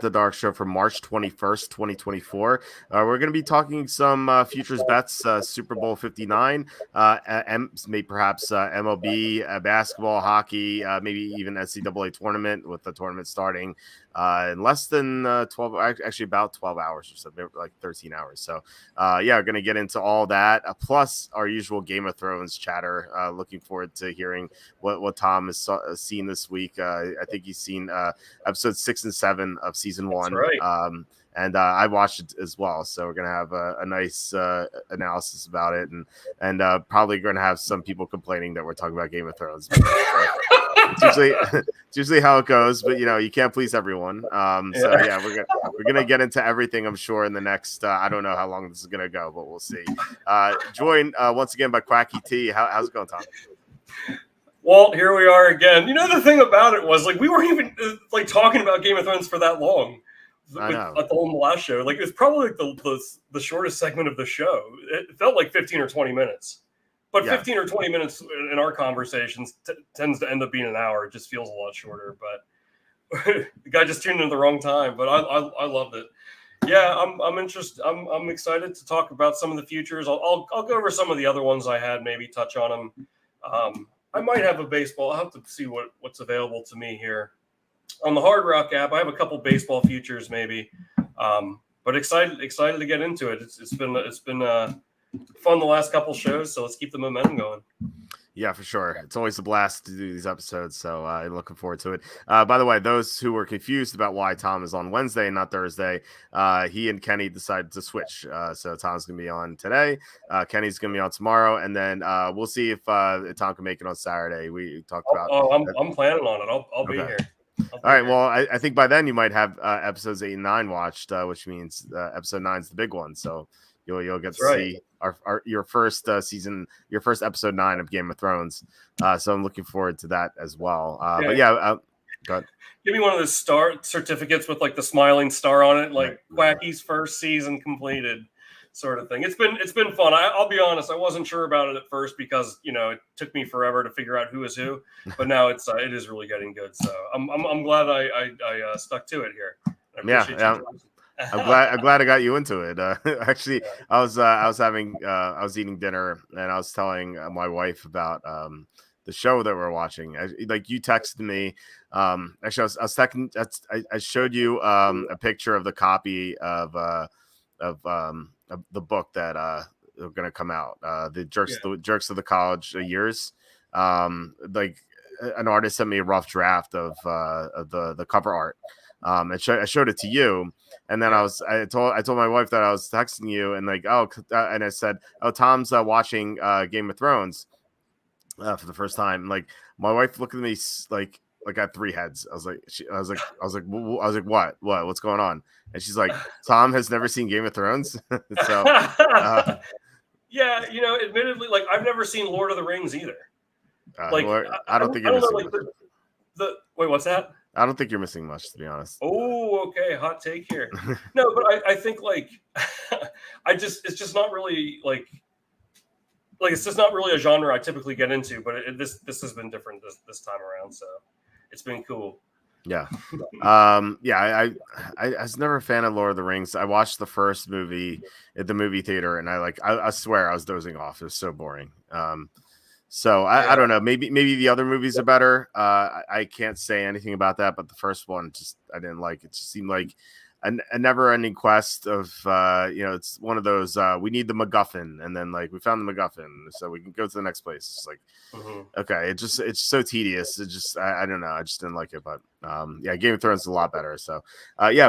the Dark Show for March 21st, 2024. We're going to be talking some futures bets, Super Bowl 59, maybe perhaps MLB, basketball, hockey, maybe even NCAA tournament, with the tournament starting in less than 12, actually about 12 hours or so, like 13 hours. So, we're going to get into all that, plus our usual Game of Thrones chatter. Looking forward to hearing what Tom has seen this week. I think he's seen episodes 6 and 7 of season 1. That's right. And I watched it as well, so we're gonna have a nice analysis about it, and probably gonna have some people complaining that we're talking about Game of Thrones. It's usually how it goes, but you can't please everyone. So yeah, we're gonna get into everything, I'm sure, in the next. I don't know how long this is gonna go, but we'll see. Joined once again by Quacky T. How's it going, Tom? Walt, here we are again. The thing about it was, like, we weren't even talking about Game of Thrones for that long. I know. At the whole last show, like, it was probably like the shortest segment of the show. It felt like 15 or 20 minutes, but 15 or 20 minutes in our conversations tends to end up being an hour. It just feels a lot shorter. But the guy just tuned in at the wrong time. But I loved it. Yeah, I'm interested. I'm excited to talk about some of the futures. I'll go over some of the other ones I had. Maybe touch on them. I might have a baseball. I'll have to see what's available to me here. On the Hard Rock app, I have a couple baseball futures maybe, but excited to get into it. It's been fun the last couple shows, so let's keep the momentum going. Yeah, for sure. It's always a blast to do these episodes, so I'm looking forward to it. By the way, those who were confused about why Tom is on Wednesday and not Thursday, he and Kenny decided to switch. So Tom's going to be on today. Kenny's going to be on tomorrow, and then we'll see if Tom can make it on Saturday. We talked about. I'm planning on it. I'll be here. All right. Well, I think by then you might have episodes 8 and 9 watched, which means episode 9 is the big one. So you'll get to see your first season, your first episode 9 of Game of Thrones. So I'm looking forward to that as well. But yeah, go ahead. Give me one of those star certificates with like the smiling star on it, like Quacky's first season completed, sort of thing. It's been fun. I'll be honest, I wasn't sure about it at first because it took me forever to figure out who is who, but now it is really getting good. So I'm glad I stuck to it here. I'm glad I got you into it. Actually, I was eating dinner and I was telling my wife about the show that we're watching. You texted me. Actually, I was texting. I showed you a picture of the copy of the book that are going to come out, the jerks of the college years. Like an artist sent me a rough draft of the cover art. I showed it to you, and then I told my wife that I was texting you, and and I said, oh, Tom's watching Game of Thrones for the first time. Like, my wife looked at me like I had 3 heads. I was like, what's going on? And she's like, Tom has never seen Game of Thrones. So, yeah, admittedly, like, I've never seen Lord of the Rings either. I don't think you're missing much. Wait, what's that? I don't think you're missing much, to be honest. Oh, okay, hot take here. No, but I think it's just not really it's just not really a genre I typically get into. But this has been different this time around, so it's been cool. Yeah. I was never a fan of Lord of the Rings. I watched the first movie at the movie theater, and I swear I was dozing off. It was so boring. So I don't know. Maybe the other movies are better. I can't say anything about that, but the first one I didn't like. It just seemed like a never-ending quest of it's one of those we need the MacGuffin, and then we found the MacGuffin, so we can go to the next place. It's like okay, it's so tedious. It just I don't know. I just didn't like it, but Game of Thrones is a lot better. So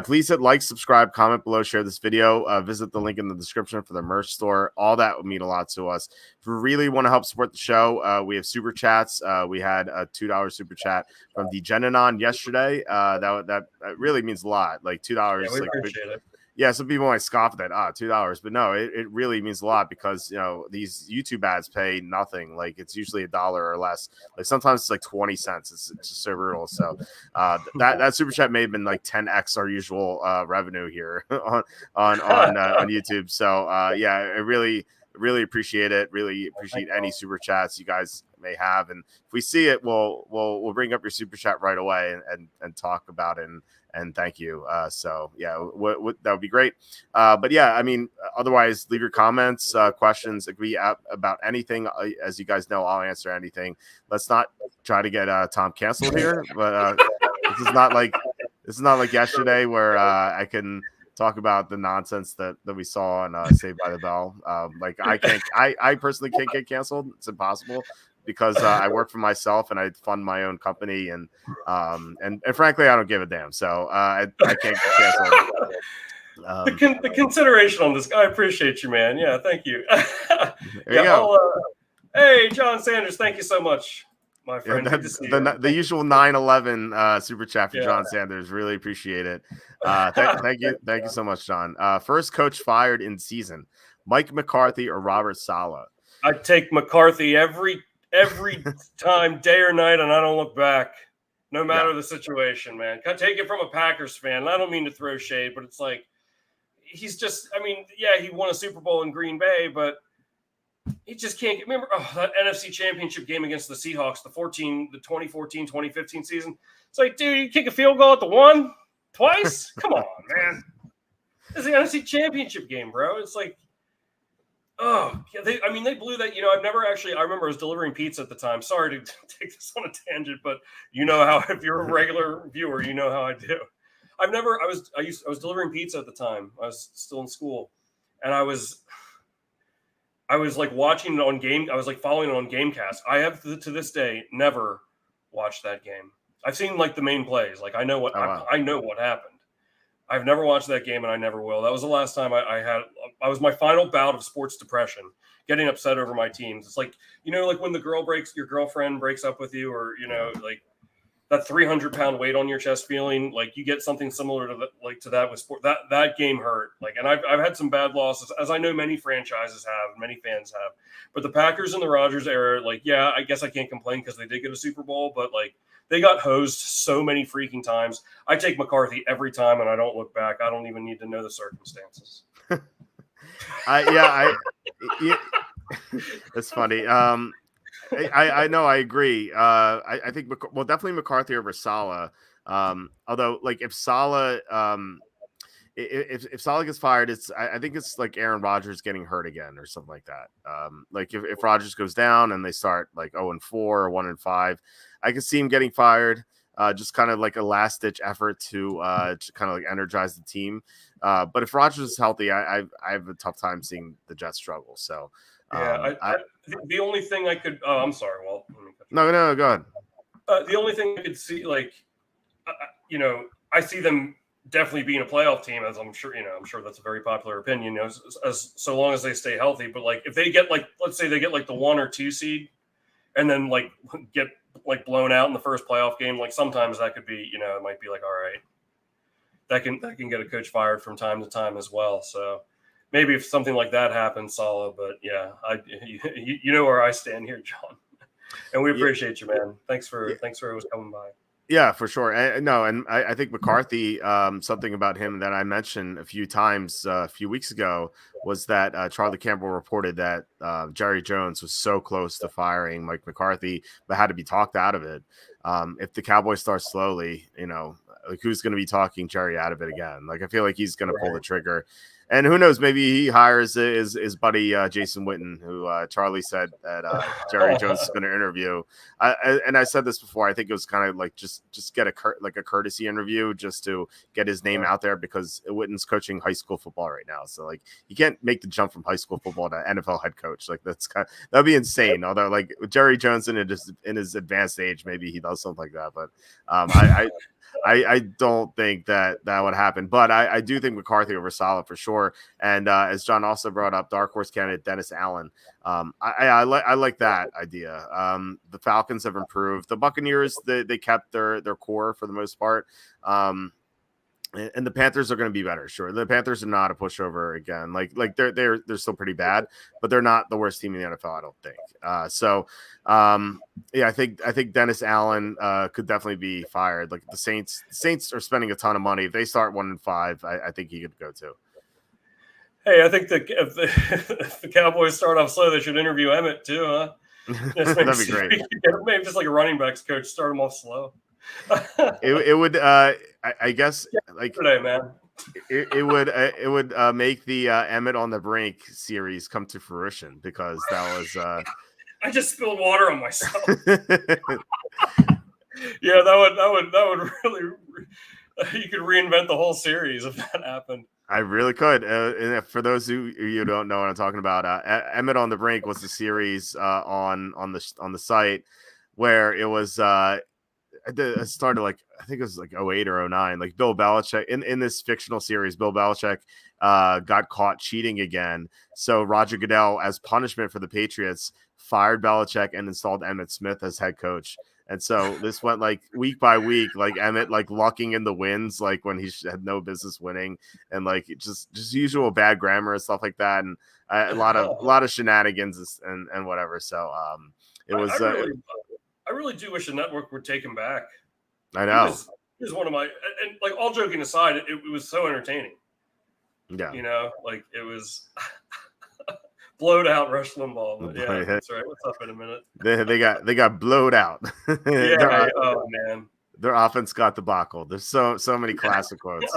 please hit like, subscribe, comment below, share this video. Visit the link in the description for the merch store. All that would mean a lot to us. If we really want to help support the show, we have super chats. We had a $2 super chat from DeGenanon yesterday. That really means a lot. Like $2. Yeah, we appreciate it. Yeah, some people might scoff at that. $2, but no, it really means a lot because these YouTube ads pay nothing. Like, it's usually $1 or less. Like, sometimes it's like 20 cents. It's just so brutal. So that super chat may have been like 10x our usual revenue here on YouTube. So I really appreciate it. Really appreciate any super chats you guys may have, and if we see it, we'll bring up your super chat right away and talk about it and thank you. So yeah, that would be great. But yeah, I mean, otherwise, leave your comments, questions. It could be about anything. As you guys know, I'll answer anything. Let's not try to get Tom canceled here, but this is not like yesterday where I can talk about the nonsense that we saw on Saved by the Bell. Like I personally can't get canceled. It's impossible because I work for myself and I fund my own company, and frankly, I don't give a damn. So I can't get canceled. The consideration on this, I appreciate you, man. Yeah, thank you. There you go. Hey, John Sanders, thank you so much, my friend. Yeah, Good to see you. The usual 9/11 super chat for John Sanders. Really appreciate it. Thank you so much, John. First coach fired in season: Mike McCarthy or Robert Saleh? I take McCarthy every time, day or night, and I don't look back, no matter the situation, man. I take it from a Packers fan. And I don't mean to throw shade, but it's like he's just. I mean, yeah, he won a Super Bowl in Green Bay, but he just can't remember that NFC Championship game against the Seahawks, the 2014-2015 season. It's like, dude, you kick a field goal at the one twice? Come on, man. It's the NFC Championship game, bro. It's like, oh, yeah, they blew that. I remember I was delivering pizza at the time. Sorry to take this on a tangent, but you know how, if you're a regular viewer, you know how I do. I was delivering pizza at the time. I was still in school, and I was like watching it on game. I was like following it on Gamecast. I have to this day never watched that game. I've seen like the main plays. Like I know what happened. I've never watched that game, and I never will. That was the last time I was my final bout of sports depression, getting upset over my teams. It's like, like when your girlfriend breaks up with you, or like that 300-pound weight on your chest feeling, like you get something similar to that with sport. That game hurt. Like, and I've had some bad losses, as I know many franchises have, many fans have. But the Packers in the Rodgers era, like, yeah, I guess I can't complain because they did get a Super Bowl, but like they got hosed so many freaking times. I take McCarthy every time, and I don't look back. I don't even need to know the circumstances. It's funny. I know, I agree. I think definitely McCarthy over Saleh. Although, like, if Saleh if Saleh gets fired, I think it's like Aaron Rodgers getting hurt again or something like that. Like if Rodgers goes down and they start like 0-4 or 1-5, I could see him getting fired. Just kind of like a last ditch effort to kind of like energize the team. But if Rodgers is healthy, I have a tough time seeing the Jets struggle. So. The only thing I could, I'm sorry, Walt. No, go ahead. The only thing I could see, like, I see them definitely being a playoff team, as I'm sure that's a very popular opinion, as so long as they stay healthy. But like, if they get like, let's say they get like the 1 or 2 seed, and then like get like blown out in the first playoff game, like sometimes that could be, it might be like, all right, that can get a coach fired from time to time as well. So. Maybe if something like that happens, Saleh. But yeah, you know where I stand here, John, and we appreciate you, man. Thanks for always coming by. Yeah, for sure. And I think McCarthy. Something about him that I mentioned a few times a few weeks ago was that Charlie Campbell reported that Jerry Jones was so close to firing Mike McCarthy, but had to be talked out of it. If the Cowboys start slowly, like who's going to be talking Jerry out of it again? Like I feel like he's going to pull the trigger. And who knows? Maybe he hires his buddy Jason Witten, who Charlie said that Jerry Jones is going to interview. And I said this before. I think it was kind of like just get a courtesy interview just to get his name out there, because Witten's coaching high school football right now. So like he can't make the jump from high school football to NFL head coach. Like that'd be insane. Although like with Jerry Jones in his advanced age, maybe he does something like that. But I don't think that would happen, but I do think McCarthy over Saleh for sure. And as John also brought up, dark horse candidate Dennis Allen. I like that idea. The Falcons have improved. The Buccaneers, they kept their core for the most part. And the Panthers are going to be better. Sure. The Panthers are not a pushover again. Like they're still pretty bad, but they're not the worst team in the NFL, I don't think. I think Dennis Allen could definitely be fired. Like the Saints are spending a ton of money. If they start 1-5, I think he could go too. Hey, I think if the Cowboys start off slow, they should interview Emmett too, huh? That'd be great. Maybe just like a running backs coach, start them off slow. it would I guess like today, man. it would make the Emmett on the Brink series come to fruition, because that was I just spilled water on myself. Yeah, that would really, you could reinvent the whole series if that happened. I really could. And for those who you don't know what I'm talking about, Emmett on the Brink was the series on the site where it was it started like, I think it was like 08 or 09. Like Bill Belichick in this fictional series, Bill Belichick got caught cheating again. So Roger Goodell, as punishment for the Patriots, fired Belichick and installed Emmett Smith as head coach. And so this went like week by week, like Emmett like lucking in the wins, like when he had no business winning, and like just usual bad grammar and stuff like that, and a lot of shenanigans and whatever. So it was. I really do wish the network would take him back. I know. He was one of my, and like, all joking aside, it was so entertaining. Yeah. You know, like it was blowed out Rush Limbaugh. But yeah, that's right. What's up in a minute? They got blowed out. Yeah. Oh man. Their offense got debacled. There's so many classic quotes.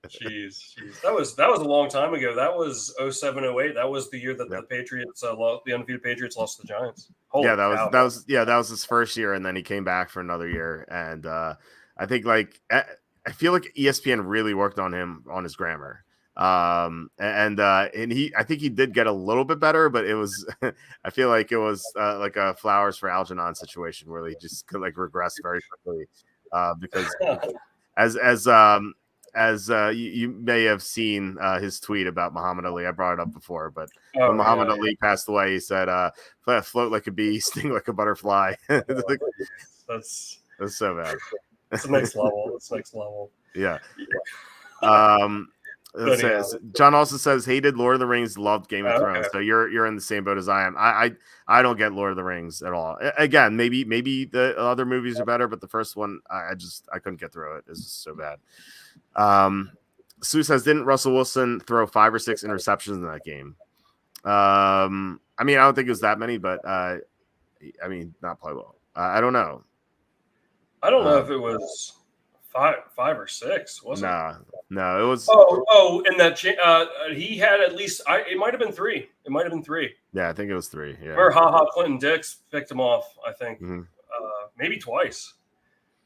Jeez. That was a long time ago. That was 07-08. That was the year that the Patriots the undefeated Patriots lost to the Giants. Holy cow. that was his first year, and then he came back for another year. And I think like I feel like ESPN really worked on him on his grammar. And I think he did get a little bit better, but it was I feel like it was like a Flowers for Algernon situation where he just could like regress very quickly, because as you may have seen his tweet about Muhammad Ali. I brought it up before, but when Muhammad Ali passed away, he said, "Float like a bee, sting like a butterfly." Like, that's so bad. It's next level. It's next level. Yeah. John also says hated Lord of the Rings, loved Game of Thrones. So you're in the same boat as I am. I don't get Lord of the Rings at all. Again, maybe the other movies are better, but the first one I couldn't get through it. It's just so bad. Sue says, didn't Russell Wilson throw 5 or 6 interceptions in that game? I mean, I don't think it was that many, but I mean, not play well. I don't know. I don't know if it was 5 or 6, wasn't it? No, it was. And that he had at least. It might have been 3. It might have been 3. Yeah, I think it was 3. Yeah. Where Clinton Dix picked him off, I think, maybe twice.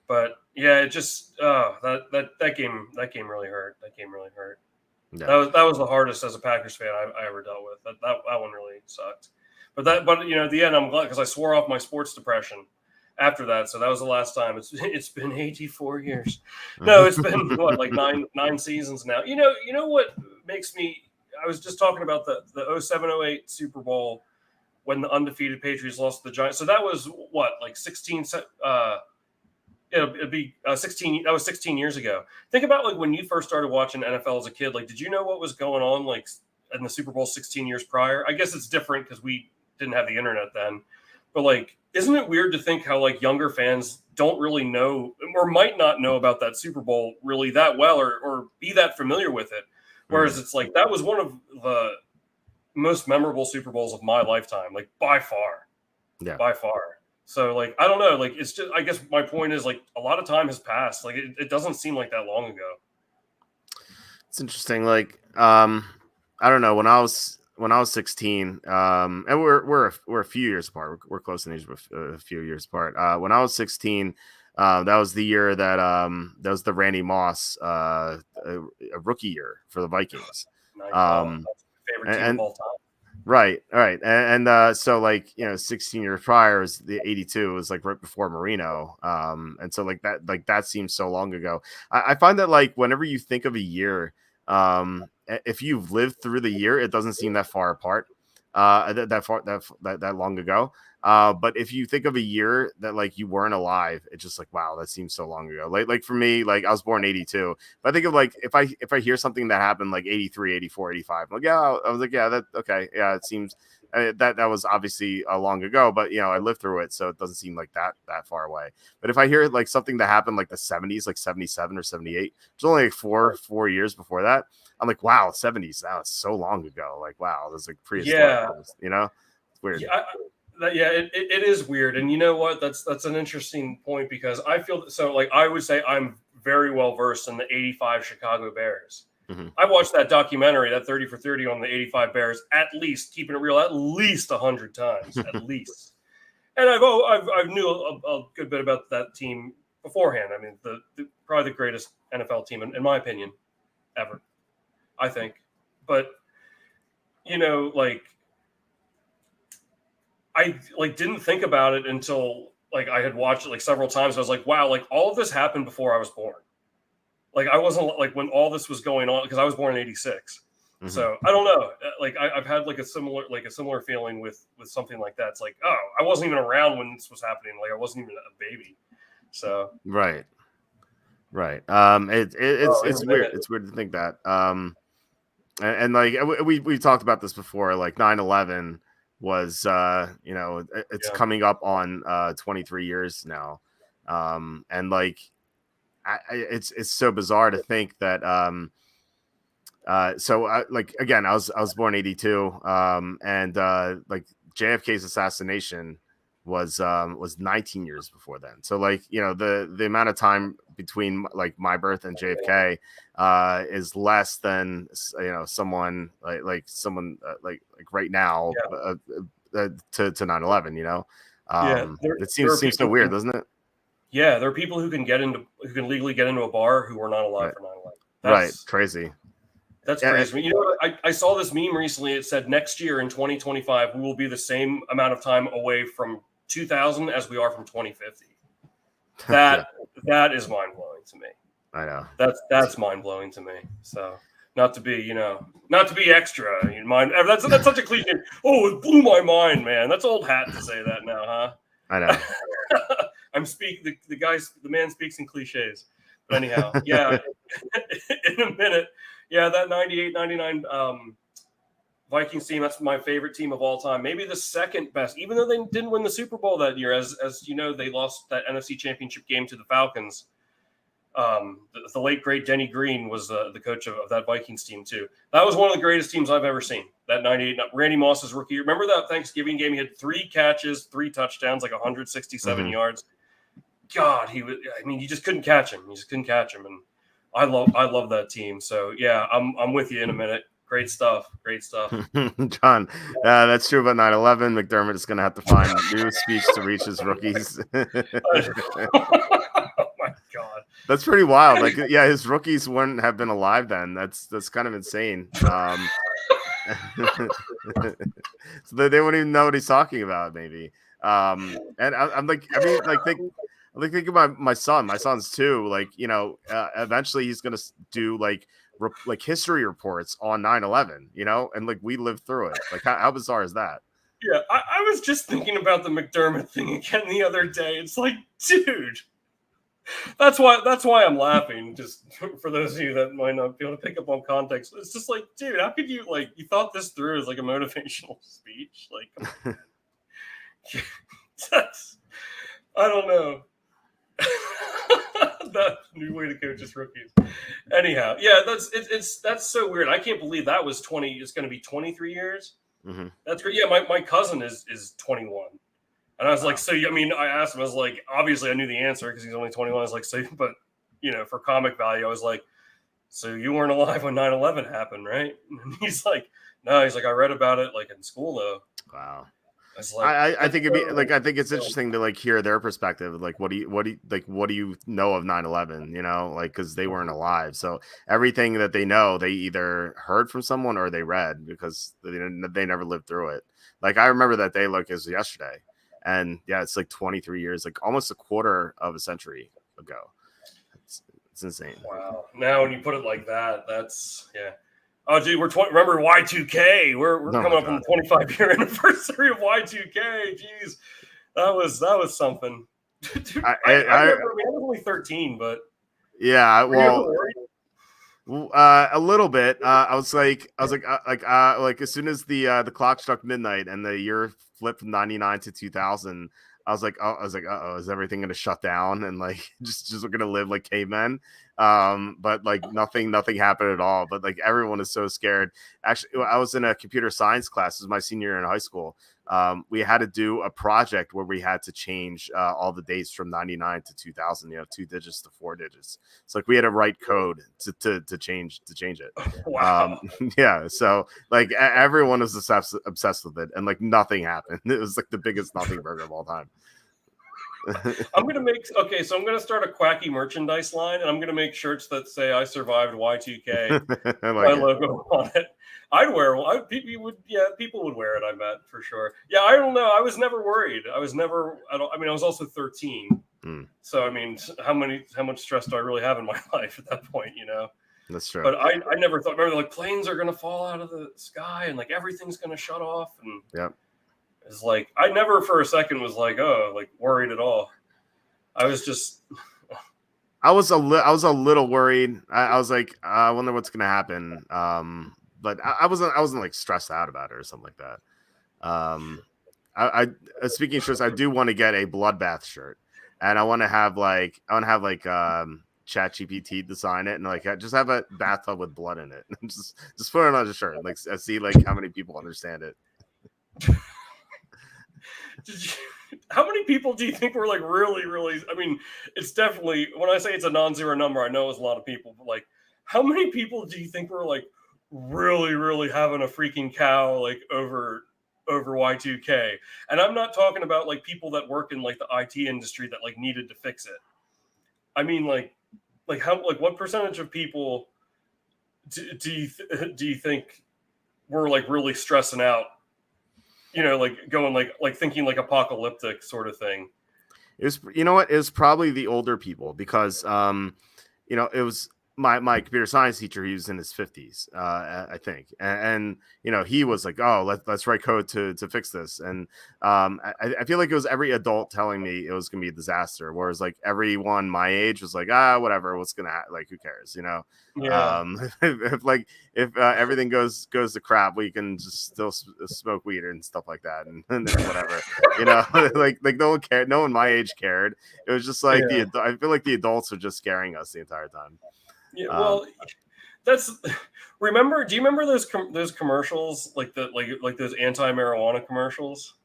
But yeah, it just that game really hurt. That game really hurt. Yeah. That was the hardest as a Packers fan I ever dealt with. That one really sucked. But you know, at the end, I'm glad, because I swore off my sports depression after that. So that was the last time. It's been 84 years. No, it's been what, like nine seasons now. You know what makes me, I was just talking about the 07-08 Super Bowl when the undefeated Patriots lost to the Giants. So that was what, like 16 it'd be 16. That was 16 years ago. Think about like when you first started watching NFL as a kid. Like, did you know what was going on like in the Super Bowl 16 years prior? I guess it's different because we didn't have the internet then. But like, isn't it weird to think how like younger fans don't really know or might not know about that Super Bowl really that well or be that familiar with it? Whereas it's like that was one of the most memorable Super Bowls of my lifetime, like by far. Yeah. By far. So, like, I don't know. Like, it's just, I guess my point is, like, a lot of time has passed. Like, it doesn't seem like that long ago. It's interesting. Like, I don't know. When I was 16, and we're a few years apart. We're close in age, but a few years apart. When I was 16, that was the year that was the Randy Moss a rookie year for the Vikings. That's my favorite team of all time. Right. All right. And so like, you know, 16 years prior was the 82 was like right before Marino. And so like that seems so long ago. I find that like whenever you think of a year, if you've lived through the year, it doesn't seem that far apart, that long ago. But if you think of a year that like you weren't alive, it's just like, wow, that seems so long ago. Like for me, like I was born 82, but I think of like, if I hear something that happened like 83, 84, 85, I'm like, yeah, I was like, yeah, that, okay. Yeah. It seems that was obviously long ago, but you know, I lived through it. So it doesn't seem like that far away. But if I hear like something that happened like the 70s, like 77 or 78, it's only like four years before that. I'm like, wow, 70s. Now it's so long ago. Like, wow, this is like prehistoric. Yeah. You know, it's weird. Yeah, it is weird. And you know what? That's an interesting point, because I feel so, like, I would say I'm very well versed in the 85 Chicago Bears. Mm-hmm. I watched that documentary, that 30 for 30 on the 85 Bears, at least, keeping it real, at least 100 times, at least. And I've knew a good bit about that team beforehand. I mean, probably the greatest NFL team, in my opinion, ever, I think. But, you know, like, I didn't think about it until like I had watched it like several times. I was like, wow, like all of this happened before I was born. Like I wasn't like when all this was going on, because I was born in '86. Mm-hmm. So I don't know. Like I've had like a similar feeling with something like that. It's like, oh, I wasn't even around when this was happening. Like I wasn't even a baby. So right. It's weird. It's weird to think that. And like we talked about this before. Like 9/11 was you know, it's coming up on 23 years now, and like it's so bizarre to think that so like again I was born 82, and like JFK's assassination was 19 years before then. So like, you know, the amount of time between like my birth and JFK is less than, you know, someone like someone like right now to 9/11, you know. It seems so weird, doesn't it? Yeah, there are people who can legally get into a bar who were not alive for 9/11. Right, crazy. That's crazy. You know, I saw this meme recently. It said next year in 2025 we will be the same amount of time away from 2000 as we are from 2050. That is mind blowing to me. I know. That's mind blowing to me. So not to be extra. That's such a cliche. Oh, it blew my mind, man. That's old hat to say that now, huh? I know. The man speaks in cliches. But anyhow, yeah. In a minute, yeah, that 98-99 Vikings team, that's my favorite team of all time. Maybe the second best, even though they didn't win the Super Bowl that year. As you know, they lost that NFC Championship game to the Falcons. The late, great Denny Green was the coach of that Vikings team, too. That was one of the greatest teams I've ever seen, that 98. Randy Moss's rookie year. Remember that Thanksgiving game? He had 3 catches, 3 touchdowns, like 167 yards. God, you just couldn't catch him. And I love that team. So, yeah, I'm with you in a minute. Great stuff. John, that's true about 9/11. McDermott is going to have to find new speech to reach his rookies. Oh, my God. That's pretty wild. Like, yeah, his rookies wouldn't have been alive then. That's kind of insane. So they wouldn't even know what he's talking about, maybe. And I'm like, I mean, like think about my son. My son's 2. Like, you know, eventually he's going to do like history reports on 9/11, you know, and like we lived through it. Like how bizarre is that? Yeah, I was just thinking about the McDermott thing again the other day. It's like, dude, that's why I'm laughing. Just for those of you that might not be able to pick up on context, it's just like, dude, how could you you thought this through as like a motivational speech? Like, I don't know. That new way to coach his rookies. Anyhow, yeah, that's so weird. I can't believe that was 20. It's going to be 23 years. Mm-hmm. That's great. Yeah, my cousin is 21, and I was like, so I mean, I asked him. I was like, obviously, I knew the answer because he's only 21. I was like, so, but you know, for comic value, I was like, so you weren't alive when 9/11 happened, right? And he's like, no. He's like, I read about it like in school though. Wow. I think it'd be like, I think it's interesting to like hear their perspective. Like, what do you know of 9/11? You know, like, because they weren't alive, so everything that they know, they either heard from someone or they read, because they never lived through it. Like, I remember that day like it was yesterday, and yeah, it's like 23 years, like almost a quarter of a century ago. It's insane. Wow. Now when you put it like that, that's yeah. Oh, dude, remember Y2K? We're coming up on the 25-year anniversary of Y2K. Jeez, that was something. Dude, I remember. I was only 13, but yeah, well, a little bit. I was like, as soon as the clock struck midnight and the year flipped from 99 to 2000, I was like, uh-oh, is everything going to shut down and like just we're going to live like cavemen? But like nothing happened at all. But like everyone is so scared. Actually, I was in a computer science class. This was my senior year in high school. we had to do a project where we had to change all the dates from 99 to 2000, 2 digits to 4 digits. It's like we had to write code to change it. Wow. Yeah, so like everyone was obsessed with it, and like nothing happened. It was like the biggest nothing burger of all time. I'm gonna start a Quacky merchandise line, and I'm gonna make shirts that say "I survived Y2K." My logo on it. I'd wear one. People would wear it. I bet for sure. Yeah, I don't know. I was never worried. I was also 13. So I mean, how much stress do I really have in my life at that point? That's true. But I never thought. Remember, like planes are gonna fall out of the sky, and like everything's gonna shut off, and yep. It's like I never for a second was like, worried at all. I was just I was a little worried. I was like, I wonder what's gonna happen. But I wasn't like stressed out about it or something like that. I speaking of shirts, I do want to get a bloodbath shirt, and I want to have ChatGPT design it, and like just have a bathtub with blood in it. just put it on a shirt. Like see like how many people understand it. How many people do you think were like really, really? I mean, it's definitely, when I say it's a non-zero number, I know it's a lot of people, but like, how many people do you think were like really, really having a freaking cow like over Y2K? And I'm not talking about like people that work in like the IT industry that like needed to fix it. I mean, like what percentage of people do you think were like really stressing out? Like going like thinking like apocalyptic sort of thing. It was, it was probably the older people because, it was my computer science teacher. He was in his 50s, I think, and he was like, "Oh, let's write code to fix this." And I feel like it was every adult telling me it was gonna be a disaster, whereas like everyone my age was like, whatever, what's gonna like, who cares, Yeah. If everything goes to crap, we can just still smoke weed and stuff like that, and whatever, like no one cared. No one my age cared. It was just like I feel like the adults are just scaring us the entire time. Yeah, well, do you remember those commercials like those anti-marijuana commercials?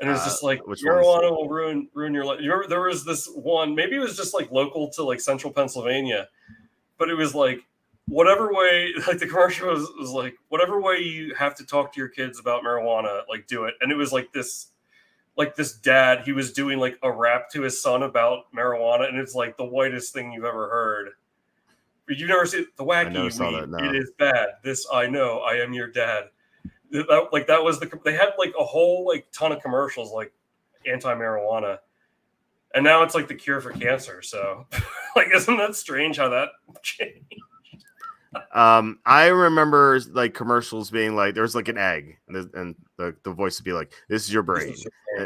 And it was just like marijuana will ruin your life. You remember there was this one, maybe it was just like local to like central Pennsylvania, but it was like whatever way, like the commercial was like whatever way you have to talk to your kids about marijuana, like do it. And it was like this dad, he was doing like a rap to his son about marijuana, and it's like the whitest thing you've ever heard. You never see the wacky weed. No. It is bad. This I know. I am your dad. That was they had like a whole like ton of commercials like anti-marijuana, and now it's like the cure for cancer. So, like, isn't that strange how that changed? I remember like commercials being like there's like an egg, and the voice would be like, "This is your brain,"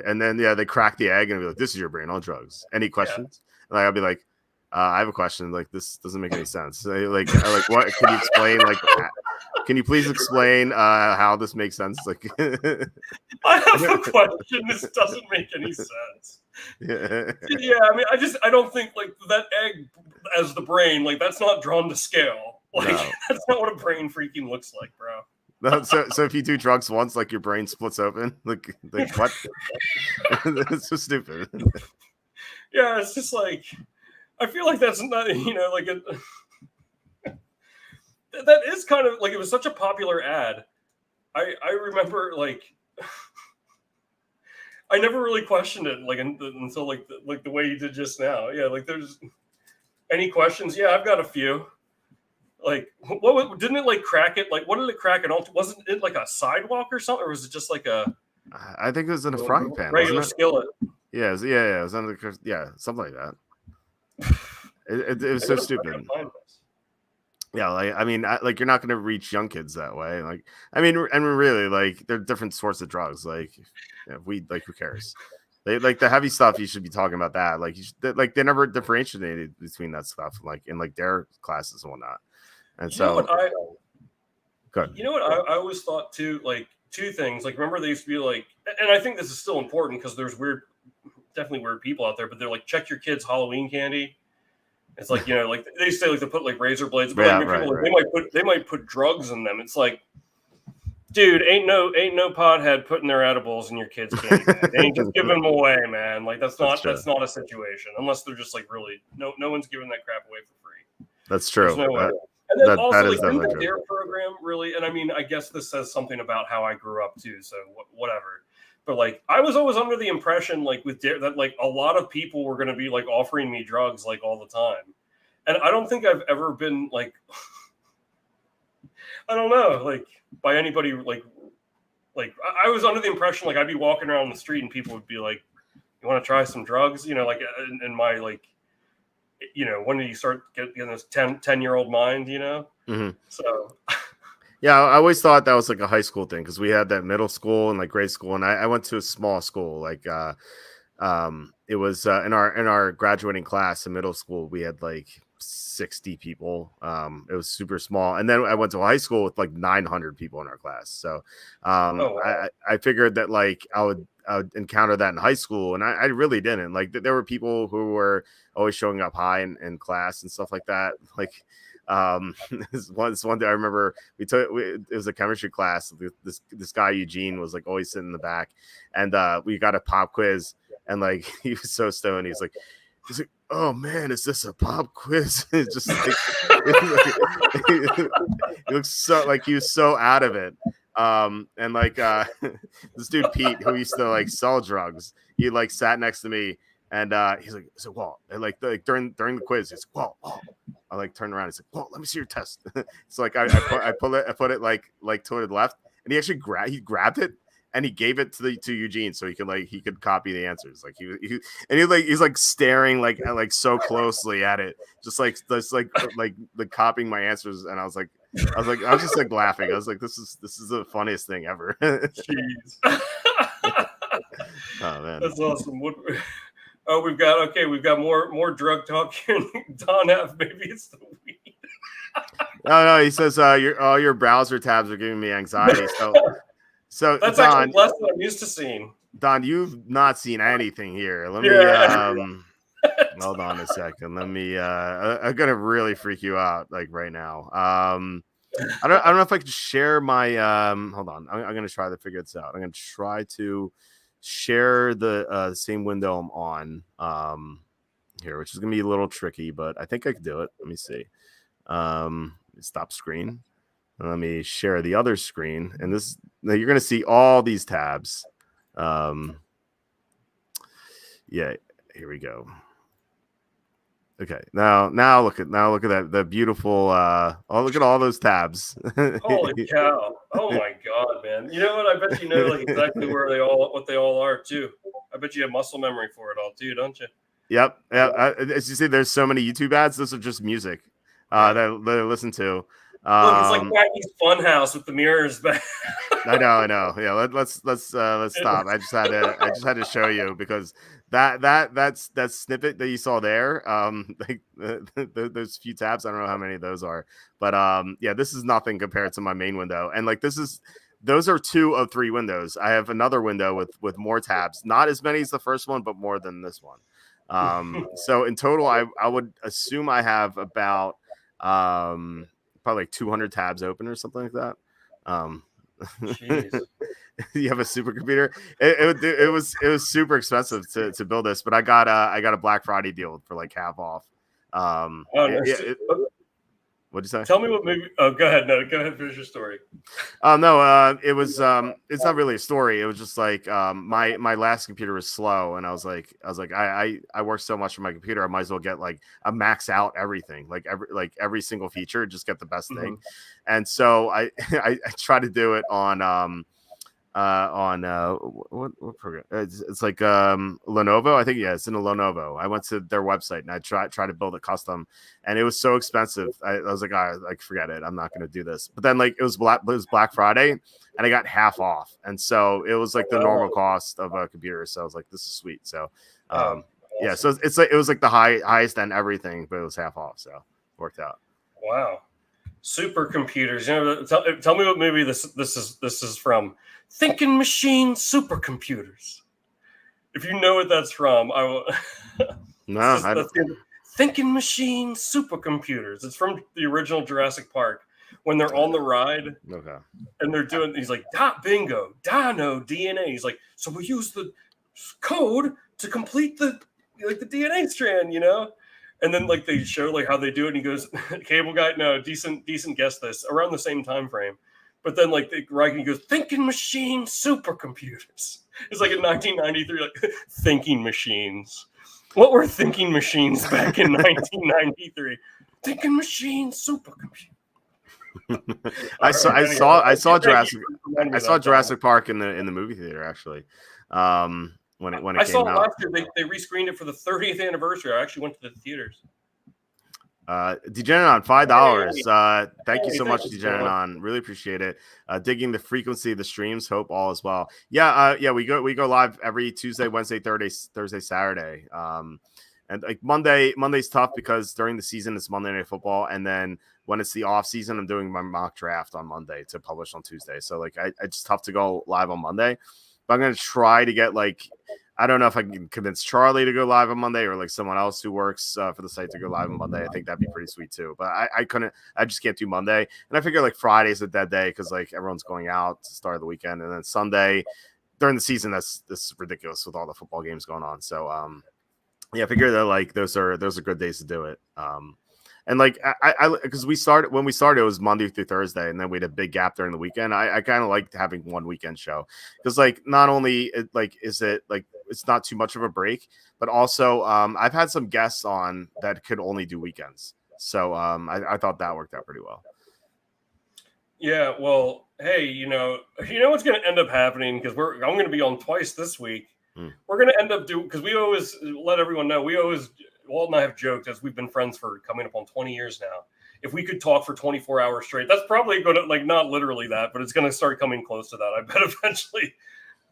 and then they crack the egg and be like, "This is your brain on drugs. Any questions?" And I'll be like, I have a question. Like, this doesn't make any sense. Like what? Can you explain? Like, can you please explain how this makes sense? Like, I have a question. This doesn't make any sense. Yeah. I mean, I don't think like that egg as the brain. Like, that's not drawn to scale. Like, no. That's not what a brain freaking looks like, bro. No, so if you do drugs once, like your brain splits open. Like what? It's so stupid. Yeah, it's just like. I feel like that's not, like that is kind of like it was such a popular ad. I remember like I never really questioned it like until like the way you did just now. Yeah, like there's any questions? Yeah, I've got a few. Like didn't it like crack it? Like what did it crack it on? Wasn't it like a sidewalk or something, or was it just like a? I think it was in a frying pan. Regular skillet. Yeah, it was under something like that. It was so stupid. Yeah, like I mean, like you're not going to reach young kids that way. Like I mean, really, like they're different sorts of drugs. Like weed, like who cares? They like the heavy stuff. You should be talking about that. Like they never differentiated between that stuff, like in like their classes and whatnot. And I always thought too. Like two things. Like remember they used to be like, and I think this is still important because there's definitely weird people out there, but they're like, check your kids' Halloween candy. It's like, like they say like they put like razor blades, but they might put drugs in them. It's like Dude, ain't no pothead putting their edibles in your kids' candy bag. They ain't just giving them away, man. Like that's not a situation unless they're just like really no one's giving that crap away for free. That's true. There's no way. And then also like didn't the DARE program really? And I mean, I guess this says something about how I grew up too. So whatever. But like I was always under the impression like with DARE that like a lot of people were going to be like offering me drugs like all the time, and I don't think I've ever been like. I don't know, like by anybody, like I was under the impression like I'd be walking around the street and people would be like, "You want to try some drugs?" You know, like in my like, you know, when do you start getting this 10-year-old mind? You know, so. Yeah, I always thought that was like a high school thing because we had that middle school and like grade school, and I went to a small school. Like, it was in our graduating class in middle school, we had like 60 people. It was super small, and then I went to a high school with like 900 people in our class. So, Wow. I figured that like I would encounter that in high school, and I really didn't. Like, there were people who were always showing up high in class and stuff like that. Like. This one day I remember it was a chemistry class. This guy Eugene was like always sitting in the back, and we got a pop quiz, and like he was so stoned. He's like, "Oh man, is this a pop quiz?" It's just like he looks so like he was so out of it. And like this dude Pete, who used to like sell drugs, he like sat next to me. And he's like, "So Walt," and like during the quiz, he's like, "Walt." I like turned around. He's like, "Walt, let me see your test." So like I put it like toward the left, and he actually grabbed it and he gave it to Eugene so he could copy the answers. Like he's like staring like so closely at it, just like copying my answers. And I was just like laughing. I was like, this is the funniest thing ever. Jeez. Oh man, that's awesome. Oh, we've got more drug talk here. Don F. Maybe it's the weed. No, he says all your browser tabs are giving me anxiety. So that's Don, actually less than I'm used to seeing. Don, you've not seen anything here. Let me hold on a second. Let me I'm gonna really freak you out like right now. I don't know if I can share my hold on. I'm gonna try to figure this out. I'm gonna try to share the same window I'm on here, which is gonna be a little tricky, but I think I can do it. Let me see. Stop screen, and let me share the other screen, and this now you're gonna see all these tabs. Yeah, here we go. Okay, now look at that, the beautiful look at all those tabs. Holy cow. Oh my god, man. You know what? I bet you know like exactly what they all are too. I bet you have muscle memory for it all too, don't you? Yep. As you see, there's so many YouTube ads. Those are just music that I listen to. Look, it's like Quacky's Funhouse with the mirrors back. I know. Yeah, let's stop. I just had to show you because that snippet that you saw there, like those few tabs. I don't know how many of those are, but yeah, this is nothing compared to my main window. And like those are 2 of 3 windows. I have another window with more tabs, not as many as the first one, but more than this one. So in total, I would assume I have about probably like 200 tabs open or something like that. You have a supercomputer. It was super expensive to build this, but I got a Black Friday deal for like half off. What'd you say? Tell me what movie. Oh, go ahead. No, go ahead. Finish your story. No, it was it's not really a story. It was just like my last computer was slow, and I was like I work so much for my computer, I might as well get like a max out everything, like every single feature, just get the best thing. And so I try to do it on what program? It's like Lenovo. I think it's in a Lenovo. I went to their website and I tried to build a custom, and it was so expensive. I was like, forget it. I'm not going to do this. But then like it was Black Friday, and I got half off, and so it was like the normal cost of a computer. So I was like, this is sweet. So awesome. Yeah, so it's like it was like the highest end everything, but it was half off, so it worked out. Wow. Supercomputers. You know, tell me what movie this is from. Thinking Machine Supercomputers. If you know what that's from, I will. No, Thinking Machine Supercomputers. It's from the original Jurassic Park, when they're on the ride. Okay. And they're doing, he's like, bingo, dino, DNA. He's like, so we use the code to complete the DNA strand, And then like they show like how they do it, and he goes, "Cable guy, no, decent guess this around the same time frame." But then like he goes, "Thinking machine supercomputers." It's like in 1993, like thinking machines. What were thinking machines back in 1993? Thinking machine supercomputer. I saw Jurassic Park in the movie theater actually. When it came out. I saw it last year. They rescreened it for the 30th anniversary. I actually went to the theaters. Degeneron, $5. Thank you so much, Degeneron. Really appreciate it. Digging the frequency of the streams. Hope all is well. Yeah. We go live every Tuesday, Wednesday, Thursday, Saturday. And like Monday's tough because during the season it's Monday Night Football, and then when it's the off season, I'm doing my mock draft on Monday to publish on Tuesday. So like it's tough to go live on Monday, but I'm gonna try to get like. I don't know if I can convince Charlie to go live on Monday or like someone else who works for the site to go live on Monday. I think that'd be pretty sweet too. But I just can't do Monday. And I figure like Friday's a dead day because like everyone's going out to start the weekend. And then Sunday during the season, this is ridiculous with all the football games going on. So I figure that like those are good days to do it. And like I because when we started, it was Monday through Thursday, and then we had a big gap during the weekend. I kind of liked having one weekend show because like not only is it like it's not too much of a break, but also I've had some guests on that could only do weekends, so I thought that worked out pretty well. Yeah, well, hey, you know what's going to end up happening because I'm going to be on twice this week. We're going to end up because we always let everyone know Walt and I have joked as we've been friends for coming up on 20 years now. If we could talk for 24 hours straight, that's probably going to like not literally that, but it's going to start coming close to that. I bet eventually.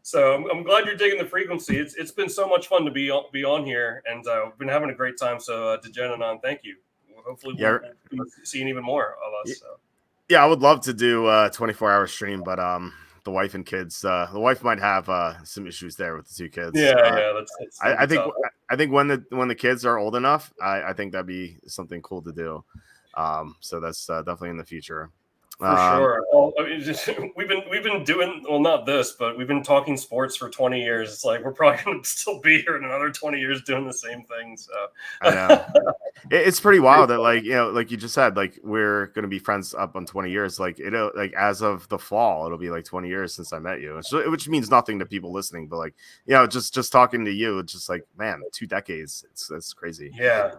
So I'm glad you're digging the frequency. It's been so much fun to be on here, and I've been having a great time. So Degeneron, thank you. Hopefully we'll be seeing even more of us. So. Yeah, I would love to do a 24-hour stream, but the wife and kids, the wife might have some issues there with the two kids. I think when the kids are old enough, I think that'd be something cool to do. So that's definitely in the future. For sure. Well, I mean, we've been doing not this, but we've been talking sports for 20 years. It's like we're probably going to still be here in another 20 years doing the same thing. So I know. It's pretty wild that like you just said, like we're going to be friends up on 20 years. Like like as of the fall, it'll be like 20 years since I met you, which means nothing to people listening. But like just talking to you, it's just like man, 2 decades. It's crazy. Yeah.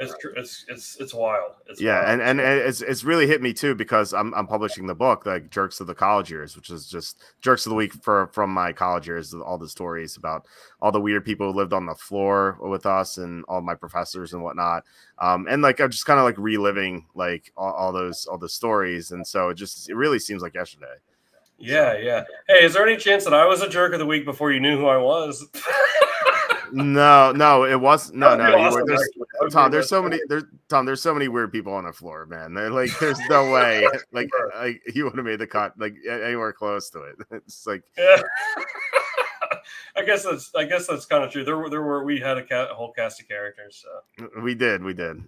It's wild. Wild. And it's really hit me too because I'm publishing the book like Jerks of the College Years, which is just Jerks of the Week from my college years, all the stories about all the weird people who lived on the floor with us and all my professors and whatnot. And like I'm just kind of like reliving like all those stories, and so it really seems like yesterday. Yeah. Hey, is there any chance that I was a jerk of the week before you knew who I was? No, it wasn't. No. Tom, there's so many weird people on the floor, man. They're like, there's no way, like you would have made the cut like anywhere close to it. It's like, yeah. I guess that's kind of true. We had a whole cast of characters. So. We did.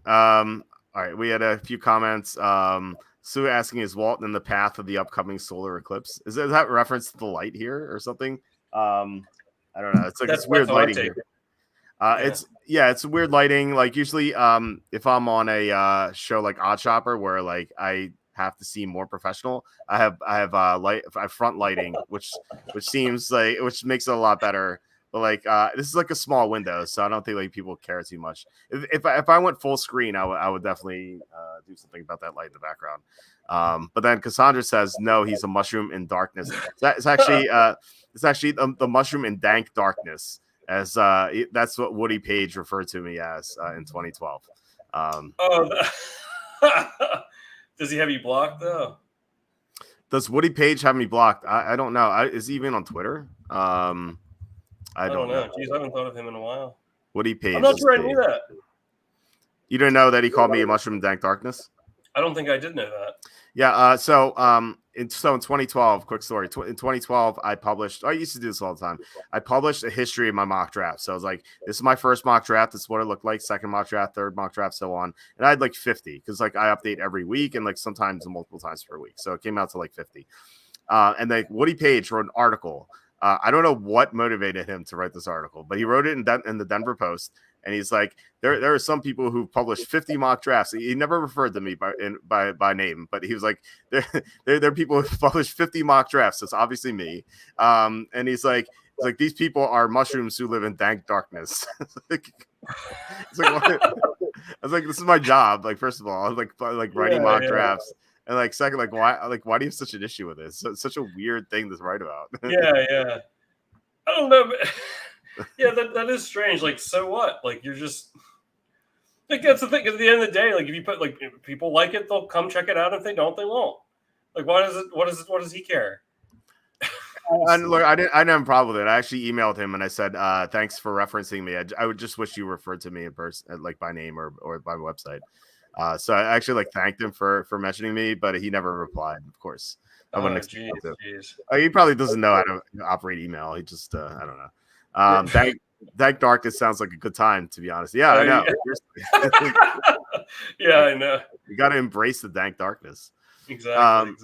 All right, we had a few comments. Sue asking, is Walt in the path of the upcoming solar eclipse? Is that reference to the light here or something? I don't know. It's like it's weird lighting here. It's weird lighting. Like usually, if I'm on a show like Odd Shopper, where like I have to seem more professional, I have front lighting, which seems like makes it a lot better. But like this is like a small window, so I don't think like people care too much. If I went full screen, I would definitely do something about that light in the background. But then Cassandra says no, he's a mushroom in darkness. It's actually the mushroom in dank darkness, as that's what Woody Page referred to me as in 2012. Does he have you blocked though? Does Woody Page have me blocked? I don't know. Is he even on Twitter? I don't know. Jeez, I haven't thought of him in a while. Woody Page. I'm not sure I knew that. You didn't know that he called me a mushroom in dank darkness? I don't think I did know that. Yeah. So in 2012, quick story. In 2012, I used to do this all the time. I published a history of my mock draft. So I was like, this is my first mock draft. This is what it looked like. Second mock draft, third mock draft, so on. And I had like 50 because like I update every week and like sometimes multiple times per week. So it came out to like 50. And like Woody Page wrote an article. I don't know what motivated him to write this article, but he wrote it in the Denver Post. And he's like, there are some people who published 50 mock drafts. He never referred to me by name, but he was like, there are people who published 50 mock drafts. It's obviously me. And he's like, these people are mushrooms who live in dank darkness. I was like, this is my job. Like, first of all, I was like writing mock drafts. And like, second, why do you have such an issue with this? So, it's such a weird thing to write about. Yeah. I don't know. But yeah, that is strange. Like, so what? Like, you're just like, that's the thing. At the end of the day, like, if you put like, if people like it, they'll come check it out. If they don't, they won't. Like, why does it? What does he care? And look, I didn't have a problem with it. I actually emailed him and I said, thanks for referencing me. I would just wish you referred to me in person, like by name or by website. So I actually like thanked him for mentioning me, but he never replied. Of course, I wouldn't expect him to. He probably doesn't know how to operate email. He just, I don't know. Dank Darkness sounds like a good time, to be honest. Yeah, I know. Yeah, I know. You got to embrace the dank darkness. Exactly.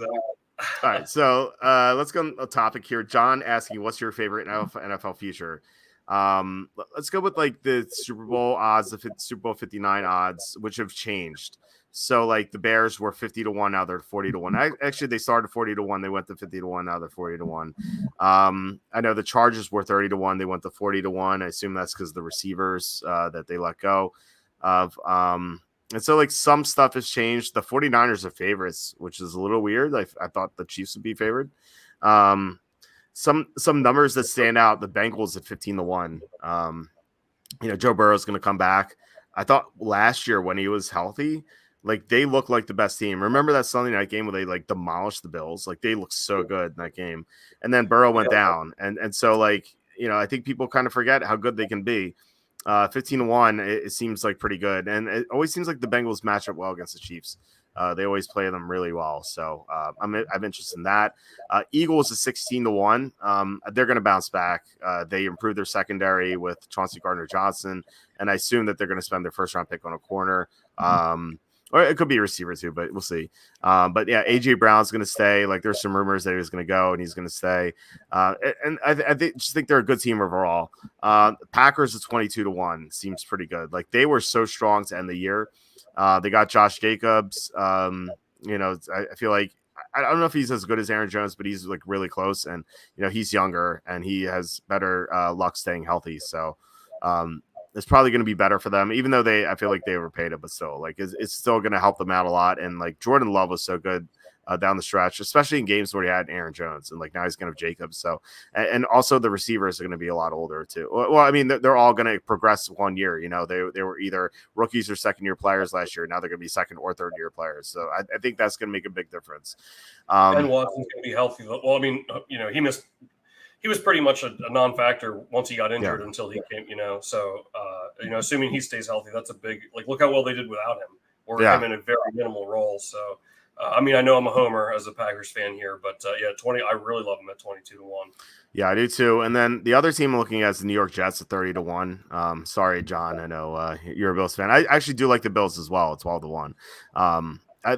All right, so let's go on a topic here. John asking, what's your favorite NFL future? Let's go with like the Super Bowl odds, the Super Bowl 59 odds, which have changed. So like the Bears were 50-1, now they're 40-1. Actually, they started 40-1, they went to 50-1, now they're 40-1. I know the Chargers were 30-1, they went to 40-1. I assume that's because the receivers that they let go of. And so like some stuff has changed. The 49ers are favorites, which is a little weird. I thought the Chiefs would be favored. Some numbers that stand out, the Bengals at 15-1. Joe Burrow's going to come back. I thought last year when he was healthy, like they looked like the best team. Remember that Sunday night game where they like demolished the Bills? Like they looked so good in that game. And then Burrow went down. And so like, I think people kind of forget how good they can be. 15-1, it seems like pretty good. And it always seems like the Bengals match up well against the Chiefs. They always play them really well. So I'm interested in that. Eagles is 16-1. They're going to bounce back. They improved their secondary with Chauncey Gardner-Johnson, and I assume that they're going to spend their first round pick on a corner. Or it could be a receiver too, but we'll see. But yeah, AJ Brown's going to stay. Like there's some rumors that he was going to go and he's going to stay. And I just think they're a good team overall. Packers at 22-1 seems pretty good. Like they were so strong to end the year. They got Josh Jacobs. I feel like I don't know if he's as good as Aaron Jones, but he's like really close. And he's younger and he has better luck staying healthy. So it's probably going to be better for them, even though I feel like they overpaid it, but still, like it's still going to help them out a lot. And like Jordan Love was so good down the stretch, especially in games where he had Aaron Jones, and like now he's going to have Jacobs. So, and also the receivers are going to be a lot older too. Well, I mean, they're all going to progress 1 year. They were either rookies or second-year players last year. Now they're going to be second or third-year players. So I think that's going to make a big difference. And Watson's going to be healthy. Well, I mean, he was pretty much a non-factor once he got injured until he came, So, assuming he stays healthy, that's a big, like, look how well they did without him or him in a very minimal role. So, I know I'm a homer as a Packers fan here, but I really love him at 22-1. Yeah, I do too. And then the other team I'm looking at is the New York Jets at 30-1. Sorry, John. I know you're a Bills fan. I actually do like the Bills as well. It's 12-1.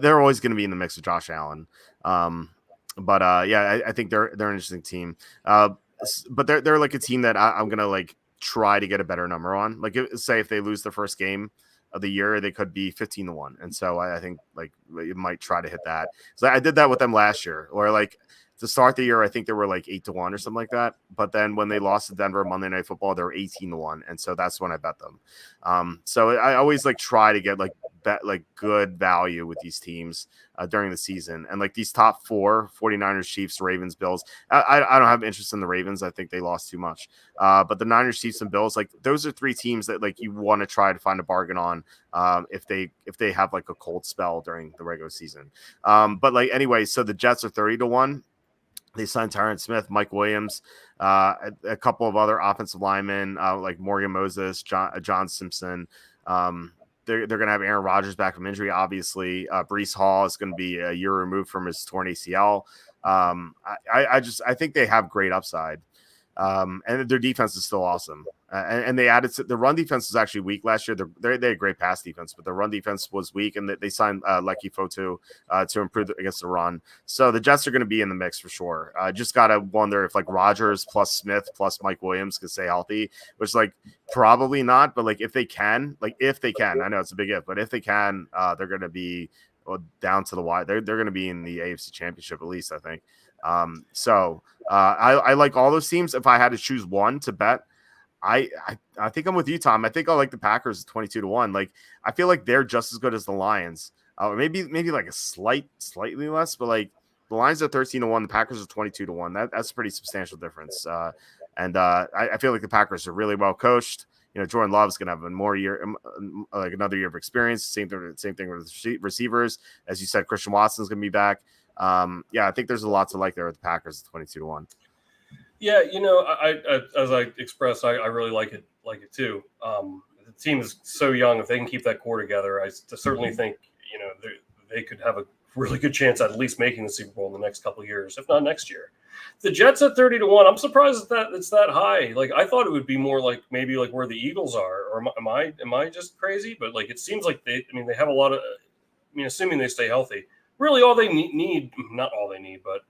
They're always going to be in the mix with Josh Allen. But I think they're an interesting team. But they're like a team that I'm gonna like try to get a better number on. Like say if they lose the first game of the year, they could be 15-1. And so I think like you might try to hit that. So I did that with them last year, or like to start the year, I think they were like 8-1 or something like that. But then when they lost to Denver Monday Night Football, they were 18-1. And so that's when I bet them. So I always like try to get like bet like good value with these teams during the season. And like these top four, 49ers, Chiefs, Ravens, Bills, I don't have interest in the Ravens. I think they lost too much. But the Niners, Chiefs, and Bills, like those are three teams that like you want to try to find a bargain on if they have like a cold spell during the regular season. But like anyway, so the Jets are 30-1. They signed Tyron Smith, Mike Williams, a couple of other offensive linemen like Morgan Moses, John Simpson. they're going to have Aaron Rodgers back from injury. Obviously, Breece Hall is going to be a year removed from his torn ACL. I think they have great upside. And their defense is still awesome. And they added the run defense was actually weak last year. They had a great pass defense, but the run defense was weak, and they signed Lecky Fotu to improve against the run. So the Jets are going to be in the mix for sure. Just got to wonder if like Rodgers plus Smith plus Mike Williams can stay healthy, which like probably not, but like if they can, I know it's a big if, but if they can, they're going to be down to the wire. They're going to be in the AFC Championship at least, I think. I like all those teams. If I had to choose one to bet, I think I'm with you, Tom. I think I like the Packers 22-1. Like I feel like they're just as good as the Lions. Maybe like a slightly less, but like the Lions are 13-1, the Packers are 22-1. That's a pretty substantial difference. I feel like the Packers are really well coached. You know, Jordan Love's gonna have another year of experience. Same thing with receivers. As you said, Christian Watson's gonna be back. I think there's a lot to like there with the Packers 22-1. Yeah, you know, I as I expressed, I really like it too. The team is so young. If they can keep that core together, I certainly think, you know, they could have a really good chance at least making the Super Bowl in the next couple of years, if not next year. The Jets at 30-1. I'm surprised that it's that high. Like I thought it would be more like maybe like where the Eagles are, or am I just crazy? But like it seems like they have a lot of. I mean, assuming they stay healthy, really all they need, not all they need, but.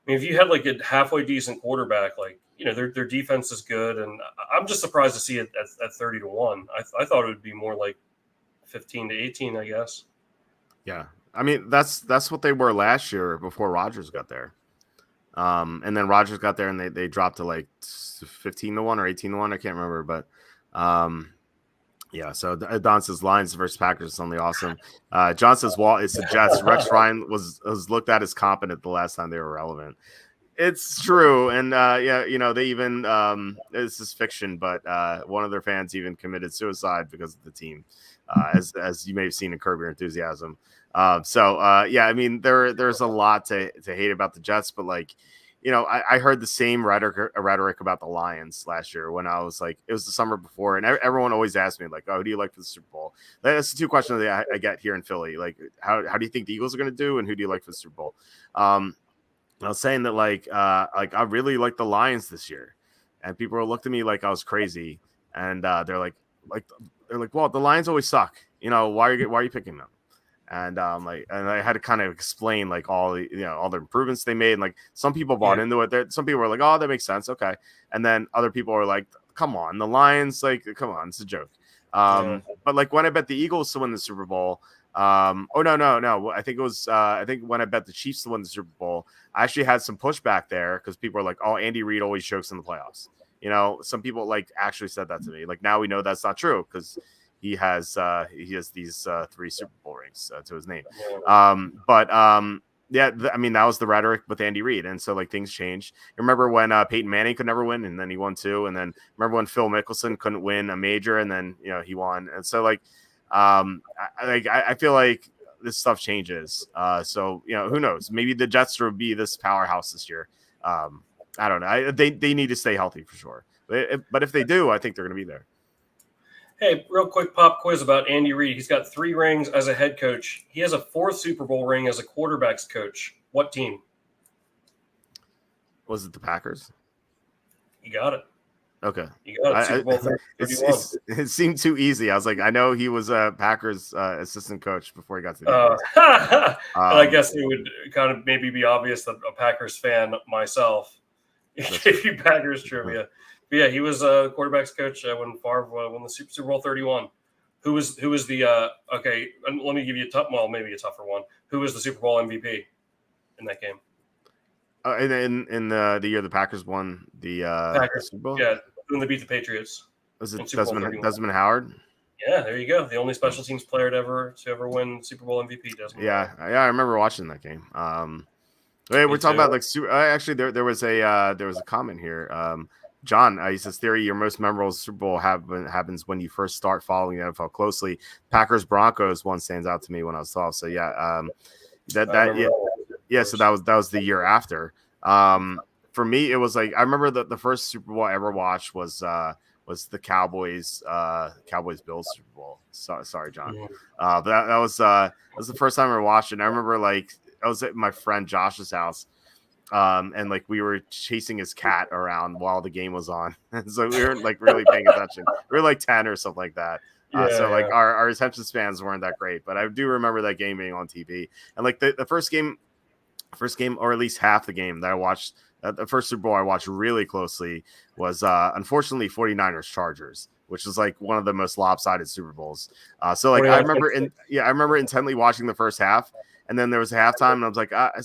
I mean, if you had like a halfway decent quarterback, like, you know, their defense is good, and I'm just surprised to see it at 30-1. I thought it would be more like 15-18, I guess. Yeah, I mean that's what they were last year before Rodgers got there, and then Rodgers got there and they dropped to like 15-1 or 18-1. I can't remember, but yeah. So Don says Lions versus Packers is something awesome. John says Walt it suggests Rex Ryan was looked at as competent the last time they were relevant. It's true, and you know they even this is fiction, but one of their fans even committed suicide because of the team, as you may have seen in Curb Your Enthusiasm. I mean there's a lot to hate about the Jets, but like. You know, I heard the same rhetoric about the Lions last year when I was like, it was the summer before, and everyone always asked me like, "Oh, who do you like for the Super Bowl?" That's the two questions that I get here in Philly. Like, how do you think the Eagles are going to do, and who do you like for the Super Bowl? I was saying that like I really like the Lions this year, and people looked at me like I was crazy, and they're like, well, the Lions always suck. You know, why are you picking them? And and I had to kind of explain like all the improvements they made. And like some people bought into it. Some people were like, "Oh, that makes sense, okay." And then other people were like, "Come on, the Lions, like, come on, it's a joke." But like when I bet the Eagles to win the Super Bowl, no. I think it was I think when I bet the Chiefs to win the Super Bowl, I actually had some pushback there because people are like, "Oh, Andy Reid always chokes in the playoffs." You know, some people like actually said that to me. Like now we know that's not true because. He has these 3 Super Bowl rings to his name. I mean, that was the rhetoric with Andy Reid. And so like things changed. Remember when Peyton Manning could never win and then he won 2. And then remember when Phil Mickelson couldn't win a major and then, you know, he won. And so like, I feel like this stuff changes. So, you know, who knows? Maybe the Jets will be this powerhouse this year. I don't know. They need to stay healthy for sure. But if they do, I think they're going to be there. Hey, real quick pop quiz about Andy Reid. He's got 3 rings as a head coach. He has a 4th Super Bowl ring as a quarterback's coach. What team? Was it the Packers? You got it. Okay. You got it. Super Bowl 31. It seemed too easy. I was like, I know he was a Packers assistant coach before he got to the and I guess it would kind of maybe be obvious that a Packers fan myself gave you Packers trivia. But yeah, he was a quarterback's coach when Favre won the Super Bowl 31. Who was the okay? Let me give you maybe a tougher one. Who was the Super Bowl MVP in that game? In the year the Packers won the Packers, Super Bowl? Yeah, when they beat the Patriots. Was it Desmond Howard? Yeah, there you go. The only special teams player to ever win Super Bowl MVP. Desmond. Yeah, I remember watching that game. We're talking about like actually there was a comment here. John, he says, theory, your most memorable Super Bowl happens when you first start following the NFL closely. Packers Broncos one stands out to me when I was 12. So yeah, so that was the year after. For me, it was like I remember the first Super Bowl I ever watched was was the Cowboys Bills Super Bowl. Sorry, John. Mhm. But that was the first time I watched it. And I remember like I was at my friend Josh's house. And like we were chasing his cat around while the game was on. And so we weren't like really paying attention. We were like 10 or something like that. So like our attention spans weren't that great, but I do remember that game being on TV. And like the first game, or at least half the game that I watched, the first Super Bowl I watched really closely was unfortunately 49ers Chargers, which is like one of the most lopsided Super Bowls. So like I remember intently watching the first half. And then there was a halftime, and I was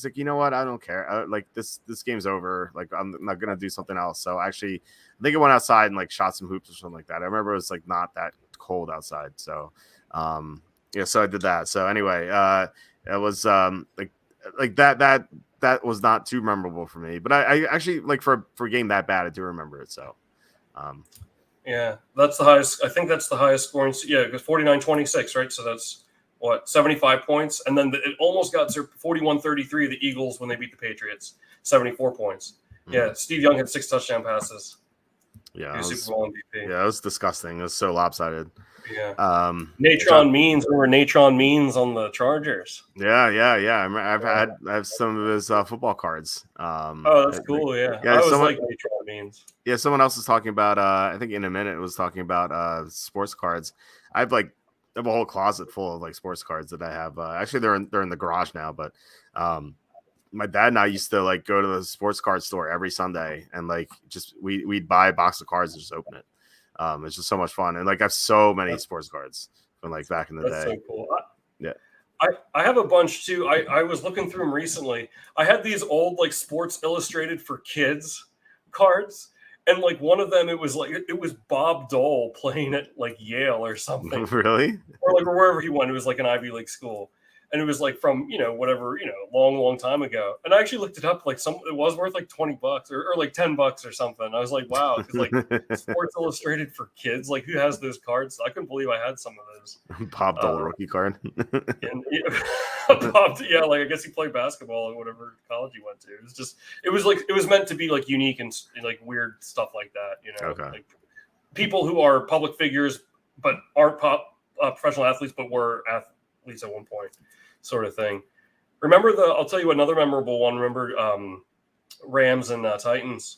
like, you know what? I don't care. Like this game's over. Like I'm not gonna do something else. So actually, I think I went outside and like shot some hoops or something like that. I remember it was like not that cold outside. So, so I did that. So anyway, it was like that was not too memorable for me. But I actually like for a game that bad, I do remember it. So, yeah, that's the highest. I think that's the highest scoring. Yeah, because 49-26, right? So that's. 75 points? And then it almost got to 41-33, the Eagles, when they beat the Patriots, 74 points. Mm-hmm. Yeah, Steve Young had 6 touchdown passes. Yeah, Super Bowl MVP. Yeah, it was disgusting. It was so lopsided. Yeah. Natron Means, remember Natron Means on the Chargers? Yeah. I have some of his football cards. That's cool. Yeah, I was like Natron Means. Yeah, someone else was talking about. I think in a minute was talking about sports cards. I have a whole closet full of like sports cards that I have. Actually, they're in the garage now. But my dad and I used to like go to the sports card store every Sunday and like just we'd buy a box of cards and just open it. It's just so much fun, and like I have so many sports cards from like back in the day. That's so cool. Yeah. I have a bunch too. I was looking through them recently. I had these old like Sports Illustrated for Kids cards. And like one of them, it was Bob Dole playing at like Yale or something. Really? Or like wherever he went. It was like an Ivy League school. And it was like from, whatever, long time ago. And I actually looked it up, like it was worth like $20 or like $10 or something. I was like, wow, because like Sports Illustrated for Kids, like who has those cards? I couldn't believe I had some of those. Bob Dole rookie card. Bob, yeah, like I guess he played basketball at whatever college he went to. It was meant to be like unique and like weird stuff like that, Okay. Like people who are public figures but aren't professional athletes but were athletes at one point. Sort of thing. Remember I'll tell you another memorable one. Remember Rams and Titans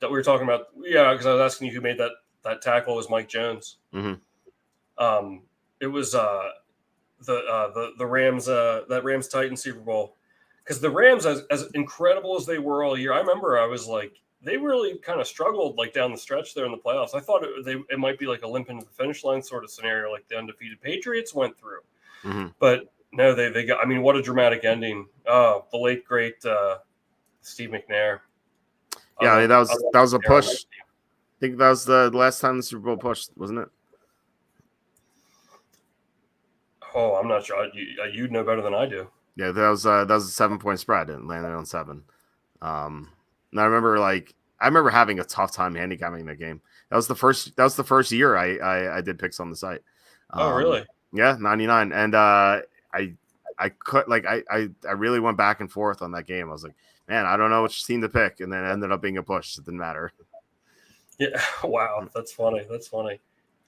that we were talking about? Yeah, because I was asking you who made that tackle was Mike Jones. Mm-hmm. It was the Rams that Rams Titans Super Bowl, because the Rams, as incredible as they were all year, I remember I was like, they really kind of struggled like down the stretch there in the playoffs. I thought it might be like a limp into the finish line sort of scenario, like the undefeated Patriots went through. Mm-hmm. But no, they got. I mean, what a dramatic ending! Oh, the late great Steve McNair. Yeah, that was a push. I think that was the last time the Super Bowl pushed, wasn't it? Oh, I'm not sure. You'd know better than I do. Yeah, that was a 7-point spread and landed on 7. And I remember having a tough time handicapping that game. That was the first year I did picks on the site. Oh, really? Yeah, 99. And I could I really went back and forth on that game. I was like, man, I don't know which team to pick, and then it ended up being a push. It didn't matter. Yeah, wow, that's funny.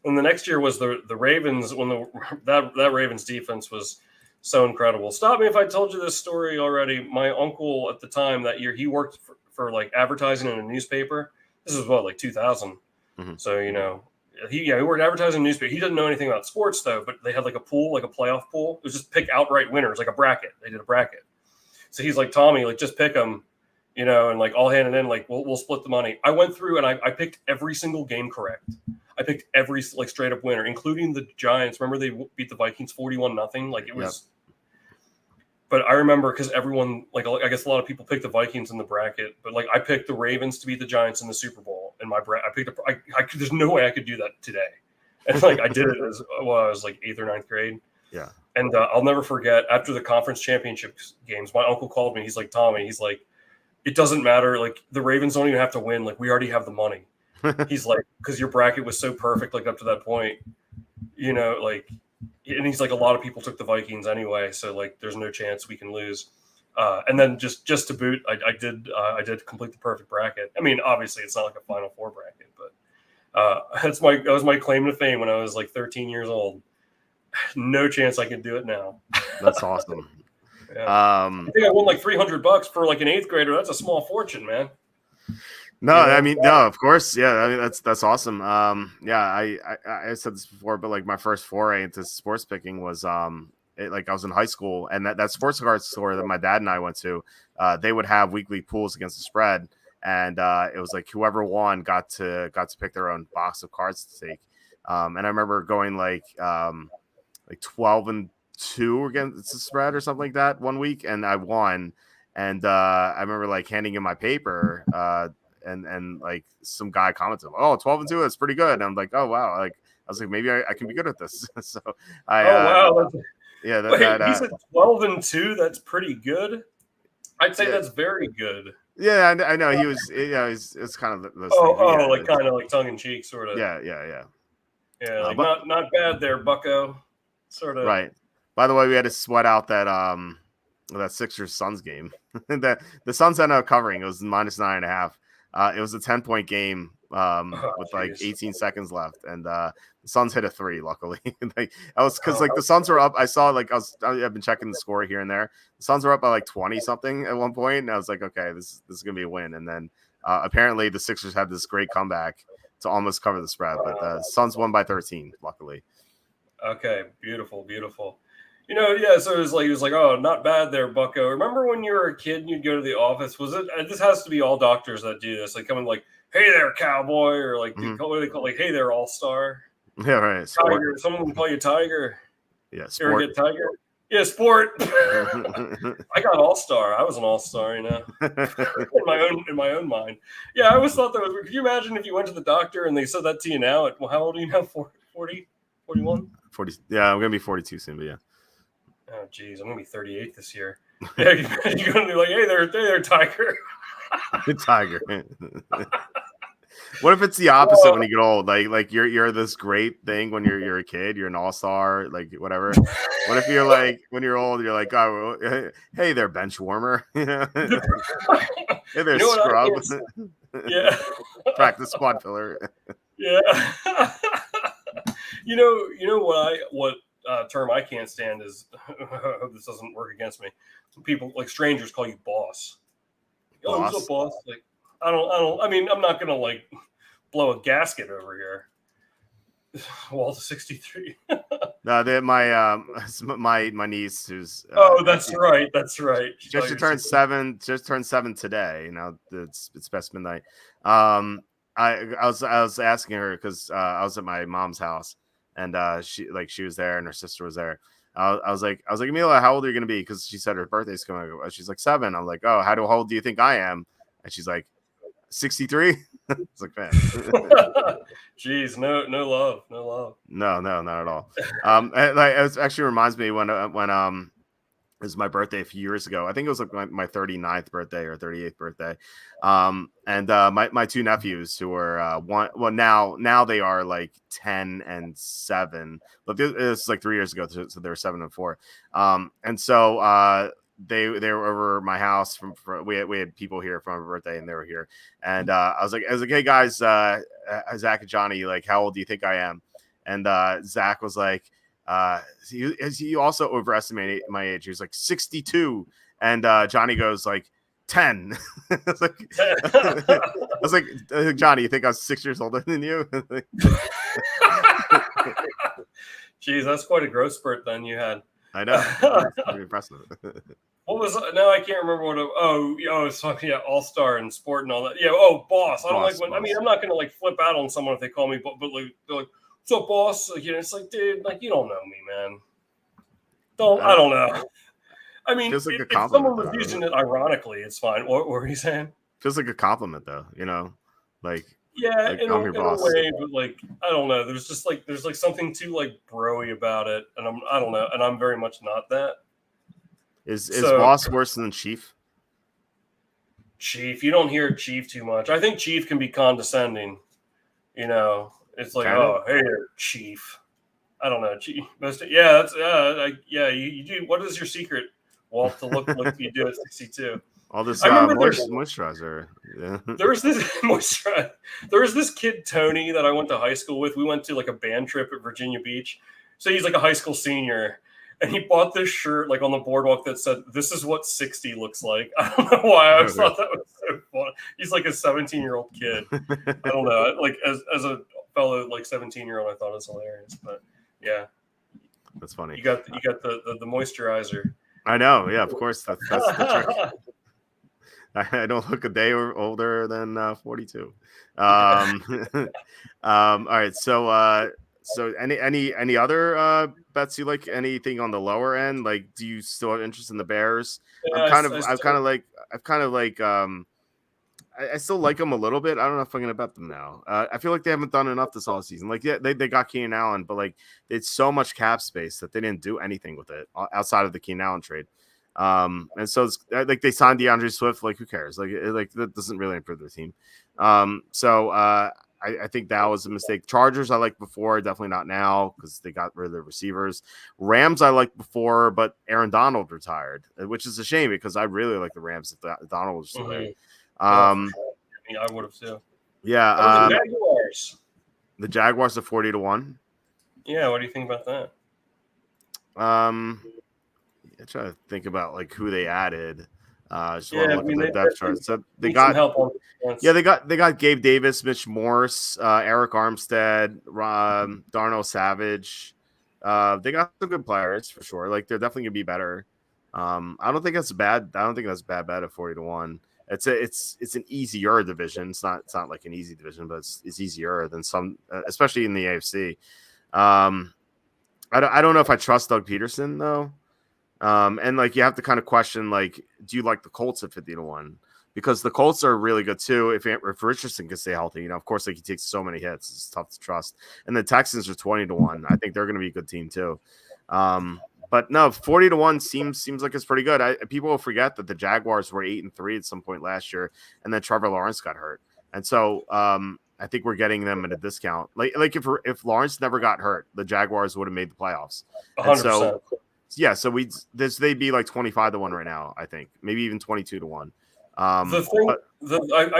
And the next year was the Ravens, when that Ravens defense was so incredible. Stop me if I told you this story already. My uncle at the time that year, he worked for like advertising in a newspaper. This is like 2000. Mm-hmm. So he worked advertising in a newspaper. He didn't know anything about sports though, but they had like a pool, like a playoff pool. It was just pick outright winners, like a bracket. They did a bracket. So he's like, Tommy, like just pick them, and like I'll hand it in. Like we'll split the money. I went through and I picked every single game correct. I picked every like straight up winner, including the Giants. Remember they beat the Vikings 41-0. Like it was. Yep. But I remember because everyone, like I guess a lot of people picked the Vikings in the bracket, but like I picked the Ravens to beat the Giants in the Super Bowl. And I picked up. There's no way I could do that today. And like I did it as I was like 8th or 9th grade. Yeah. And I'll never forget, after the conference championship games, my uncle called me. He's like, Tommy, he's like, it doesn't matter. Like the Ravens don't even have to win. Like we already have the money. He's like, because your bracket was so perfect, like up to that point, like, and he's like, a lot of people took the Vikings anyway. So like, there's no chance we can lose. And then just to boot, I did complete the perfect bracket. I mean, obviously it's not like a Final Four bracket, but That was my claim to fame when I was like 13 years old. No chance I can do it now. That's awesome. Yeah. I think I won like $300 for like an 8th grader. That's a small fortune, man. No, I mean, no, of course. Yeah. I mean, that's awesome. Yeah, I said this before, but like my first foray into sports picking was, like I was in high school, and that sports cards store that my dad and I went to, they would have weekly pools against the spread. And it was like whoever won got to pick their own box of cards to take. And I remember going like 12-2 against the spread or something like that one week, and I won. And I remember like handing in my paper, and like some guy commented, "Oh, 12-2, that's pretty good." And I'm like, "Oh wow!" Like I was like, maybe I can be good at this. So wow, yeah. He said 12-2. That's pretty good. I'd say that's very good. Yeah, I know he was. Yeah, it's kind of this. Like kind of like tongue in cheek, sort of. Yeah. Yeah, like not bad there, Bucko. Sort of. Right. By the way, we had to sweat out that Sixers Suns game. The Suns ended up covering. It was -9.5. It was a 10-point game with like 18 seconds left, and the Suns hit a 3. Luckily, like I was because like the Suns were up. I saw like I've been checking the score here and there. The Suns were up by like 20 something at one point, and I was like, okay, this is gonna be a win. And then apparently the Sixers had this great comeback to almost cover the spread, but the Suns won by 13. Luckily. Okay, beautiful. Yeah, so it was like, oh, not bad there, Bucko. Remember when you were a kid and you'd go to the office? Was it? This has to be all doctors that do this. Like, coming like, hey there, cowboy, or like, what do they call like, hey there, all-star? Yeah, right. Tiger. Someone can call you Tiger. Yeah, sport. You ever get Tiger? Yeah, sport. I got all-star. I was an all-star, in my own mind. Yeah, I always thought that was. Could you imagine if you went to the doctor and they said that to you now? How old are you now? 40, 41? 40. Yeah, I'm gonna be 42 soon, but yeah. Oh, geez, I'm gonna be 38 this year. Yeah, you're gonna be like, hey there, Tiger. Tiger. What if it's the opposite when you get old? Like you're this great thing when you're a kid, you're an all-star, like whatever. What if you're like when you're old, you're like, oh, hey there, bench warmer. Hey there, scrub. Yeah. Practice squad filler. Yeah. You know what term I can't stand is I hope this doesn't work against me. People like strangers call you boss. Oh, what's up, boss? Like I mean, I'm not gonna like blow a gasket over here. Walt 63. No, my niece who's that's right. Just turned 7 today. You know, it's past midnight. I was asking her because I was at my mom's house, and she was there and her sister was there. I was like, Amelia, how old are you gonna be? Because she said her birthday's coming. She's like 7. I'm like, oh, how old do you think I am? And she's like, 63. It's like, man. Jeez, no love. No, not at all. It actually reminds me when it was my birthday a few years ago. I think it was like my 39th birthday or 38th birthday. And my 2 nephews who are now they are like 10 and 7, but this is like 3 years ago, so they were 7 and 4. And so they were over my house we had people here from my birthday, and they were here, and I was like, hey guys, Zach and Johnny, like, how old do you think I am? And Zach was like, he also overestimated my age. He was like 62, and Johnny goes like 10. I was like, Johnny, you think I was 6 years older than you? Jeez, that's quite a growth spurt then you had. I know. That's pretty impressive. What was now? I can't remember what. It's fucking all-star and sport and all that. Yeah. Boss. I don't like when. Boss. I mean, I'm not gonna like flip out on someone if they call me, but like they're like, "What's up, boss?" Like, it's like, dude, like, you don't know me, man. I don't know. I mean, like if someone was using it ironically, it's fine. What were you saying? Feels like a compliment, though. Like. Yeah, in a way, but like, I don't know. There's something too like broy about it, and I don't know, and I'm very much not that. Is boss worse than chief? Chief, you don't hear chief too much. I think chief can be condescending. It's like, oh, hey, chief. I don't know, chief. Yeah, that's You do. What is your secret, Walt? To look like you do at 62. All this I remember moisturizer. Yeah. there was this moisturizer. There was this kid Tony that I went to high school with. We went to like a band trip at Virginia Beach. So he's like a high school senior, and he bought this shirt like on the boardwalk that said, "This is what 60 looks like." I don't know why. I always thought that was so fun. He's like a 17-year-old kid. I don't know. Like as a fellow like 17-year-old, I thought it was hilarious. But yeah, that's funny. You got the moisturizer. I know. Yeah, of course. That's the trick. I don't look a day older than 42. All right. So any other bets you like? Anything on the lower end? Like, do you still have interest in the Bears? Yeah, I still like them a little bit. I don't know if I'm going to bet them now. I feel like they haven't done enough this all season. Like, yeah, they got Keenan Allen, but like it's so much cap space that they didn't do anything with it outside of the Keenan Allen trade. And so it's like they signed DeAndre Swift. Like, who cares? Like that doesn't really improve their team. I think that was a mistake. Chargers I liked before, definitely not now because they got rid of their receivers. Rams I liked before, but Aaron Donald retired, which is a shame because I really like the Rams if Donald was still there. I would have too. Yeah. The Jaguars. The Jaguars are 40-1. Yeah, what do you think about that? I try to think about like who they added. Just want to look at the depth chart. So they got help on they got Gabe Davis, Mitch Morse, Eric Armstead, Darnell Savage. They got some good players for sure. Like they're definitely gonna be better. I don't think that's bad. I don't think that's a bad bet at 40-1. It's an easier division. It's not like an easy division, but it's easier than some, especially in the AFC. I don't know if I trust Doug Peterson though. And like you have to kind of question like, do you like the Colts at 50-1? Because the Colts are really good too. If Richardson can stay healthy, of course, like he takes so many hits, it's tough to trust. And the Texans are 20-1. I think they're going to be a good team too. But no, 40-1 seems like it's pretty good. People will forget that the Jaguars were 8-3 at some point last year, and then Trevor Lawrence got hurt, and so I think we're getting them at a discount. Like if Lawrence never got hurt, the Jaguars would have made the playoffs. 100%. So yeah, so they'd be like 25-1 right now. I think maybe even 22-1. I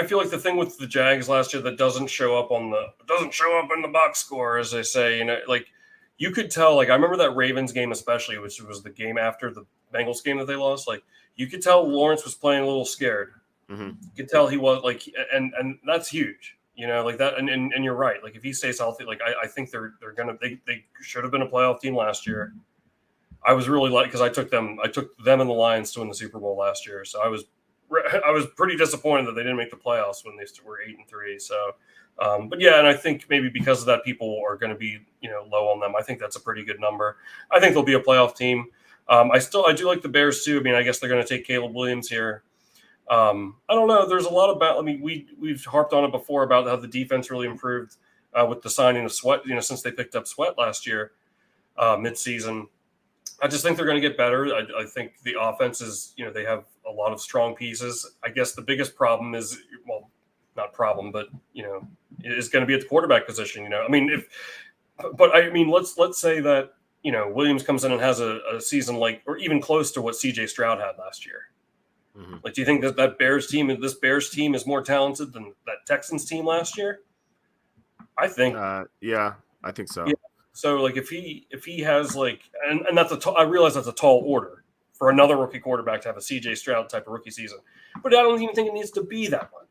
feel like the thing with the Jags last year that doesn't show up in the box score, as they say, like. You could tell, like, I remember that Ravens game especially, which was the game after the Bengals game that they lost. Like, you could tell Lawrence was playing a little scared. Mm-hmm. You could tell he was, like, and that's huge, like that. And you're right. Like, if he stays healthy, like, I think they should have been a playoff team last year. I was really because I took them and the Lions to win the Super Bowl last year. So I was pretty disappointed that they didn't make the playoffs when they were 8-3. So. But yeah, and I think maybe because of that, people are going to be, low on them. I think that's a pretty good number. I think they'll be a playoff team. I do like the Bears too. I mean, I guess they're going to take Caleb Williams here. I don't know. There's a lot about. I mean, we've harped on it before about how the defense really improved with the signing of Sweat. Since they picked up Sweat last year, midseason. I just think they're going to get better. I think the offense is, they have a lot of strong pieces. I guess the biggest problem is, well, not problem, but is going to be at the quarterback position. I mean, let's say that Williams comes in and has a season like, or even close to what CJ Stroud had last year. Mm-hmm. Like, do you think that this Bears team is more talented than that Texans team last year? I think. Yeah, I think so. Yeah. So like if he has like, and that's I realize that's a tall order for another rookie quarterback to have a CJ Stroud type of rookie season, but I don't even think it needs to be that much.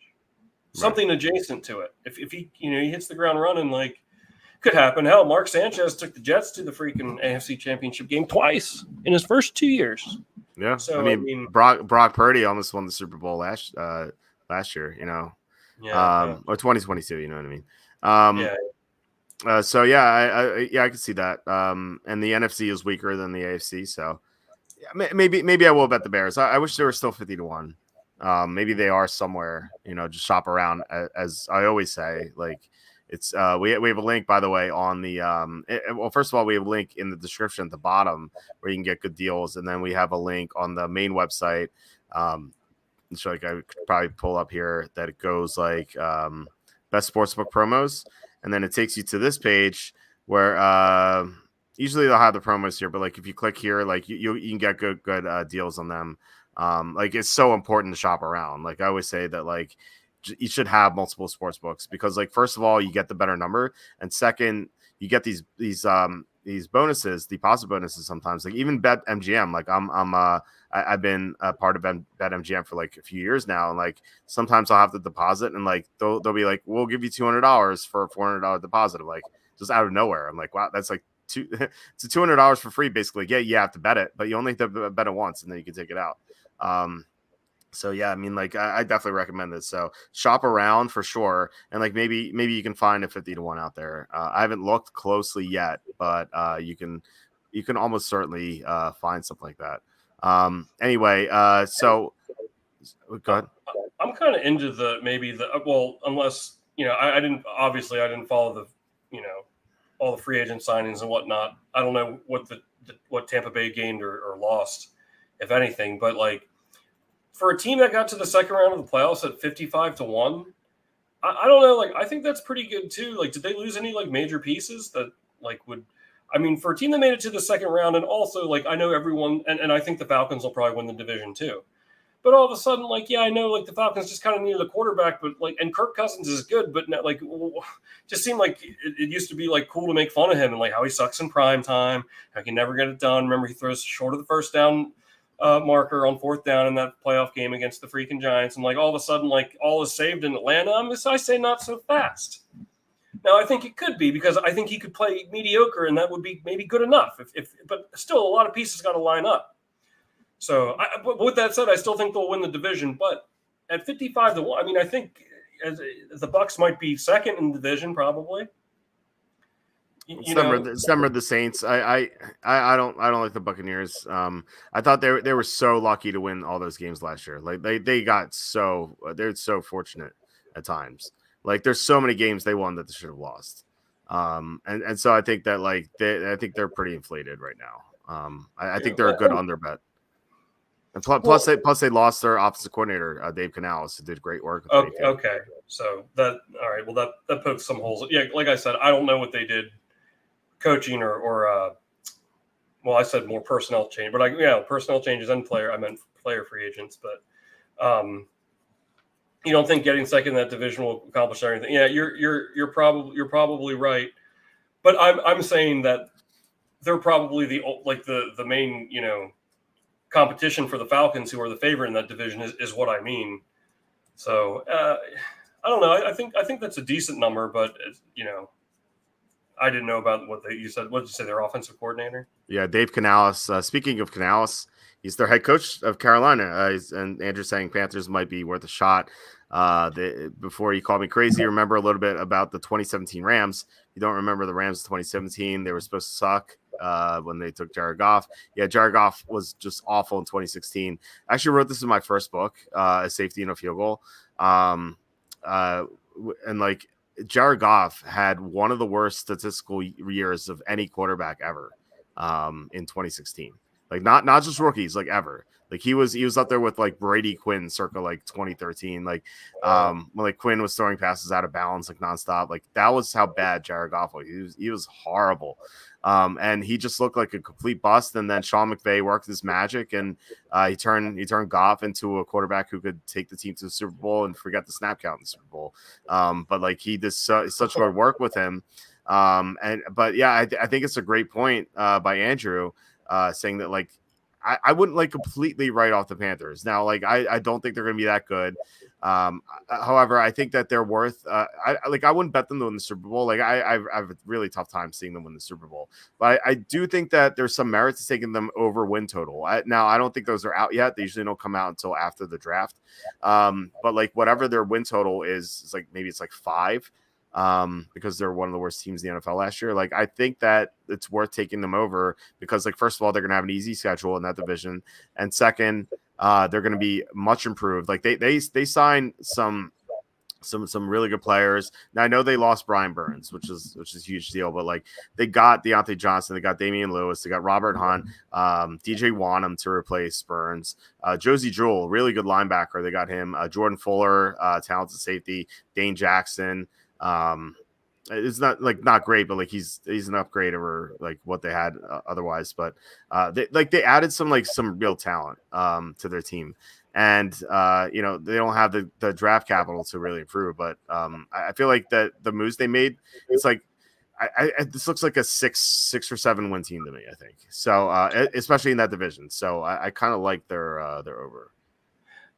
Something adjacent to it. If he he hits the ground running, like could happen. Hell, Mark Sanchez took the Jets to the freaking AFC Championship game twice in his first 2 years. Yeah, so I mean Brock Purdy almost won the Super Bowl last year. Or 2022. You know what I mean? So yeah, I can see that. And the NFC is weaker than the AFC, so yeah, maybe I will bet the Bears. I wish they were still 50-1. Maybe they are somewhere, just shop around as I always say, like it's, we have a link, by the way, on the, well, first of all, we have a link in the description at the bottom where you can get good deals. And then we have a link on the main website. So like I could probably pull up here that it goes like, best sportsbook promos. And then it takes you to this page where, usually they'll have the promos here, but like if you click here, like you can get good deals on them. Like it's so important to shop around. Like I always say that like you should have multiple sports books because like first of all you get the better number, and second you get these bonuses, deposit bonuses sometimes. Like even Bet MGM, like I've been a part of Bet MGM for like a few years now, and like sometimes I'll have to deposit, and like they'll be like, we'll give you $200 for a $400 deposit. I'm like just out of nowhere. I'm like, wow, that's like it's $200 for free basically. Yeah, you have to bet it, but you only have to bet it once, and then you can take it out. So yeah, I mean, like I definitely recommend this. So shop around for sure, and like maybe you can find a 50-1 out there. I haven't looked closely yet, but you can almost certainly find something like that. Anyway, so go ahead. I'm kind of into unless I didn't follow the all the free agent signings and whatnot. I don't know what Tampa Bay gained or lost, if anything, but like. For a team that got to the second round of the playoffs at 55-1, I don't know. Like, I think that's pretty good too. Like, did they lose any like major pieces that like would? I mean, for a team that made it to the second round, and also like I know everyone, and I think the Falcons will probably win the division too. But all of a sudden, like, yeah, I know like the Falcons just kind of needed a quarterback, but like, and Kirk Cousins is good, but not, like, just seemed like it used to be like cool to make fun of him and like how he sucks in prime time, how he can never get it done. Remember, he throws short of the first down marker on fourth down in that playoff game against the freaking Giants, and like all of a sudden, like all is saved in Atlanta. I say not so fast. Now I think it could be because I think he could play mediocre, and that would be maybe good enough. But still, a lot of pieces got to line up. So, but with that said, I still think they'll win the division. But at 55-1, I mean, I think the Bucks might be second in the division, probably. Some of the Saints. I don't like the Buccaneers. I thought they were so lucky to win all those games last year. Like they're so fortunate at times. Like there's so many games they won that they should have lost. And so I think that like I think they're pretty inflated right now. I think they're a good under bet. And plus they lost their offensive coordinator, Dave Canales, who did great work. Okay, so that all right. Well, that pokes some holes. Yeah, like I said, I don't know what they did. Coaching or I said more personnel change, but personnel changes and I meant player free agents. But you don't think getting second in that division will accomplish everything? Yeah, you're probably right. But I'm saying that they're probably the main competition for the Falcons, who are the favorite in that division, is what I mean. So I don't know. I think that's a decent number, but I didn't know about what you said. What did you say? Their offensive coordinator? Yeah, Dave Canales. Speaking of Canales, he's their head coach of Carolina. And Andrew saying Panthers might be worth a shot. Before you called me crazy, remember a little bit about the 2017 Rams. You don't remember the Rams in 2017? They were supposed to suck when they took Jared Goff. Yeah, Jared Goff was just awful in 2016. I actually wrote this in my first book, A Safety and a Field Goal. And like, Jared Goff had one of the worst statistical years of any quarterback ever in 2016. Like not just rookies, like ever. Like he was up there with like Brady Quinn circa like 2013. Like when like Quinn was throwing passes out of bounds like nonstop. Like that was how bad Jared Goff was. He was horrible. And he just looked like a complete bust. And then Sean McVay worked his magic, and he turned Goff into a quarterback who could take the team to the Super Bowl and forget the snap count in the Super Bowl. But like he did such good work with him. But yeah, I think it's a great point by Andrew saying that like I wouldn't like completely write off the Panthers. Now, like I don't think they're going to be that good. However, I think that they're worth. I wouldn't bet them to win the Super Bowl. Like I have a really tough time seeing them win the Super Bowl. But I do think that there's some merit to taking them over win total. Now I don't think those are out yet. They usually don't come out until after the draft. But like whatever their win total is like maybe it's like 5. Because they're one of the worst teams in the NFL last year. Like, I think that it's worth taking them over because, like, first of all, they're going to have an easy schedule in that division. And second, they're going to be much improved. Like they signed some really good players. Now I know they lost Brian Burns, which is a huge deal, but like they got Deontay Johnson, they got Damian Lewis, they got Robert Hunt, DJ Wanham to replace Burns, Josie Jewell, really good linebacker. They got him, Jordan Fuller, talented safety, Dane Jackson, it's not great, but like he's an upgrade over like what they had otherwise. But they added some real talent to their team, and they don't have the draft capital to really improve. But I feel like that the moves they made, it's like this looks like a six or seven win team to me. I think so, especially in that division. So I kind of like their over.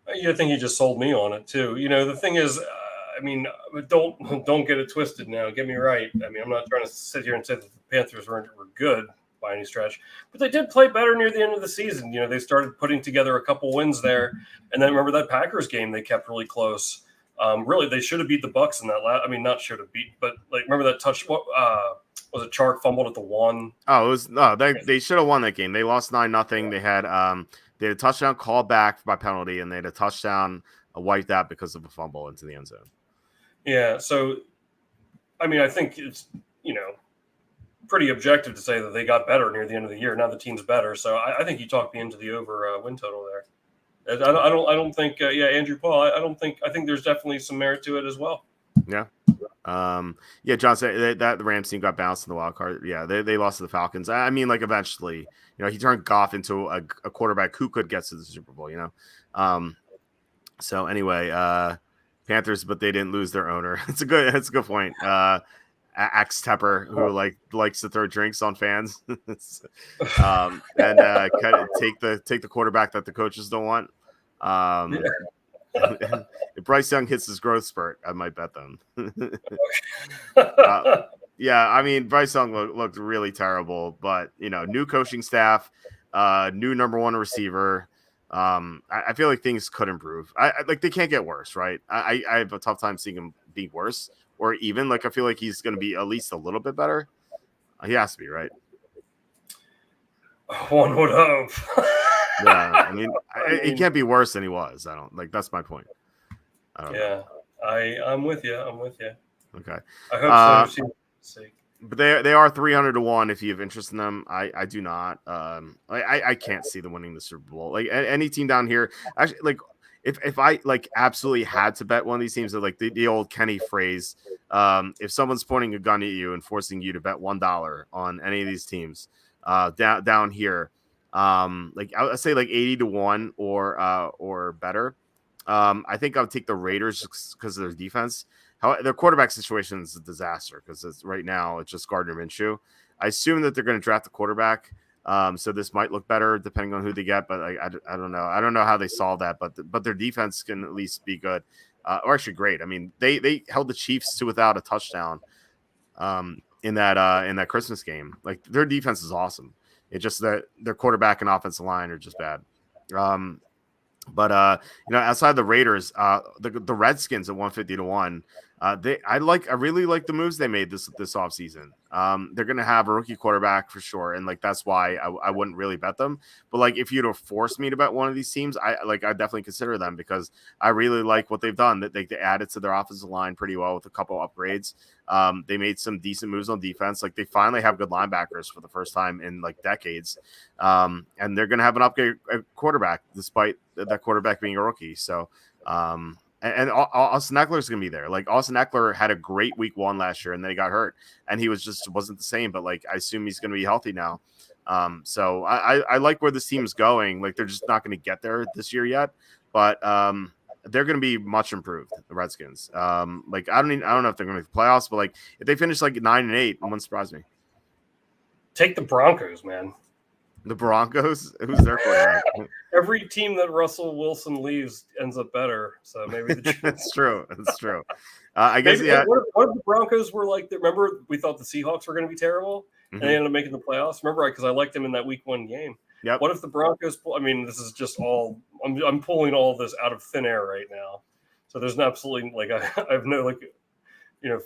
I think you just sold me on it too. The thing is, I mean, don't get it twisted now. Get me right. I mean, I'm not trying to sit here and say that the Panthers were good by any stretch, but they did play better near the end of the season. They started putting together a couple wins there, and then remember that Packers game they kept really close. Really, they should have beat the Bucks in that last. I mean, not should have beat, but like remember that touch? What was it? Chark fumbled at the 1. Oh, it was no. They should have won that game. They lost 9-0. They had a touchdown called back by penalty, and they had a touchdown wiped out because of a fumble into the end zone. Yeah, so I mean, I think it's pretty objective to say that they got better near the end of the year. Now the team's better, so I think you talked me into the over win total there. I don't think Andrew Paul. I think there's definitely some merit to it as well. Yeah. John said that the Rams team got bounced in the wild card. Yeah, they lost to the Falcons. I mean, like eventually, he turned Goff into a quarterback who could get to the Super Bowl. So anyway, Panthers, but they didn't lose their owner. That's a good point. Axe Tepper, who likes to throw drinks on fans, and take the quarterback that the coaches don't want. If Bryce Young hits his growth spurt, I might bet them. I mean, Bryce Young looked really terrible, but new coaching staff, new number one receiver. I feel like things could improve. They can't get worse, right? I have a tough time seeing him be worse, or even I feel like he's going to be at least a little bit better. He has to be, right? One would hope. Yeah, I mean, he can't be worse than he was. I don't that's my point. Yeah, I'm with you. Okay. I hope so. But they are 300 to 1 if you have interest in them. I do not. I can't see them winning the Super Bowl. Like any team down here, actually, if I absolutely had to bet one of these teams, like the old Kenny phrase, if someone's pointing a gun at you and forcing you to bet $1 on any of these teams, down here, I'll say 80 to 1 or better. I think I would take the Raiders because of their defense. Their quarterback situation is a disaster because right now it's just Gardner Minshew. I assume that they're going to draft a quarterback, so this might look better depending on who they get. But I don't know. I don't know how they solve that. But their defense can at least be good, or actually great. I mean, they held the Chiefs to without a touchdown in that Christmas game. Like their defense is awesome. It's just that their quarterback and offensive line are just bad. But outside the Raiders, the Redskins at 150 to 1. I really like the moves they made this offseason. They're gonna have a rookie quarterback for sure, and that's why I wouldn't really bet them. But if you'd have forced me to bet one of these teams, I definitely consider them because I really like what they've done. That they added to their offensive line pretty well with a couple upgrades. They made some decent moves on defense. They finally have good linebackers for the first time in decades. And they're gonna have an upgrade quarterback despite that quarterback being a rookie. So. And Austin Eckler is going to be there. Austin Eckler had a great week 1 last year, and then he got hurt, and he wasn't the same. But I assume he's going to be healthy now. So I like where this team is going. They're just not going to get there this year yet, but they're going to be much improved. The Redskins. I don't know if they're going to make the playoffs, but if they finish 9-8, it wouldn't surprise me. Take the Broncos, man. The Broncos? Who's their quarterback? Every team that Russell Wilson leaves ends up better. So maybe That's true. That's true. I guess, maybe, yeah. What if the Broncos were remember we thought the Seahawks were going to be terrible and they ended up making the playoffs? Remember, because I liked them in that week 1 game. Yep. What if the Broncos – I mean, this is just all – I'm pulling all this out of thin air right now. So there's absolutely – I have no,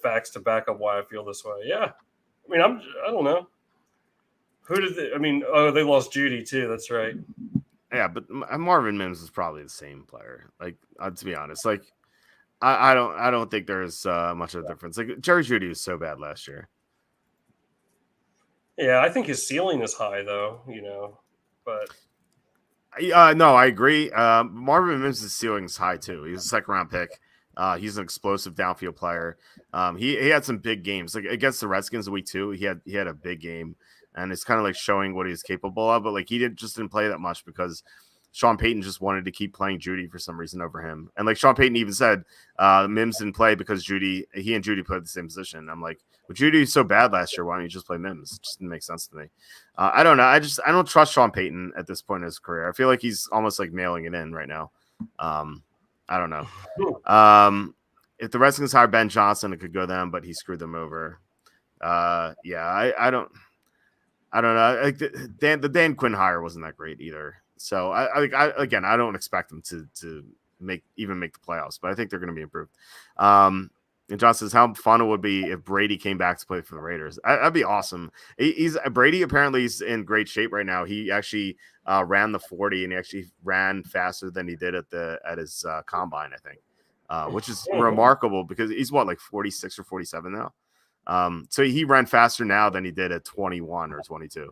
facts to back up why I feel this way. Yeah. I mean, I don't know. Who did they? I mean, they lost Judy too. That's right. Yeah, but Marvin Mims is probably the same player. To be honest, I don't think there's much of a difference. Jerry Judy was so bad last year. Yeah, I think his ceiling is high though. But no, I agree. Marvin Mims' ceiling is high too. He was a second round pick. He's an explosive downfield player. He had some big games, like against the Redskins week 2. He had a big game, and it's kind of like showing what he's capable of. But like he didn't play that much because Sean Payton just wanted to keep playing Judy for some reason over him. And like Sean Payton even said, Mims didn't play because he and Judy played the same position. I'm like, well, Judy was so bad last year. Why don't you just play Mims? It just didn't make sense to me. I don't know. I don't trust Sean Payton at this point in his career. I feel like he's almost like mailing it in right now. I don't know. If the Redskins hired Ben Johnson, it could go them, but he screwed them over. I don't know. Like the Dan Quinn hire wasn't that great either. So I don't expect them to make the playoffs, but I think they're going to be improved. And John says how fun it would be if Brady came back to play for the Raiders. That'd be awesome. Brady apparently is in great shape right now. He actually ran the 40 and he actually ran faster than he did at his combine, I think, which is remarkable because he's like 46 or 47 now. So he ran faster now than he did at 21 or 22,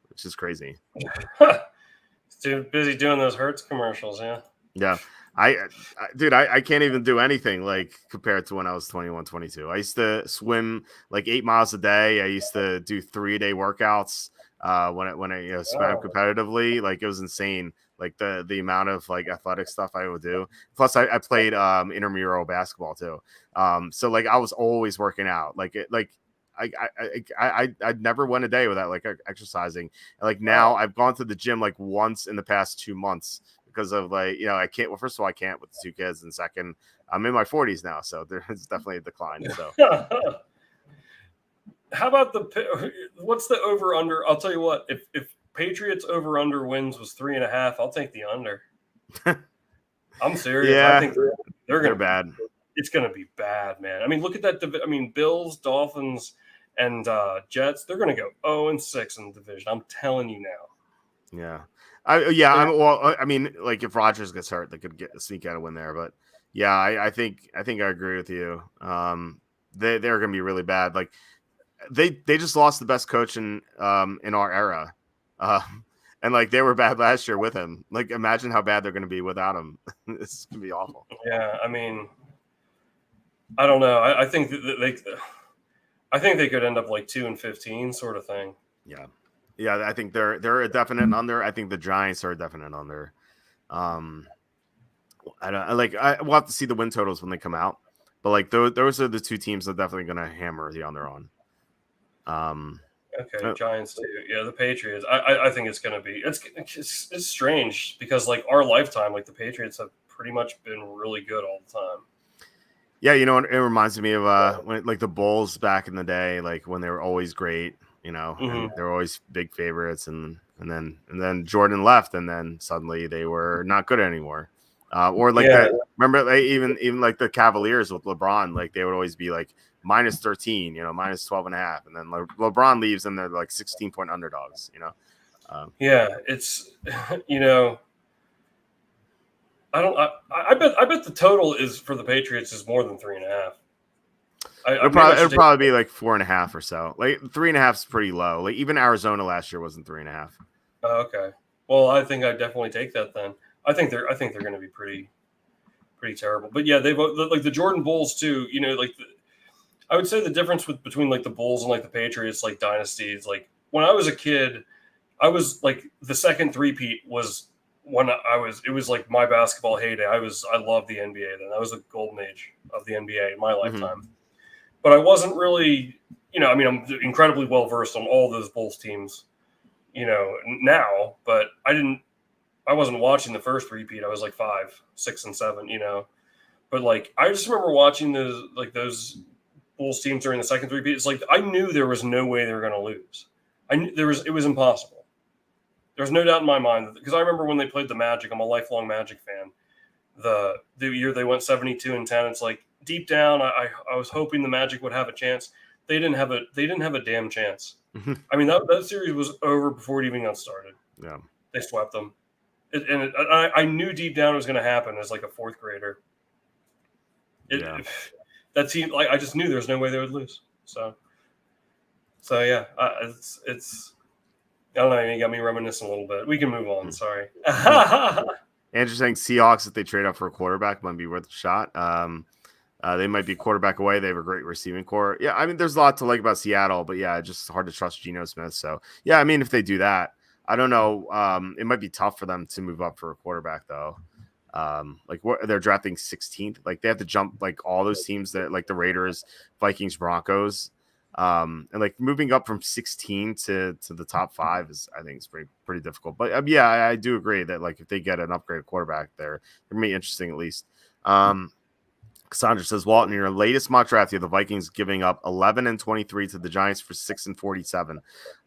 which is crazy. He's too busy doing those Hertz commercials. Yeah. I can't even do anything like compared to when I was 21, 22. I used to swim like 8 miles a day. I used to do 3-day workouts when I swam competitively. Like it was insane. Like the amount of like athletic stuff I would do. Plus I played intramural basketball too. So like I was always working out. I'd never went a day without like exercising. And like now I've gone to the gym like once in the past 2 months because of like, I can't. Well, first of all, I can't with the 2 kids, and second, I'm in my 40s now, so there's definitely a decline. So, how about what's the over under? I'll tell you what. If Patriots over under wins was 3.5, I'll take the under. I'm serious. Yeah, I think they're bad. It's gonna be bad, man. I mean, look at that. Bills, Dolphins, and Jets. They're gonna go 0-6 in the division. I'm telling you now. Yeah. I mean, like if Rodgers gets hurt, they could sneak out a win there. But yeah, I think I agree with you. They're going to be really bad. Like they just lost the best coach in our era, and like they were bad last year with him. Like imagine how bad they're going to be without him. It's going to be awful. Yeah, I mean, I don't know. I think they could end up like 2-15 sort of thing. Yeah. Yeah, I think they're a definite under. I think the Giants are a definite under. We'll have to see the win totals when they come out, but like those are the 2 teams that are definitely going to hammer the under on. Okay, Giants too. Yeah, the Patriots. I think it's going to be. It's strange because like our lifetime, like the Patriots have pretty much been really good all the time. Yeah, it reminds me of when like the Bulls back in the day, like when they were always great. And they're always big favorites, and then Jordan left, and then suddenly they were not good anymore. Or like that. Remember, like, even like the Cavaliers with LeBron, like they would always be like -13, -12.5, and then LeBron leaves, and they're like 16-point underdogs. It's I bet the total is for the Patriots is more than 3.5. It'll probably be like 4.5 or so. Like 3.5 is pretty low. Like even Arizona last year wasn't 3.5. Oh, okay. Well, I think I'd definitely take that then. I think they're going to be pretty terrible. But yeah, they've like the Jordan Bulls too. I would say the difference between like the Bulls and like the Patriots, like dynasties. Like when I was a kid, I was like the second three-peat was when it was like my basketball heyday. I loved the NBA then. That was the golden age of the NBA in my lifetime. But I wasn't really, I'm incredibly well versed on all those Bulls teams, now, but I wasn't watching the first repeat. I was like 5, 6, and 7, but like, I just remember watching those Bulls teams during the second repeat. It's like, I knew there was no way they were going to lose. It was impossible. There's no doubt in my mind because I remember when they played the Magic. I'm a lifelong Magic fan. The year they went 72-10, it's like, deep down, I was hoping the Magic would have a chance. They didn't have a damn chance. I mean, that series was over before it even got started. Yeah, they swept them, I knew deep down it was going to happen as like a 4th grader. That team, like I just knew there was no way they would lose. So yeah, it's I don't know. You got me reminiscing a little bit. We can move on. Sorry. Andrew's saying Seahawks, if they trade up for a quarterback, might be worth a shot. They might be quarterback away. They have a great receiving core. Yeah, I mean, there's a lot to like about Seattle, but yeah, just hard to trust Geno Smith. So yeah, I mean, if they do that, I don't know. It might be tough for them to move up for a quarterback though. Like what they're drafting 16th. Like they have to jump like all those teams that like the Raiders, Vikings, Broncos. And like moving up from 16 to the top 5 is I think it's pretty difficult. But yeah, I do agree that like if they get an upgraded quarterback there, it may be interesting at least. Cassandra says, Walt, in your latest mock draft, you have the Vikings giving up 11 and 23 to the Giants for 6 and 47.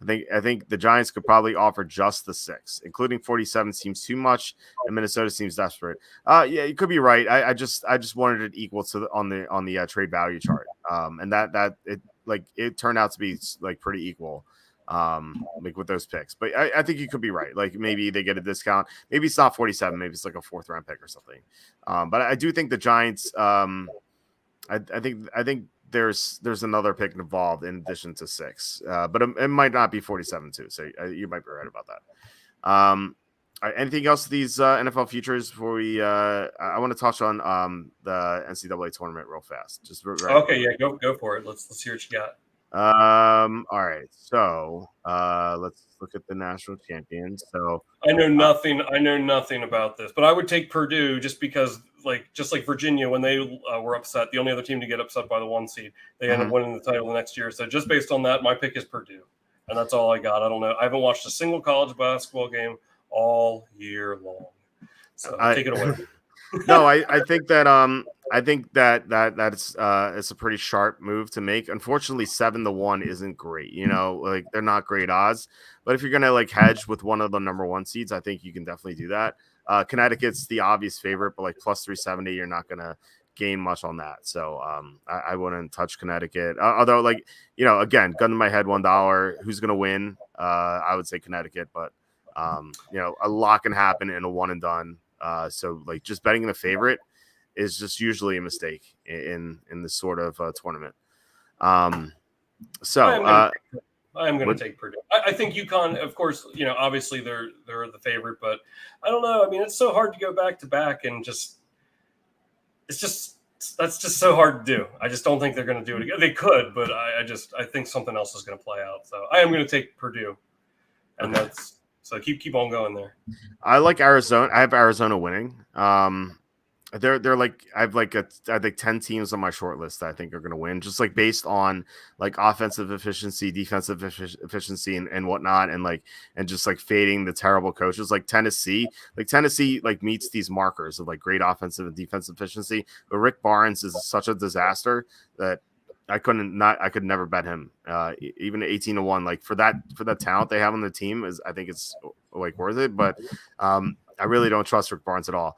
I think the Giants could probably offer just the 6, including 47 seems too much, and Minnesota seems desperate. Yeah, you could be right. I just wanted it equal to on the trade value chart, and that it turned out to be like pretty equal. Like with those picks, but I think you could be right. Like maybe they get a discount. Maybe it's not 47. Maybe it's like a 4th round pick or something. But I do think the Giants. I think there's another pick involved in addition to 6. But it might not be 47 too. So you might be right about that. All right, anything else to these NFL futures before we? I want to touch on the NCAA tournament real fast. Just okay, yeah, go for it. Let's hear what you got. All right, so let's look at the national champions. So I know nothing about this, but I would take Purdue just because just like Virginia when they were upset, the only other team to get upset by the 1 seed, they end up winning the title the next year. So just based on that, my pick is Purdue, and that's all I got. I don't know. I haven't watched a single college basketball game all year long, so take it away. No, I think that it's a pretty sharp move to make. Unfortunately, 7-1 isn't great. You know, like they're not great odds. But if you're gonna like hedge with one of the number 1 seeds, I think you can definitely do that. Connecticut's the obvious favorite, but like plus 370, you're not gonna gain much on that. So I wouldn't touch Connecticut. Although, like, you know, again, gun to my head, $1. Who's gonna win? I would say Connecticut, but you know, a lot can happen in a one and done. So like just betting the favorite is just usually a mistake in this sort of tournament. So I am going to take Purdue. I think UConn, of course, you know, obviously they're the favorite, but I don't know. I mean, it's so hard to go back to back and that's just so hard to do. I just don't think they're going to do it again. They could, but I think something else is going to play out. So I am going to take Purdue, and that's. So keep on going there. I like Arizona. I have Arizona winning. They're like I think 10 teams on my short list that I think are going to win, just like based on like offensive efficiency, defensive efficiency, and whatnot, and just like fading the terrible coaches. Like Tennessee like meets these markers of like great offensive and defensive efficiency, but Rick Barnes is such a disaster that I could never bet him. Even 18-1, like for that talent they have on the team I think it's like worth it. But I really don't trust Rick Barnes at all.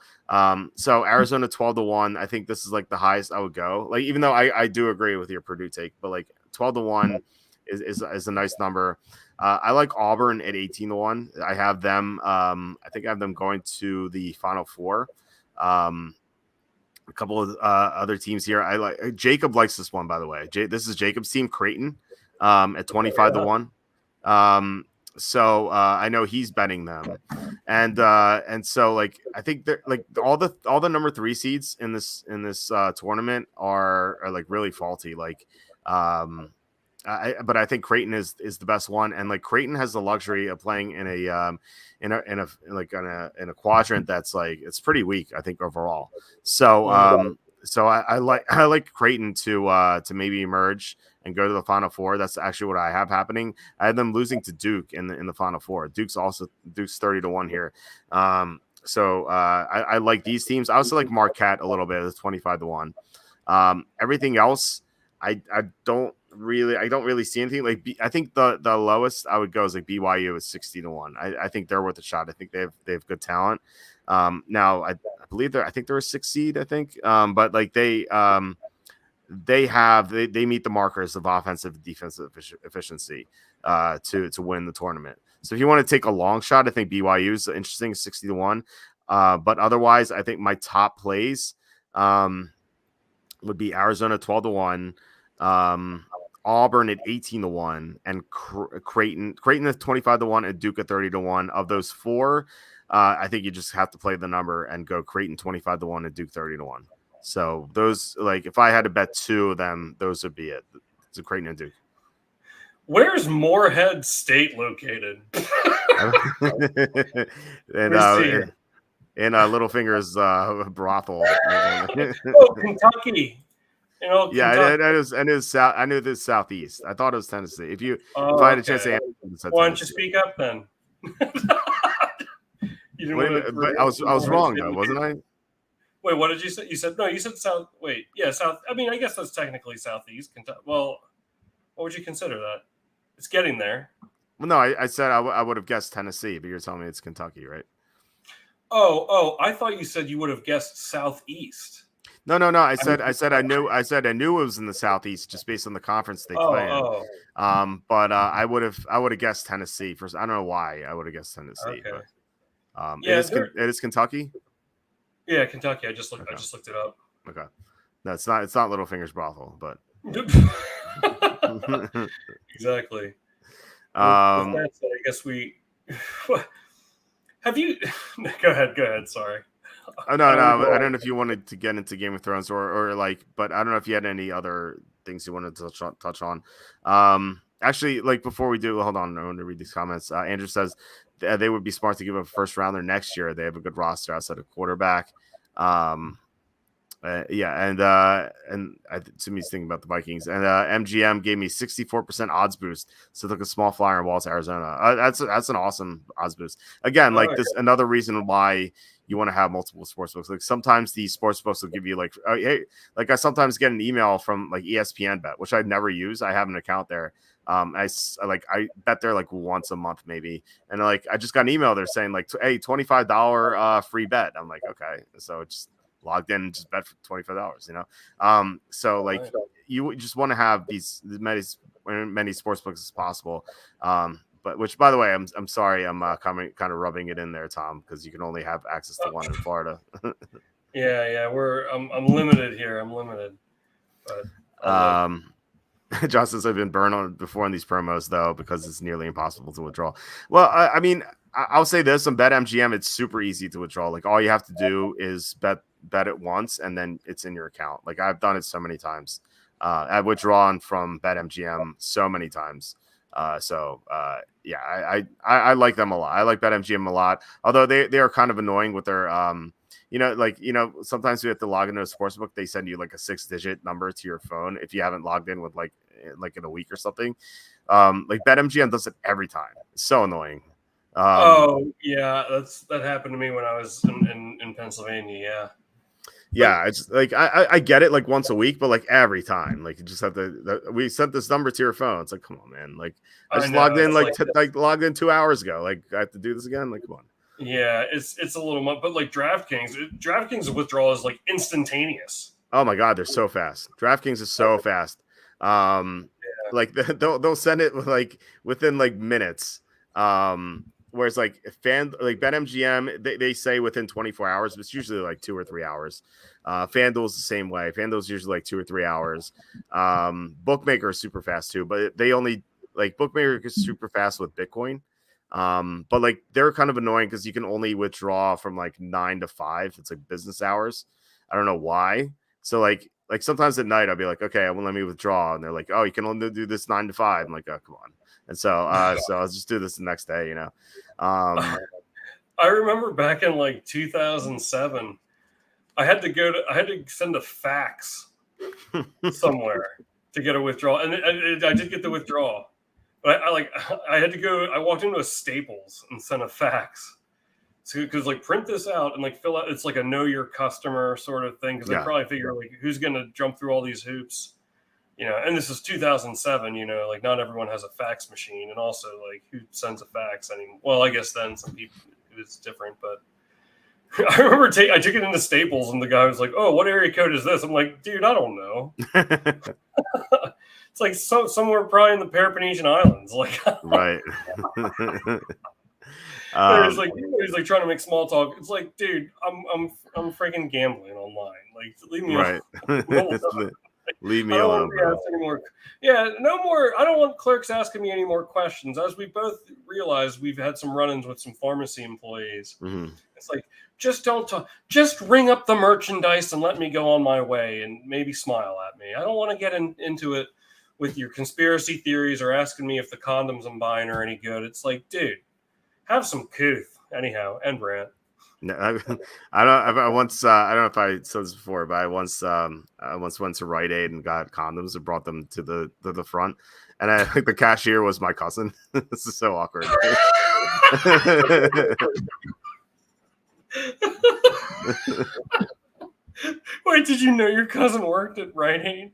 So Arizona 12-1. I think this is like the highest I would go. Like even though I do agree with your Purdue take, but like 12-1 is a nice number. I like Auburn at 18-1. I have them. I think I have them going to the Final Four. A couple of other teams here. I like Jacob likes this one, by the way. This is Jacob's team, Creighton, at 25-1. So I know he's betting them, and so like I think they're like all the number 3 seeds in this tournament are like really faulty. Like but I think Creighton is the best one, and like Creighton has the luxury of playing in a quadrant that's like it's pretty weak, I think, overall. So I like Creighton to maybe emerge and go to the Final Four. That's actually what I have happening. I had them losing to Duke in the Final Four. Duke's 30-1 here. So I like these teams. I also like Marquette a little bit. It's 25-1. Everything else, I don't really see anything. Like I think the lowest I would go is like BYU is 60-1. I think they're worth a shot. I think they have good talent. Now I believe I think they're a 6 seed. I think, but like they meet the markers of offensive and defensive efficiency to win the tournament. So if you want to take a long shot, I think BYU is interesting, 60-1. But otherwise, I think my top plays would be Arizona 12-1. Auburn at 18-1, and Creighton at 25-1, and Duke at 30-1. Of those 4, I think you just have to play the number and go Creighton 25-1 and Duke 30-1. So those, like, if I had to bet two of them, those would be it. It's a Creighton and Duke. Where's Moorhead State located? and Littlefinger's brothel. Oh, Kentucky. You know, yeah, Kentucky. it is south. I knew this southeast. I thought it was Tennessee. If I had a chance to answer, why don't you speak up then? You didn't but I was wrong though, wasn't I? Wait, what did you say? You said no. You said south. Wait, yeah, south. I mean, I guess that's technically southeast Kentucky. Well, what would you consider that? It's getting there. Well, no, I said I would have guessed Tennessee, but you're telling me it's Kentucky, right? Oh, I thought you said you would have guessed southeast. No. I said I knew it was in the southeast just based on the conference they play in. But I would have guessed Tennessee first. I don't know why I would have guessed Tennessee. Okay. But it is Kentucky. Yeah, Kentucky. I just looked it up. Okay. No, it's not Littlefinger's brothel, but exactly. I guess we have you. Go ahead. Sorry. No. I don't know if you wanted to get into Game of Thrones or like, but I don't know if you had any other things you wanted to touch on. Actually, like before we do, hold on, I want to read these comments. Andrew says they would be smart to give a first rounder next year. They have a good roster outside of quarterback. And Simi's thinking about the Vikings. And MGM gave me 64% odds boost, so took a small flyer on Walt, Arizona. That's an awesome odds boost. Again, this another reason why you want to have multiple sports books. Like sometimes these sports books will give you like, hey, like I sometimes get an email from like ESPN Bet, which I never use. I have an account there. I bet there like once a month maybe, and like I just got an email there saying like, hey, $25 free bet. I'm like, okay, so it's logged in and just bet for $25, you know. So like you just want to have these many sports books as possible. But which, by the way, I'm sorry, I'm kind of rubbing it in there, Tom, because you can only have access to one in Florida. yeah, I'm limited here. I'm limited. But Josh says I've been burned on before in these promos though because it's nearly impossible to withdraw. Well, I mean, I'll say this: on BetMGM, it's super easy to withdraw. Like all you have to do is bet it once, and then it's in your account. Like I've done it so many times. I've withdrawn from BetMGM so many times. Yeah, I like them a lot. I like BetMGM a lot, although they are kind of annoying with their sometimes we have to log into a sportsbook. They send you like a 6-digit number to your phone if you haven't logged in with like in a week or something. Like BetMGM does it every time. It's so annoying. Yeah, that happened to me when I was in Pennsylvania. Yeah. Yeah, it's like I get it like once a week, but like every time, like you just have to. We sent this number to your phone. It's like, come on, man. Like I just logged in logged in 2 hours ago. Like I have to do this again. Like come on. Yeah, it's a little much, but like DraftKings withdrawal is like instantaneous. Oh my god, they're so fast. DraftKings is so fast. Like they'll send it within like minutes. Whereas like BetMGM, they say within 24 hours, but it's usually like 2 or 3 hours. FanDuel's the same way. FanDuel's usually like 2 or 3 hours. Bookmaker is super fast too, but they only like Bookmaker is super fast with Bitcoin. But like they're kind of annoying because you can only withdraw from like 9 to 5. It's like business hours. I don't know why. So like sometimes at night I'll be like, okay, well, let me withdraw, and they're like, oh, you can only do this 9 to 5. I'm like, oh, come on. And so I'll just do this the next day, you know. I remember back in like 2007, I had to send a fax somewhere to get a withdrawal, and I did get the withdrawal, but I walked into a Staples and sent a fax. Because like print this out and like fill out, it's like a know your customer sort of thing. Because I probably figure like who's going to jump through all these hoops, you know. And this is 2007, you know, like not everyone has a fax machine, and also like who sends a fax anymore? Well, I guess then some people it's different, but I remember I took it into Staples and the guy was like, "Oh, what area code is this?" I'm like, "Dude, I don't know." It's like somewhere probably in the Peloponnesian Islands, like right. He's like trying to make small talk. It's like, dude, I'm freaking gambling online. Like, leave me alone. Leave me I don't alone, want to be bro. asked anymore. Yeah, no more. I don't want clerks asking me any more questions. As we both realize, we've had some run-ins with some pharmacy employees. Mm-hmm. It's like, just don't talk. Just ring up the merchandise and let me go on my way and maybe smile at me. I don't want to get into it with your conspiracy theories or asking me if the condoms I'm buying are any good. It's like, dude, have some couth. Anyhow, and Brant. No, I once I don't know if I said this before, but I once went to Rite Aid and got condoms and brought them to the front, and I think the cashier was my cousin. This is so awkward. Wait, did you know your cousin worked at Rite Aid?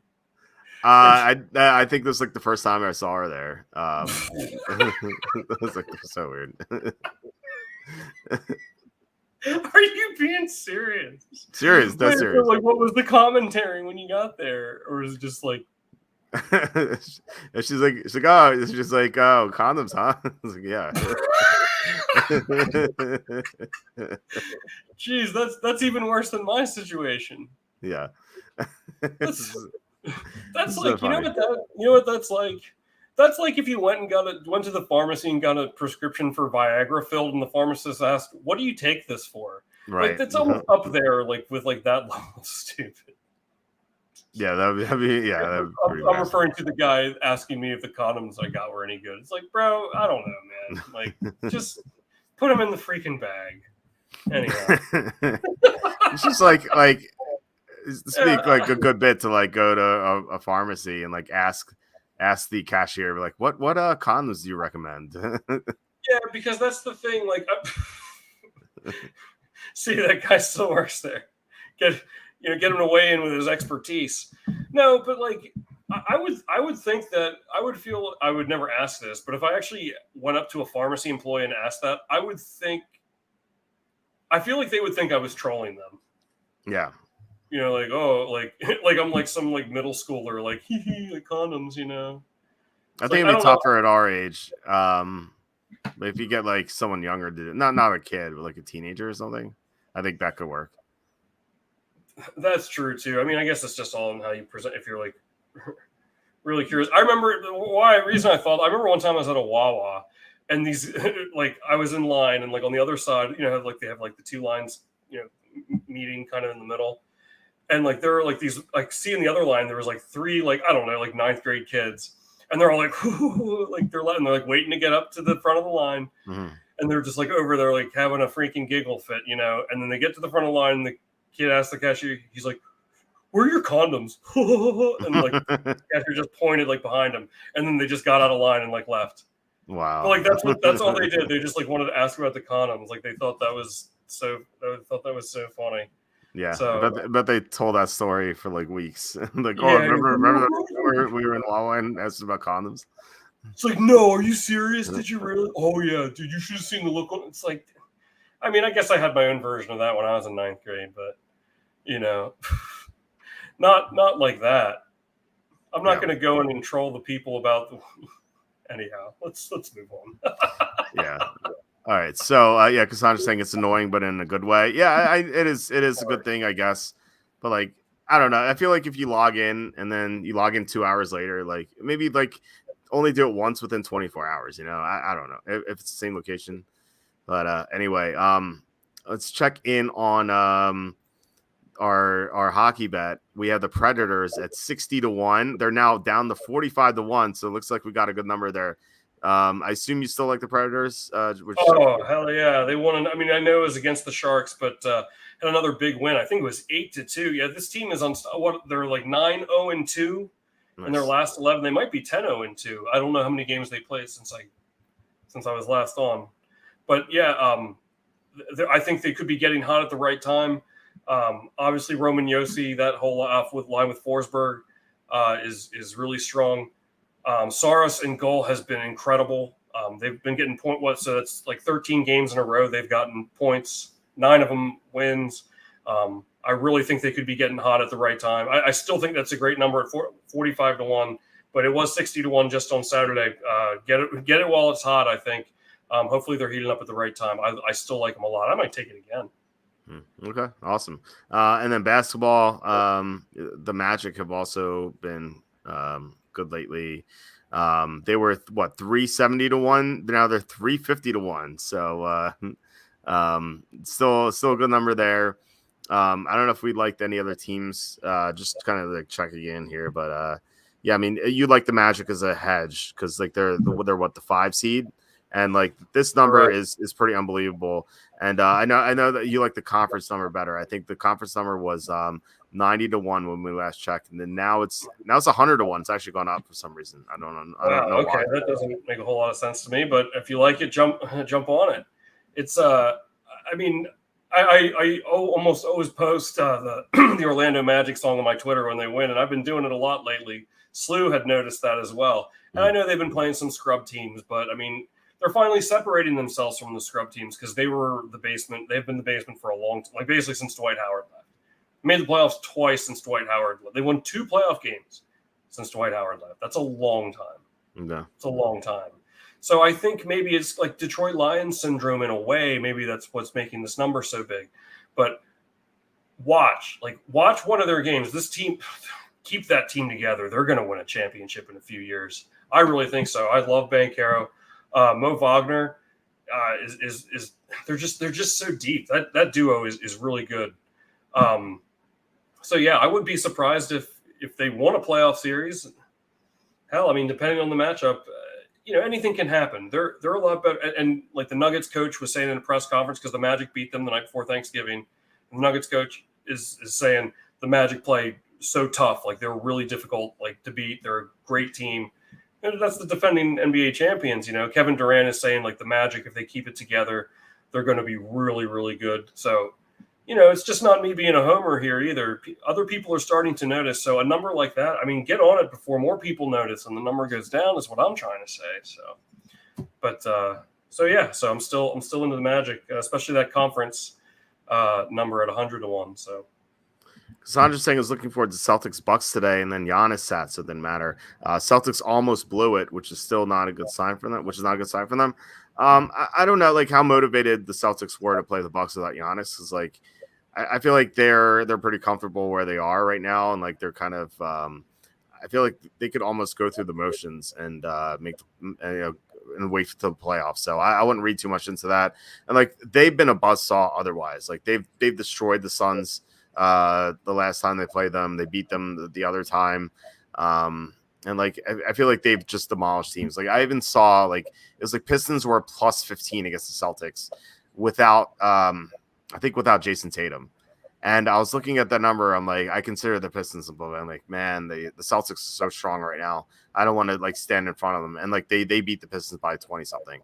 I think this was like the first time I saw her there. It was like so weird. Are you being serious? Serious, that's serious. Like, what was the commentary when you got there, or was it just like? she's like, oh, condoms, huh? I was like, yeah. Jeez, that's even worse than my situation. Yeah. That's like, you know what that's like. That's like if you went to the pharmacy and got a prescription for Viagra filled, and the pharmacist asked, "What do you take this for?" Right. Like, that's almost up there, like with like that level of stupid. Yeah, that'd be yeah. I'm referring to the guy asking me if the condoms I got were any good. It's like, bro, I don't know, man. Like, just put them in the freaking bag. Anyhow, it's just like speak like a good bit to like go to a pharmacy and like ask the cashier like what condoms do you recommend? Yeah, because that's the thing. Like, see, that guy still works there. Get him to weigh in with his expertise. No, but like, I would think that I would feel I would never ask this, but if I actually went up to a pharmacy employee and asked that, I feel like they would think I was trolling them. Yeah. Like, oh, like I'm like some like middle schooler, like like condoms, I think it'd be tougher at our age. But if you get like someone younger to not a kid, but like a teenager or something, I think that could work. That's true too. I mean, I guess it's just all in how you present. If you're like really curious, I remember I remember one time I was at a Wawa, and these like I was in line, and like on the other side, they have like the two lines, meeting kind of in the middle. And like there are like these, like, see in the other line there was like three, like, I don't know, like 9th grade kids, and they're all like like they're like waiting to get up to the front of the line, and they're just like over there like having a freaking giggle fit, and then they get to the front of the line, and the kid asks the cashier, he's like, "Where are your condoms?" And like the cashier just pointed like behind him, and then they just got out of line and like left. Wow. But like that's all they did. They just like wanted to ask about the condoms. Like they thought that was so funny. Yeah, so, but they told that story for like weeks. Like, yeah, remember we were in Wawa and asked about condoms. It's like, no, are you serious? Did you really? Oh yeah, dude, you should have seen the look on. It's like, I mean, I guess I had my own version of that when I was in 9th grade, but not like that. I'm not going to go in and troll the people about anyhow. Let's move on. Yeah. All right, so Cassandra's saying it's annoying, but in a good way. Yeah, it is a good thing, I guess. But like, I don't know. I feel like if you log in and then you log in 2 hours later, like maybe like only do it once within 24 hours. I don't know if it's the same location. But anyway, let's check in on our hockey bet. We have the Predators at 60-1. They're now down to 45-1. So it looks like we got a good number there. I assume you still like the Predators. Hell yeah, they won. I mean, I know it was against the Sharks, but had another big win. I think it was 8-2. Yeah, this team is on what they're like 9-0-2 in their last 11. They might be 10-0-2. I don't know how many games they played since I was last on, but yeah, I think they could be getting hot at the right time. Obviously, Roman Josi, that whole line with Forsberg is really strong. Saros in goal has been incredible. They've been getting so that's like 13 games in a row they've gotten points, 9 of them wins. I really think they could be getting hot at the right time. I still think that's a great number at 45-1, but it was 60-1 just on Saturday. Get it while it's hot, I think. Hopefully they're heating up at the right time. I still like them a lot. I might take it again. Okay, awesome. And then basketball, the Magic have also been good lately. They were 370 to 1. Now they're 350 to 1. So still a good number there. I don't know if we liked any other teams. Just kind of like checking in here, but yeah, I mean, you like the Magic as a hedge because like they're the 5 seed, and like this number is pretty unbelievable. And I know that you like the conference number better. I think the conference number was 90 to 1 when we last checked, and then now it's 100 to 1. It's actually gone up for some reason. I don't know Okay, why. that doesn't make a whole lot of sense to me. But if you like it, jump on it. It's I mean, I almost always post the the Orlando Magic song on my Twitter when they win, and I've been doing it a lot lately. Slew had noticed that as well, and I know they've been playing some scrub teams, but I mean, they're finally separating themselves from the scrub teams because they were the basement. They've been the basement for a long time, like basically since Dwight Howard left. Made the playoffs twice since Dwight Howard left. They won 2 playoff games since Dwight Howard left. That's a long time. Yeah. It's a long time. So I think maybe it's like Detroit Lions syndrome in a way. Maybe that's what's making this number so big. But watch one of their games. This team, keep that team together. They're going to win a championship in a few years. I really think so. I love Banchero. Mo Wagner is they're just so deep. That duo is really good. So yeah, I wouldn't be surprised if they won a playoff series. Hell, I mean, depending on the matchup, anything can happen. They're a lot better. And like the Nuggets coach was saying in a press conference, because the Magic beat them the night before Thanksgiving, the Nuggets coach is saying the Magic played so tough, like they're really difficult, like to beat. They're a great team. And that's the defending NBA champions. Kevin Durant is saying like the Magic, if they keep it together, they're going to be really, really good. So, it's just not me being a homer here either. Other people are starting to notice. So a number like that, I mean, get on it before more people notice and the number goes down is what I'm trying to say. So, but so I'm still into the Magic, especially that conference number at 100 to 1. So. Sandra's saying is looking forward to Celtics Bucks today, and then Giannis sat, so it didn't matter. Celtics almost blew it, which is still not a good sign for them. I don't know, like how motivated the Celtics were to play the Bucks without Giannis. Is like, I feel like they're pretty comfortable where they are right now, and like they're kind of. I feel like they could almost go through the motions and and wait till the playoffs. So I wouldn't read too much into that. And like they've been a buzzsaw otherwise. Like they've destroyed the Suns. The last time they played them, they beat them the other time. And like I feel like they've just demolished teams. Like I even saw like it was like Pistons were plus 15 against the Celtics without without Jason Tatum. And I was looking at that number. I'm like, I consider the Pistons above. I'm like, man, the Celtics are so strong right now. I don't want to like stand in front of them. And like they beat the Pistons by 20 something.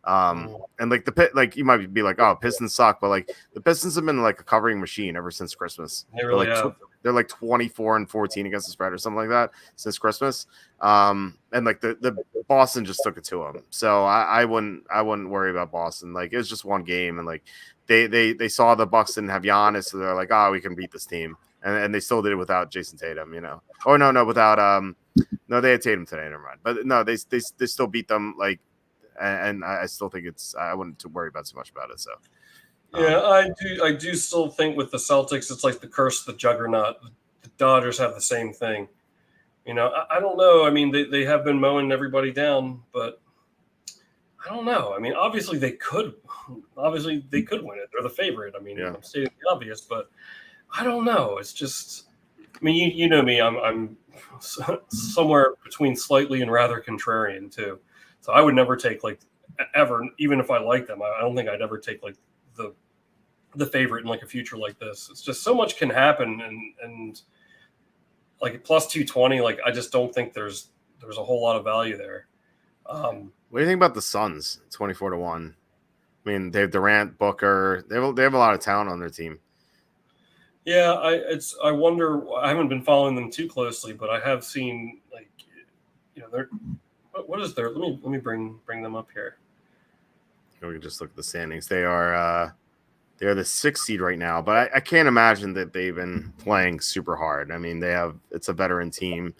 And like you might be like, oh, Pistons suck, but like the Pistons have been like a covering machine ever since Christmas. They really have. They're like 24-14 against the spread or something like that since Christmas. And like the Boston just took it to them. So I wouldn't worry about Boston. Like it was just one game, and like they saw the Bucks didn't have Giannis, so they're like, oh, we can beat this team, and they still did it without Jason Tatum, Or no, without no, they had Tatum today, never mind. But no, they still beat them, like, and I still think I wouldn't worry about too much about it. So. Yeah, I do still think with the Celtics, it's like the curse of the juggernaut. The Dodgers have the same thing. I don't know. I mean, they have been mowing everybody down, but I don't know. I mean, obviously they could win it. They're the favorite. I mean, yeah. I'm stating the obvious, but I don't know. It's just, I mean, you know me. I'm somewhere between slightly and rather contrarian too. So I would never take like ever, even if I like them. I don't think I'd ever take like the favorite in like a future like this. It's just so much can happen, and like plus 220, like I just don't think there's a whole lot of value there. What do you think about the Suns 24 to 1? I mean, they have Durant, Booker. They have a lot of talent on their team. Yeah, I wonder. I haven't been following them too closely, but I have seen like they're what is their? Let me bring them up here. We can just look at the standings. They're the 6th seed right now, but I can't imagine that they've been playing super hard. I mean, it's a veteran team.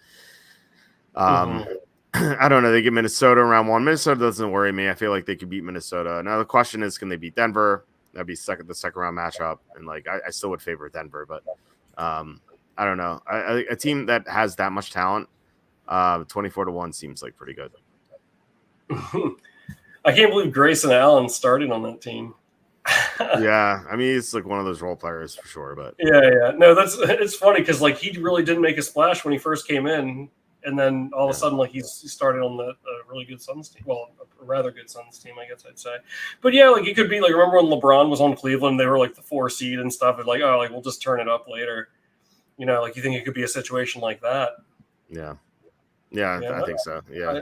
I don't know. They get Minnesota in round 1. Minnesota doesn't worry me. I feel like they could beat Minnesota. Now the question is, can they beat Denver? That'd be the second round matchup, and like I still would favor Denver, but I don't know. A team that has that much talent, 24-1 seems like pretty good. I can't believe Grayson Allen started on that team. Yeah, I mean, it's like one of those role players for sure, but yeah. No, it's funny because like he really didn't make a splash when he first came in, and then all of a sudden like he started on the really good Suns team. Well, a rather good Suns team, I guess I'd say. But yeah, like it could be like remember when LeBron was on Cleveland, they were like the 4 seed and stuff, and like oh like we'll just turn it up later. You know, like you think it could be a situation like that. Yeah, I think so. Yeah,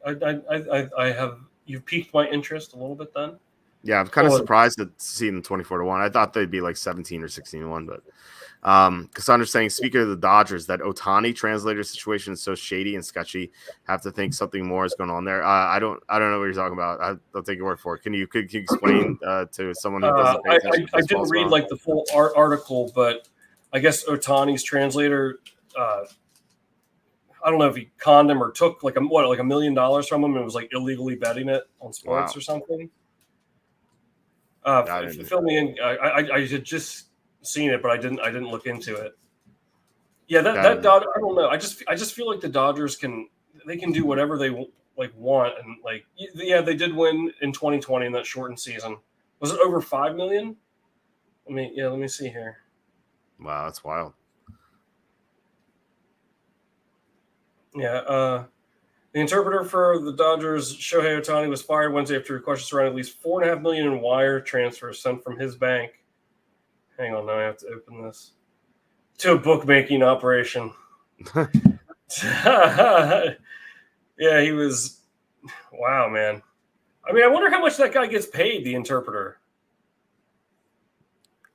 I have you've piqued my interest a little bit then. Yeah, I'm kind of surprised to see them 24-1. I thought they'd be like 17 or 16-1, but Cassandra's saying, speaking of the Dodgers, that Ohtani translator situation is so shady and sketchy. Have to think something more is going on there. I don't know what you're talking about. I'll take your word for it. Could you explain to someone who doesn't pay attention? I didn't read like the full article, but I guess Ohtani's translator. I don't know if he conned him or took like $1 million from him and was like illegally betting it on sports or something. Fill me in. I had just seen it, but I didn't look into it. Yeah, that Dodger. I don't know. I just feel like the Dodgers can do whatever they want, and like they did win in 2020 in that shortened season. Was it over 5 million? Let me see here. Wow, that's wild. Yeah, the interpreter for the Dodgers, Shohei Ohtani, was fired Wednesday after requests surrounding at least $4.5 million in wire transfers sent from his bank. Hang on, now I have to open this to a bookmaking operation. Yeah, he was. Wow, man. I mean, I wonder how much that guy gets paid. The interpreter.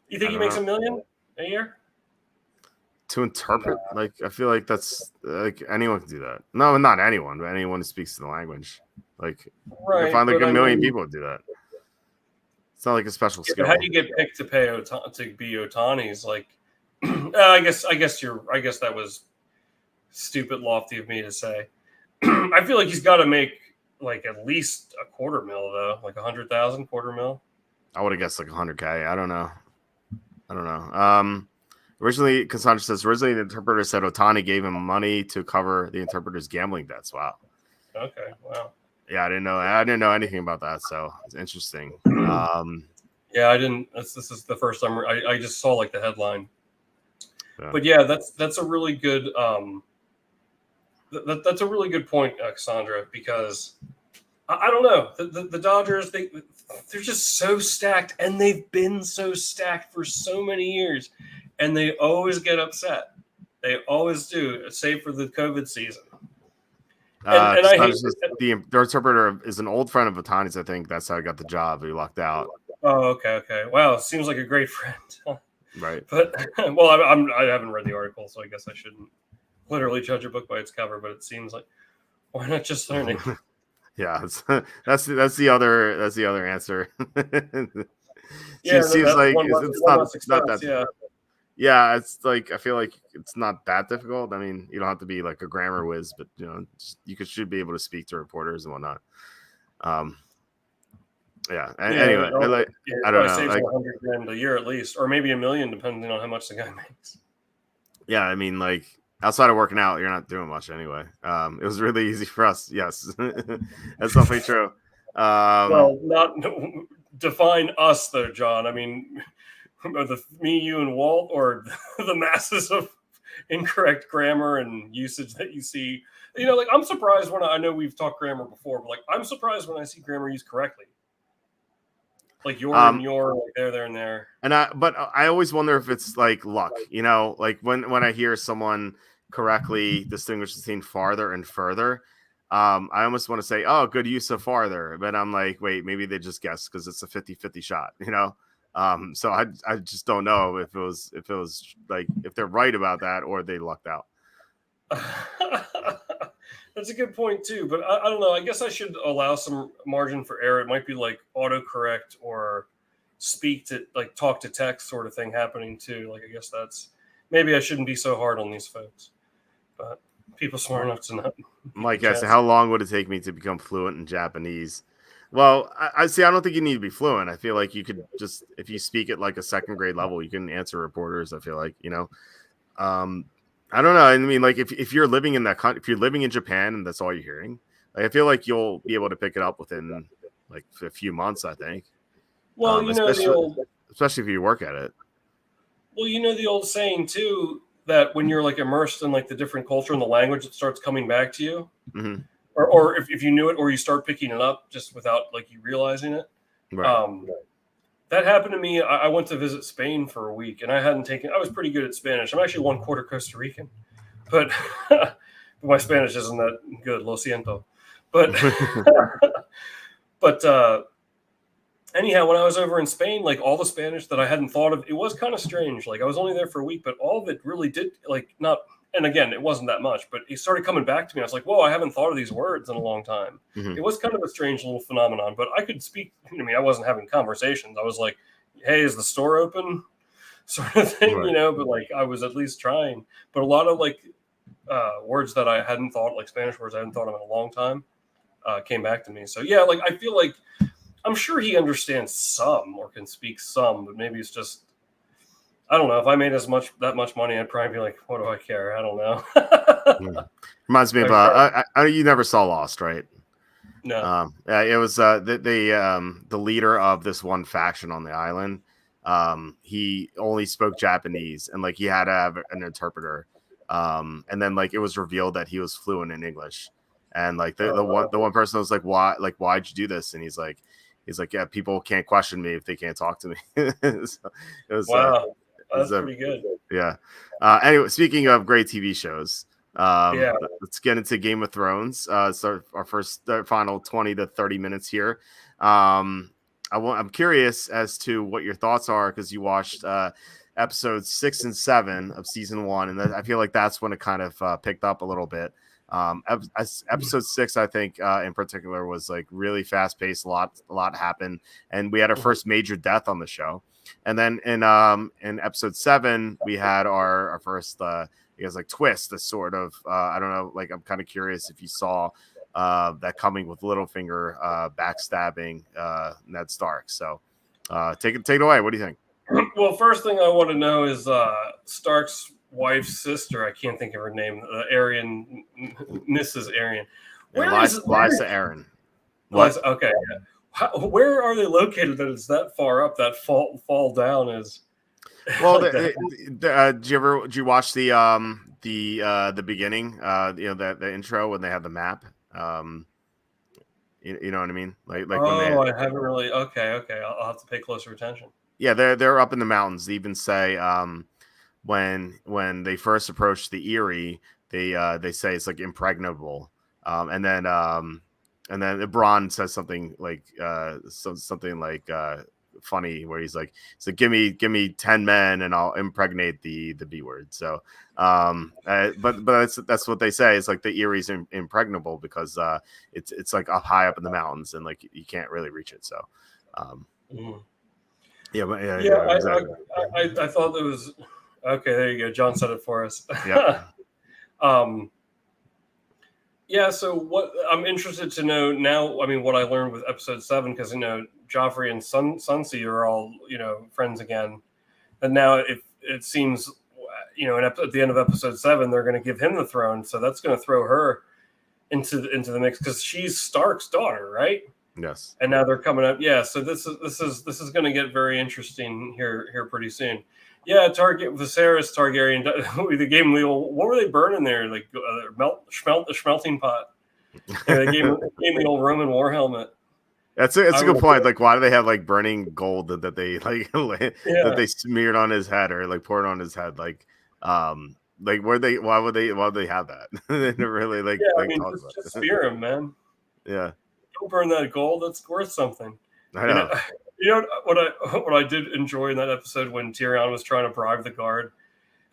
You think he makes $1 million a year? To interpret, like I feel like that's like anyone can do that. No, not anyone, but anyone who speaks the language. Like you can find like a million people who do that. It's not like a special skill. How do you get picked to be Ohtani's? Like, I guess that was stupid, lofty of me to say. I feel like he's got to make like at least $250,000 though, like 100,000, $250,000. I would have guessed like 100K. I don't know. Originally, Cassandra says, the interpreter said Ohtani gave him money to cover the interpreter's gambling debts. Wow. Okay. Wow. Yeah, I didn't know anything about that, so it's interesting. Yeah, I didn't. This is the first time I just saw like the headline. Yeah. But yeah, that's a really good that's a really good point, Cassandra, because I don't know the Dodgers they're just so stacked, and they've been so stacked for so many years. And they always get upset. They always do, save for the COVID season. And I hate the interpreter is an old friend of Ohtani's. I think that's how he got the job. He lucked out. Oh, okay. Wow, seems like a great friend. Right. But well, I haven't read the article, so I guess I shouldn't literally judge a book by its cover. But it seems like why not just learning? Yeah, that's the other answer. Yeah, seems like it's not that. Yeah. Yeah, it's like I feel like it's not that difficult. I mean, you don't have to be like a grammar whiz, but you should be able to speak to reporters and whatnot. Anyway, I don't know. Saves like $100,000 a year at least, or maybe $1 million, depending on how much the guy makes. Yeah, I mean, like outside of working out, you're not doing much anyway. It was really easy for us. Yes, that's definitely true. Well, not define us though, John. I mean. Me, you, and Walt, or the masses of incorrect grammar and usage that you see. Like I'm surprised when I know we've talked grammar before, but like I'm surprised when I see grammar used correctly. Like your and your, like there and there. But I always wonder if it's like luck. Like when I hear someone correctly distinguish between farther and further, I almost want to say, oh, good use of farther. But I'm like, wait, maybe they just guessed because it's a 50-50 shot. So I just don't know if it was like if they're right about that or they lucked out. That's a good point too, but I don't know. I guess I should allow some margin for error. It might be like autocorrect or talk to text sort of thing happening too. Like I guess maybe I shouldn't be so hard on these folks, but people smart enough to know. Mike asked, how long would it take me to become fluent in Japanese? Well, I see. I don't think you need to be fluent. I feel like you could just, if you speak at like a second grade level, you can answer reporters. I feel like, um, I don't know. I mean, like if you're living in that country, if you're living in Japan and that's all you're hearing, like, I feel like you'll be able to pick it up within like a few months. I think, Well, especially if you work at it. Well, the old saying too, that when you're like immersed in like the different culture and the language, it starts coming back to you. Mm-hmm. Or if you knew it, or you start picking it up just without like you realizing it. Right. That happened to me. I went to visit Spain for a week, and I was pretty good at Spanish. I'm actually 1/4 Costa Rican, but my Spanish isn't that good. Lo siento. But anyhow, when I was over in Spain, like all the Spanish that I hadn't thought of, it was kind of strange. Like I was only there for a week, but all of it really did like not. And again, it wasn't that much, but it started coming back to me. I was like, whoa, I haven't thought of these words in a long time. Mm-hmm. It was kind of a strange little phenomenon, but I could speak. I mean, I wasn't having conversations. I was like, hey, is the store open? Sort of thing, right. But like I was at least trying. But a lot of like words that I hadn't thought, like Spanish words I hadn't thought of in a long time, came back to me. So yeah, like I feel like I'm sure he understands some or can speak some, but maybe it's just, I don't know. If I made that much money, I'd probably be like, what do I care? I don't know. Reminds me of you never saw Lost, right? No. It was the leader of this one faction on the island. He only spoke Japanese, and like he had to have an interpreter. And then like it was revealed that he was fluent in English, and like the one person was like, why'd you do this? And he's like, yeah, people can't question me if they can't talk to me. So it was wow. That's pretty good. Yeah. Anyway, speaking of great TV shows, let's get into Game of Thrones. So our final 20 to 30 minutes here. I'm curious as to what your thoughts are, because you watched episodes 6 and 7 of season 1, and I feel like that's when it kind of picked up a little bit. Episode 6, I think, in particular, was like really fast paced. A lot happened, and we had our first major death on the show. And then in episode 7, we had our first like twist. This sort of I don't know. Like I'm kind of curious if you saw that coming with Littlefinger backstabbing Ned Stark. So take it away. What do you think? Well, first thing I want to know is Stark's wife's sister. I can't think of her name. Mrs. Arryn. Lysa Arryn. What? Okay. Yeah. Where are they located that it's that far up? That fall down is. Well, did you watch the beginning? The intro when they had the map. You know what I mean? Like I haven't really. Okay. I'll have to pay closer attention. Yeah, they're up in the mountains. They even say when they first approach the Erie, they say it's like impregnable, and then Bronn says something like funny, where he's like, give me 10 men and I'll impregnate the B word. So but that's what they say. It's like the Erie's impregnable because it's like up high up in the mountains, and like you can't really reach it. So exactly. I thought that was okay. There you go. John said it for us. Yeah. Yeah. So what I'm interested to know now, I mean, what I learned with episode 7, because Joffrey and Sunsi are all friends again, and now it seems at the end of episode 7 they're going to give him the throne, so that's going to throw her into the mix because she's Stark's daughter, right? Yes. And now they're coming up. Yeah. So this is going to get very interesting here pretty soon. Yeah. Viserys Targaryen. They gave him what were they burning there? Like the smelting pot. Yeah, they gave him the old Roman war helmet. It's a good point. Like, why do they have like burning gold that they like that they smeared on his head or like poured on his head? Like why would they have that? They never really just fear him, man. Yeah. Don't burn that gold. That's worth something. I know. What I did enjoy in that episode when Tyrion was trying to bribe the guard,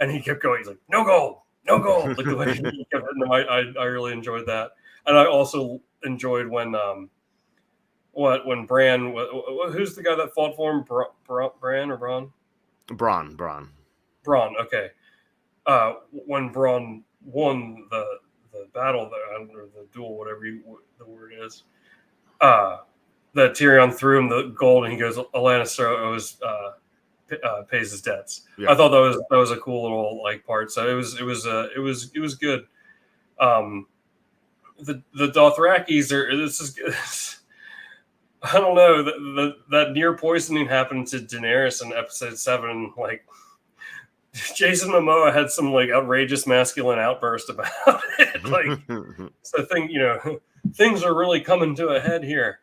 and he kept going. He's like, "No gold, no gold." Like the way he kept hitting him, I really enjoyed that, and I also enjoyed when Bran. Who's the guy that fought for him? Bran or Bronn? Bronn. Okay. When Bronn won the battle, or the duel, whatever the word is. that Tyrion threw him the gold, and he goes, "Lannister owes pays his debts." Yeah. I thought that was a cool little like part. So it was good. The Dothrakis are this is I don't know that near poisoning happened to Daenerys in episode 7. Like Jason Momoa had some like outrageous masculine outburst about it. Like so things are really coming to a head here.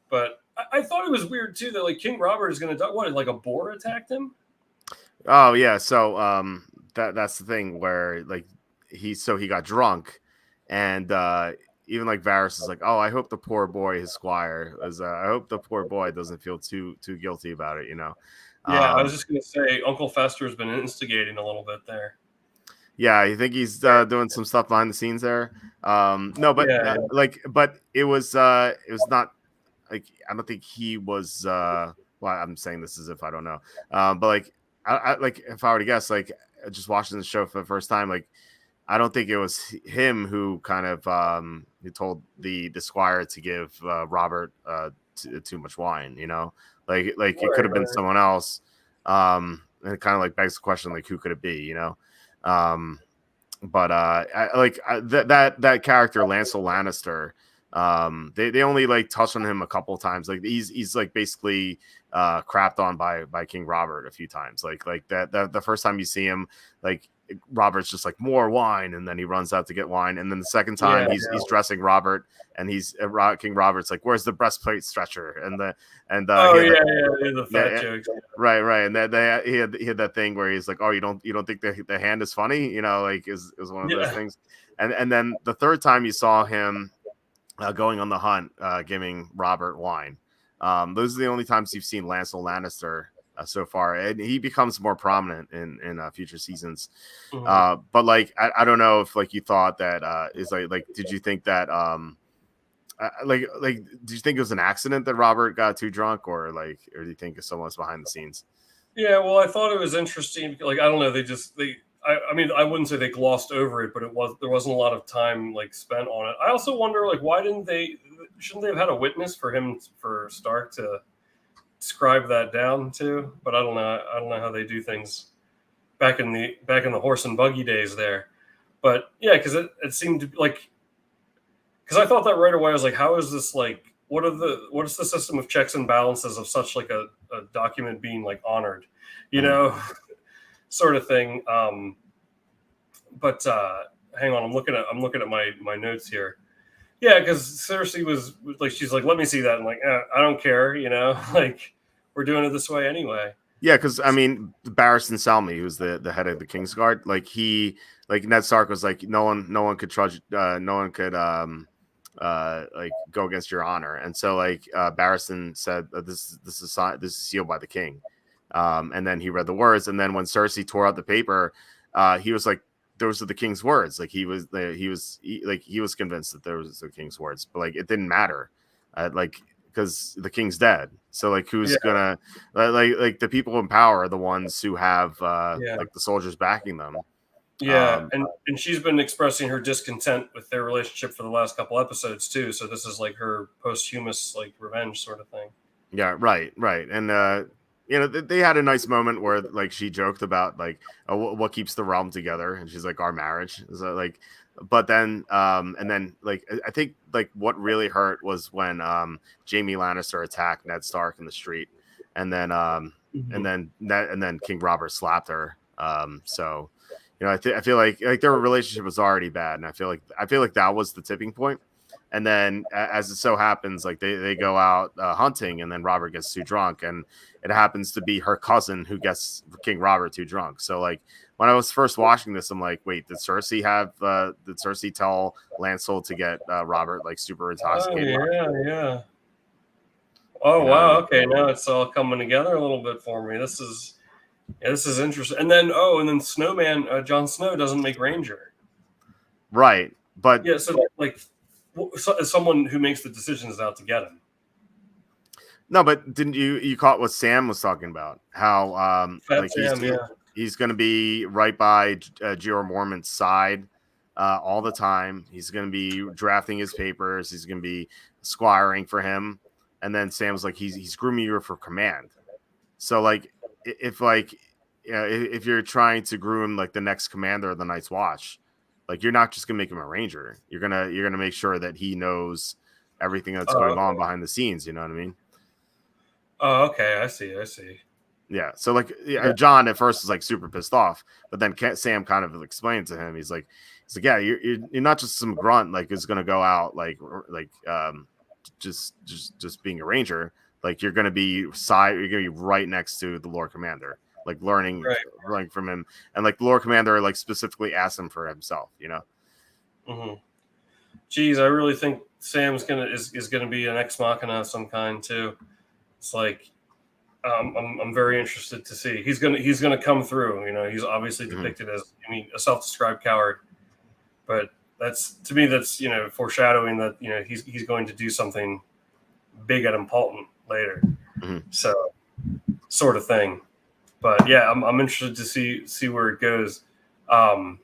But I thought it was weird too that like King Robert is going to die. What, like a boar attacked him? Oh yeah, so that's the thing where like he got drunk, and even like Varys is like, oh, I hope the poor boy, his squire, I hope the poor boy doesn't feel too guilty about it, you know. Yeah, I was just going to say Uncle Fester has been instigating a little bit there. Yeah, you think he's doing some stuff behind the scenes there? No, but but it was not like I don't think he was. Well, I'm saying this as if I don't know, but like I like if I were to guess, like just watching the show for the first time, like I don't think it was him who kind of who told the squire to give Robert too much wine, you know, like it could have been someone else, and it kind of like begs the question, like who could it be, you know? But that character Lancel Lannister, they only like touch on him a couple of times. Like he's like basically crapped on by King Robert a few times. Like that the first time you see him, like Robert's just like more wine, and then he runs out to get wine, and then the second time he's dressing Robert, and he's King Robert's like, where's the breastplate stretcher? And the fat jokes. Right, and that he had that thing where he's like, oh, you don't think the hand is funny, you know, like is one of those things. And then the third time you saw him going on the hunt, giving Robert wine. Those are the only times you've seen Lancel Lannister so far, and he becomes more prominent in future seasons. Mm-hmm. But like I don't know if like you thought that is like did you think that like do you think it was an accident that Robert got too drunk, or do you think someone's behind the scenes? Yeah, well, I thought it was interesting. Like I don't know, I mean, I wouldn't say they glossed over it, but there wasn't a lot of time like spent on it. I also wonder like why shouldn't they have had a witness for Stark to scribe that down too? But I don't know how they do things back in the horse and buggy days there. But yeah, because it seemed to be like, because I thought that right away. I was like, how is this like? What is the system of checks and balances of such like a document being like honored, you know, sort of thing. But hang on, I'm looking at my notes here. Yeah, because Cersei was like, she's like, let me see that. I'm like, I don't care, you know, like we're doing it this way anyway. Yeah, because I mean, Barristan Selmy, who's the head of the Kingsguard, like Ned Stark was like, no one could trudge, no one could like go against your honor, and so like Barristan said this is sealed by the king, and then he read the words, and then when Cersei tore out the paper, he was like, those are the king's words. Like he was convinced that those are the king's words, but like it didn't matter, like because the king's dead. So like who's gonna like the people in power are the ones who have like the soldiers backing them. Yeah, and she's been expressing her discontent with their relationship for the last couple episodes too. So this is like her posthumous like revenge sort of thing. Yeah, right. And you know, they had a nice moment where like she joked about like what keeps the realm together, and she's like, our marriage. So like, but then and then like I think like what really hurt was when Jaime Lannister attacked Ned Stark in the street, and then and then King Robert slapped her. So you know, I feel like their relationship was already bad, and I feel like that was the tipping point. And then, as it so happens, like they go out hunting, and then Robert gets too drunk, and it happens to be her cousin who gets King Robert too drunk. So, like when I was first watching this, I'm like, wait, did Cersei tell Lancel to get Robert like super intoxicated? Oh yeah. Oh wow. Okay, now it's all coming together a little bit for me. This is interesting. And then Snowman, Jon Snow doesn't make Ranger. Right, but yeah, so like. Someone who makes the decisions out to get him. No, but didn't you caught what Sam was talking about? How like he's going to be right by Jorah Mormont's side all the time. He's going to be drafting his papers. He's going to be squiring for him. and then Sam's like, he's grooming you for command. So like, if like, you know, if you're trying to groom like the next commander of the Night's Watch, like you're not just gonna make him a ranger. You're gonna make sure that he knows everything that's going on behind the scenes. You know what I mean? Oh, okay. I see. Yeah. So like, John at first was like super pissed off, but then Sam kind of explained to him. He's like, yeah, you're not just some grunt like is gonna go out just being a ranger. Like you're gonna be right next to the Lord Commander, like learning from him, and like the Lord Commander like specifically asked him for himself. You know. Mm-hmm. Geez, I really think Sam's is gonna be an ex machina of some kind too. It's like I'm very interested to see. He's gonna come through. You know, he's obviously depicted as a self-described coward, but that's you know, foreshadowing that, you know, he's going to do something big and important later. So sort of thing. But yeah, I'm interested to see where it goes. God,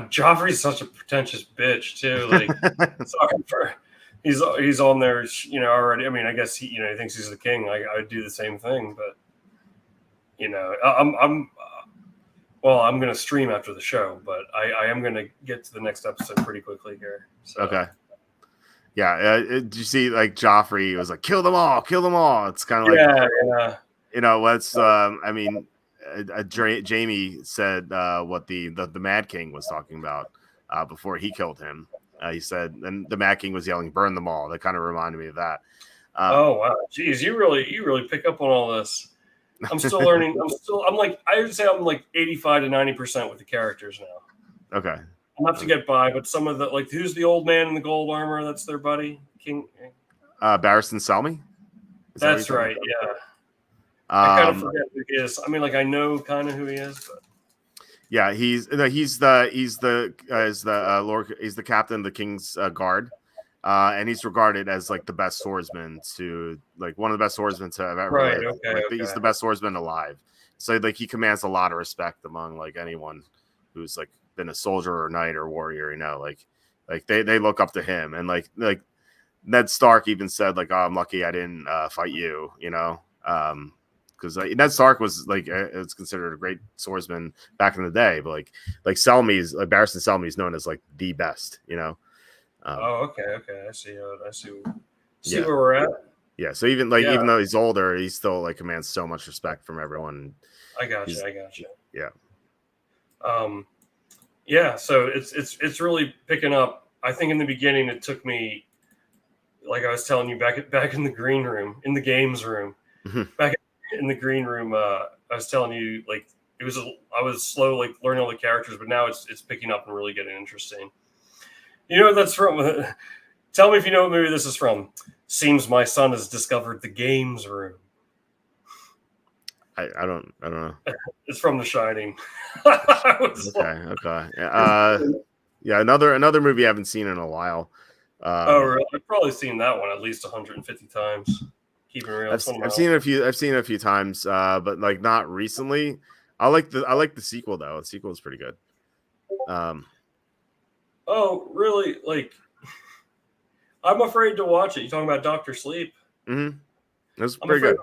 Joffrey's such a pretentious bitch too. Like, sorry for. He's on there, you know, already. I mean, I guess he thinks he's the king. I would do the same thing, but you know, I'm going to stream after the show, but I am going to get to the next episode pretty quickly here. So. Okay. Yeah. Did you see like Joffrey was like, kill them all. It's kind of like, you know, let's. I mean, Jamie said what the Mad King was talking about before he killed him. He said, and the Mad King was yelling, "Burn them all." That kind of reminded me of that. Oh wow, geez, you really pick up on all this. I'm still learning. I would say I'm like 85 to 90% with the characters now. Okay, I'll have to get by, but some of the, like, who's the old man in the gold armor? That's their buddy, King. Barristan Selmy. That's right. Yeah. I kind of forget who he is. I mean, like, I know kind of who he is, but. Yeah, he's the captain of the King's Guard, and he's regarded as like the best swordsman one of the best swordsmen to have ever lived. Okay, he's the best swordsman alive. So like he commands a lot of respect among like anyone who's like been a soldier or knight or warrior. You know, like they look up to him, and like Ned Stark even said like, "Oh, I'm lucky I didn't fight you." You know. Because Ned Stark was like it's considered a great swordsman back in the day, but like Selmy's Barristan Selmy is known as like the best, you know. Okay, I see where we're at. Yeah, so even though he's older, he still like commands so much respect from everyone. I got you. Yeah. Yeah. So it's really picking up. I think in the beginning it took me, like I was telling you back in the green room, in the games room, back in the green room, I was telling you, like, I was slow, like, learning all the characters, but now it's picking up and really getting interesting. You know what that's from? Tell me if you know what movie this is from. Seems my son has discovered the games room. I don't know. It's from The Shining. Okay. Yeah, another movie I haven't seen in a while. Oh, really? I've probably seen that one at least 150 times. Keeping real. I've seen it a few times, but like not recently. I like the sequel though. The sequel is pretty good. Oh, really? Like, I'm afraid to watch it. You talking about Dr. Sleep? Mm-hmm. It was pretty good.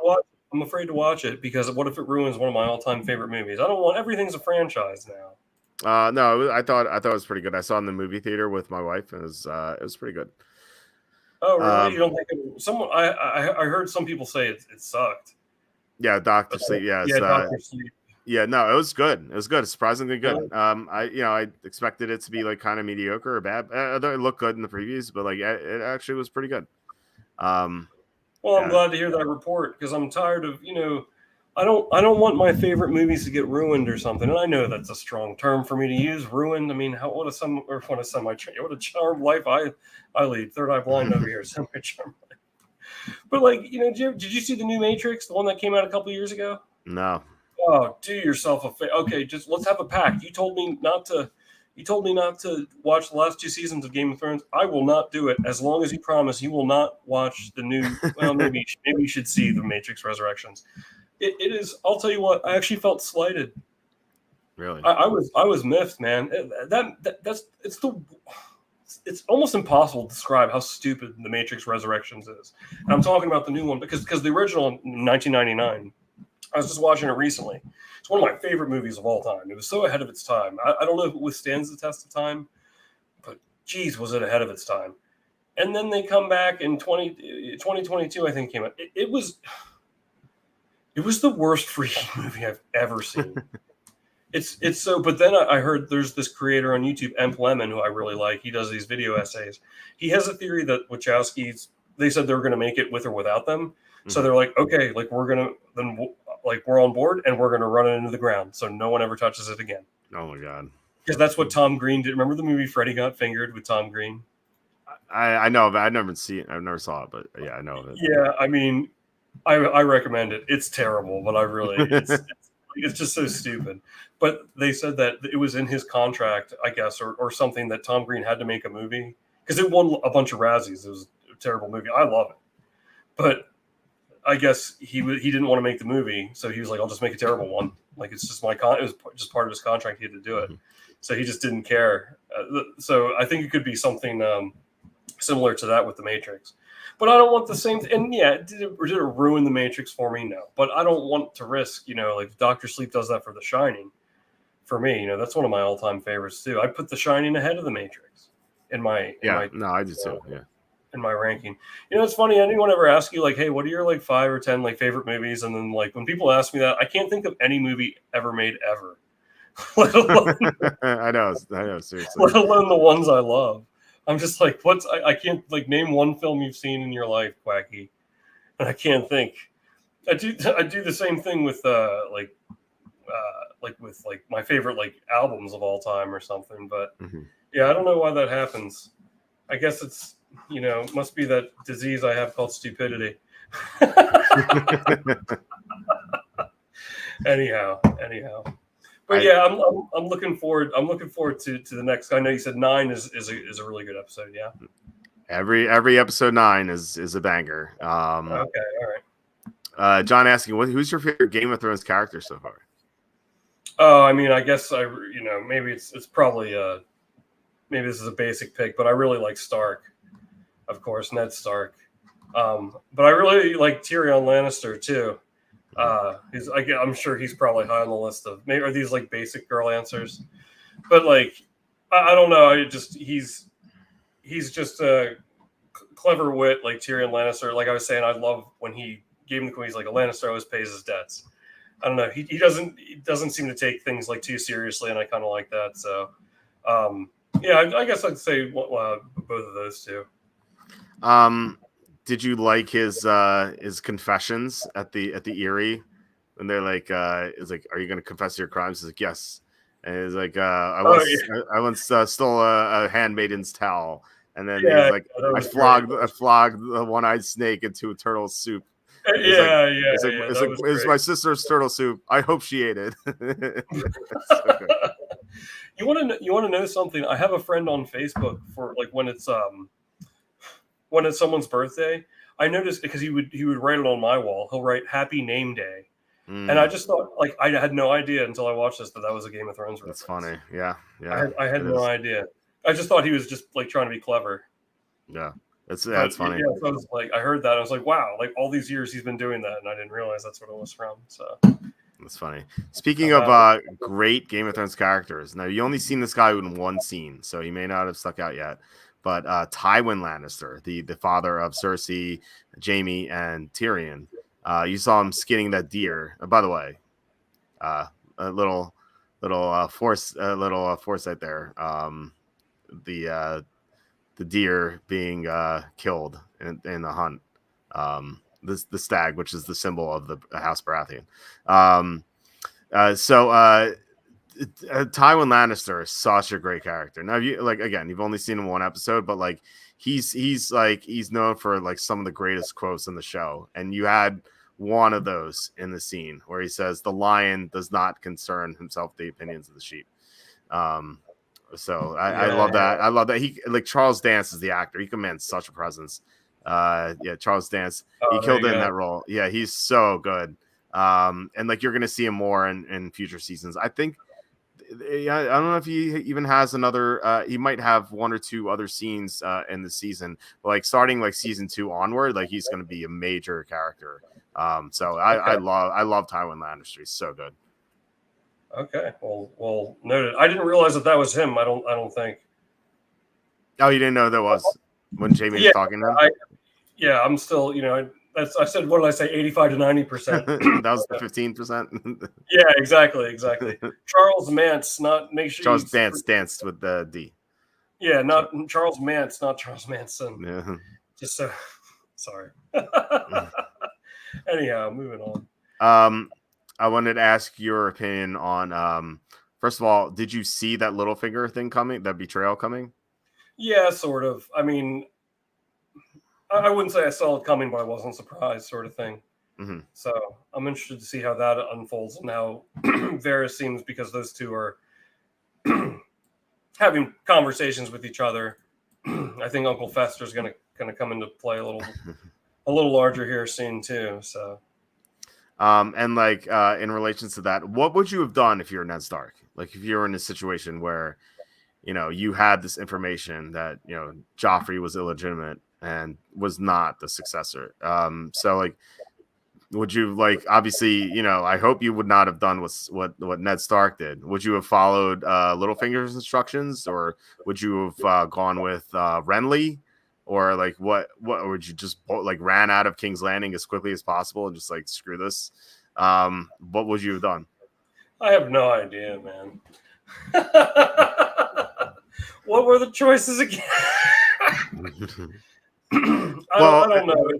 I'm afraid to watch it because what if it ruins one of my all-time favorite movies? I don't want everything's a franchise now. No, I thought it was pretty good. I saw it in the movie theater with my wife, and it was pretty good. Oh, really? You don't think I heard some people say it sucked. Yeah, Dr. Sleep. Yeah, Dr. Sleep. Yeah, no, it was good. It was good. Surprisingly good. I expected it to be like kind of mediocre or bad. It looked good in the previews, but like it actually was pretty good. Well, I'm glad to hear that report because I'm tired of, I don't want my favorite movies to get ruined or something. And I know that's a strong term for me to use. Ruined. I mean, what a charmed life I lead. Third eye blind over here. Semi-charmed life. But like, did you see the new Matrix, the one that came out a couple of years ago? No. Oh, do yourself a favor. Okay, just let's have a pact. You told me not to watch the last 2 seasons of Game of Thrones. I will not do it as long as you promise you will not watch the new. Well, maybe you should see the Matrix Resurrections. It is. I'll tell you what. I actually felt slighted. Really? I was miffed, man. It's it's almost impossible to describe how stupid The Matrix Resurrections is. And I'm talking about the new one because the original in 1999, I was just watching it recently. It's one of my favorite movies of all time. It was so ahead of its time. I don't know if it withstands the test of time, but geez, was it ahead of its time. And then they come back in 2022, I think came out. It was the worst freaking movie I've ever seen. It's so, but then I heard there's this creator on YouTube, Emp Lemon, who I really like. He does these video essays. He has a theory that Wachowskis, they said they were going to make it with or without them. Mm-hmm. So they're like, okay, like we're on board and we're going to run it into the ground. So no one ever touches it again. Oh my God. Because that's what Tom Green did. Remember the movie Freddy Got Fingered with Tom Green? I know, but I've never saw it, but yeah, I know of it. Yeah. I mean, I recommend it. It's terrible, but it's just so stupid. But they said that it was in his contract, I guess, or something, that Tom Green had to make a movie because it won a bunch of Razzies. It was a terrible movie. I love it. But I guess he didn't want to make the movie. So he was like, I'll just make a terrible one. Like, it's just it was just part of his contract. He had to do it. Mm-hmm. So he just didn't care. So I think it could be something similar to that with The Matrix. But I don't want the same. And yeah, did it ruin The Matrix for me? No. But I don't want to risk, like Dr. Sleep does that for The Shining. For me, that's one of my all-time favorites too. I put The Shining ahead of The Matrix in my. I do too. Yeah. In my ranking, it's funny. Anyone ever ask you like, "Hey, what are your like 5 or 10 like favorite movies?" And then like when people ask me that, I can't think of any movie ever made ever. Let alone, I know, seriously. Let alone the ones I love. I'm just like, I can't like name one film you've seen in your life, Quacky, and I can't think. I do the same thing with with my favorite like albums of all time or something. But yeah, I don't know why that happens. I guess it's must be that disease I have called stupidity. Anyhow. But yeah, I'm looking forward. I'm looking forward to the next. I know you said 9 is a really good episode. Yeah. Every episode 9 is a banger. Okay, all right. John asking, who's your favorite Game of Thrones character so far? Oh, I mean, I guess maybe it's probably maybe this is a basic pick, but I really like Stark, of course, Ned Stark. But I really like Tyrion Lannister too. I'm sure he's probably high on the list of maybe are these like basic girl answers, but like I don't know. He's just a clever wit like Tyrion Lannister. Like I was saying, I love when he gave him the queen. He's like a Lannister always pays his debts. I don't know. He doesn't seem to take things like too seriously, and I kind of like that. So yeah, I guess I'd say both of those two. Did you like his confessions at the Erie when they're like, "Is like, are you going to confess your crimes?" He's like, "Yes," and he's like, "I once stole a handmaiden's towel," and then he's like, "I flogged the one-eyed snake into a turtle soup." It's my sister's turtle soup. I hope she ate it. So good. You want to know something? I have a friend on Facebook for like when it's someone's birthday. I noticed because he would write it on my wall. He'll write "Happy Name Day," and I just thought like I had no idea until I watched this that was a Game of Thrones reference. That's funny. Yeah. I had no idea. I just thought he was just like trying to be clever. Yeah. That's funny. Yeah, so I was like, I heard that. I was like, wow, like all these years he's been doing that, and I didn't realize that's what it was from. So that's funny. Speaking of great Game of Thrones characters, now you only seen this guy in one scene, so he may not have stuck out yet. But Tywin Lannister, the father of Cersei, Jaime, and Tyrion, you saw him skinning that deer. By the way, a little foresight there. The deer being killed in the hunt. The stag, which is the symbol of the House Baratheon. Tywin Lannister is such a great character. Now, you've only seen him one episode, but like he's known for like some of the greatest quotes in the show, and you had one of those in the scene where he says, "The lion does not concern himself with the opinions of the sheep." So I love that. I love that he like Charles Dance is the actor. He commands such a presence. Charles Dance, he killed it in that role. Yeah, he's so good. And like you're gonna see him more in future seasons. I think yeah, I don't know if he even has another. He might have one or two other scenes in the season, but like starting like season 2 onward, like he's going to be a major character. So I love Tywin Lannister. He's so good. Okay, well noted. I didn't realize that was him. I don't think. Oh, you didn't know that was when Jamie was talking to him? I'm still, I said, what did I say? 85 to 90%. That was the 15%. Yeah, exactly. Charles Mance, Charles danced with the D. Yeah, not Charles Mance, not Charles Manson. Yeah. Just so sorry. Anyhow, moving on. I wanted to ask your opinion on first of all, did you see that Littlefinger thing coming, that betrayal coming? Yeah, sort of. I mean, I wouldn't say I saw it coming, but I wasn't surprised, sort of thing. Mm-hmm. So I'm interested to see how that unfolds and how Varys seems, because those two are having conversations with each other. I think Uncle Fester's gonna come into play a little larger here soon too. So, and like in relation to that, what would you have done if you're Ned Stark? Like if you were in a situation where you had this information that Joffrey was illegitimate and was not the successor. So like, would you like, obviously, I hope you would not have done what Ned Stark did. Would you have followed Littlefinger's instructions, or would you have gone with Renly, or like what would you just like ran out of King's Landing as quickly as possible and just like screw this? What would you have done? I have no idea, man. What were the choices again? I don't know.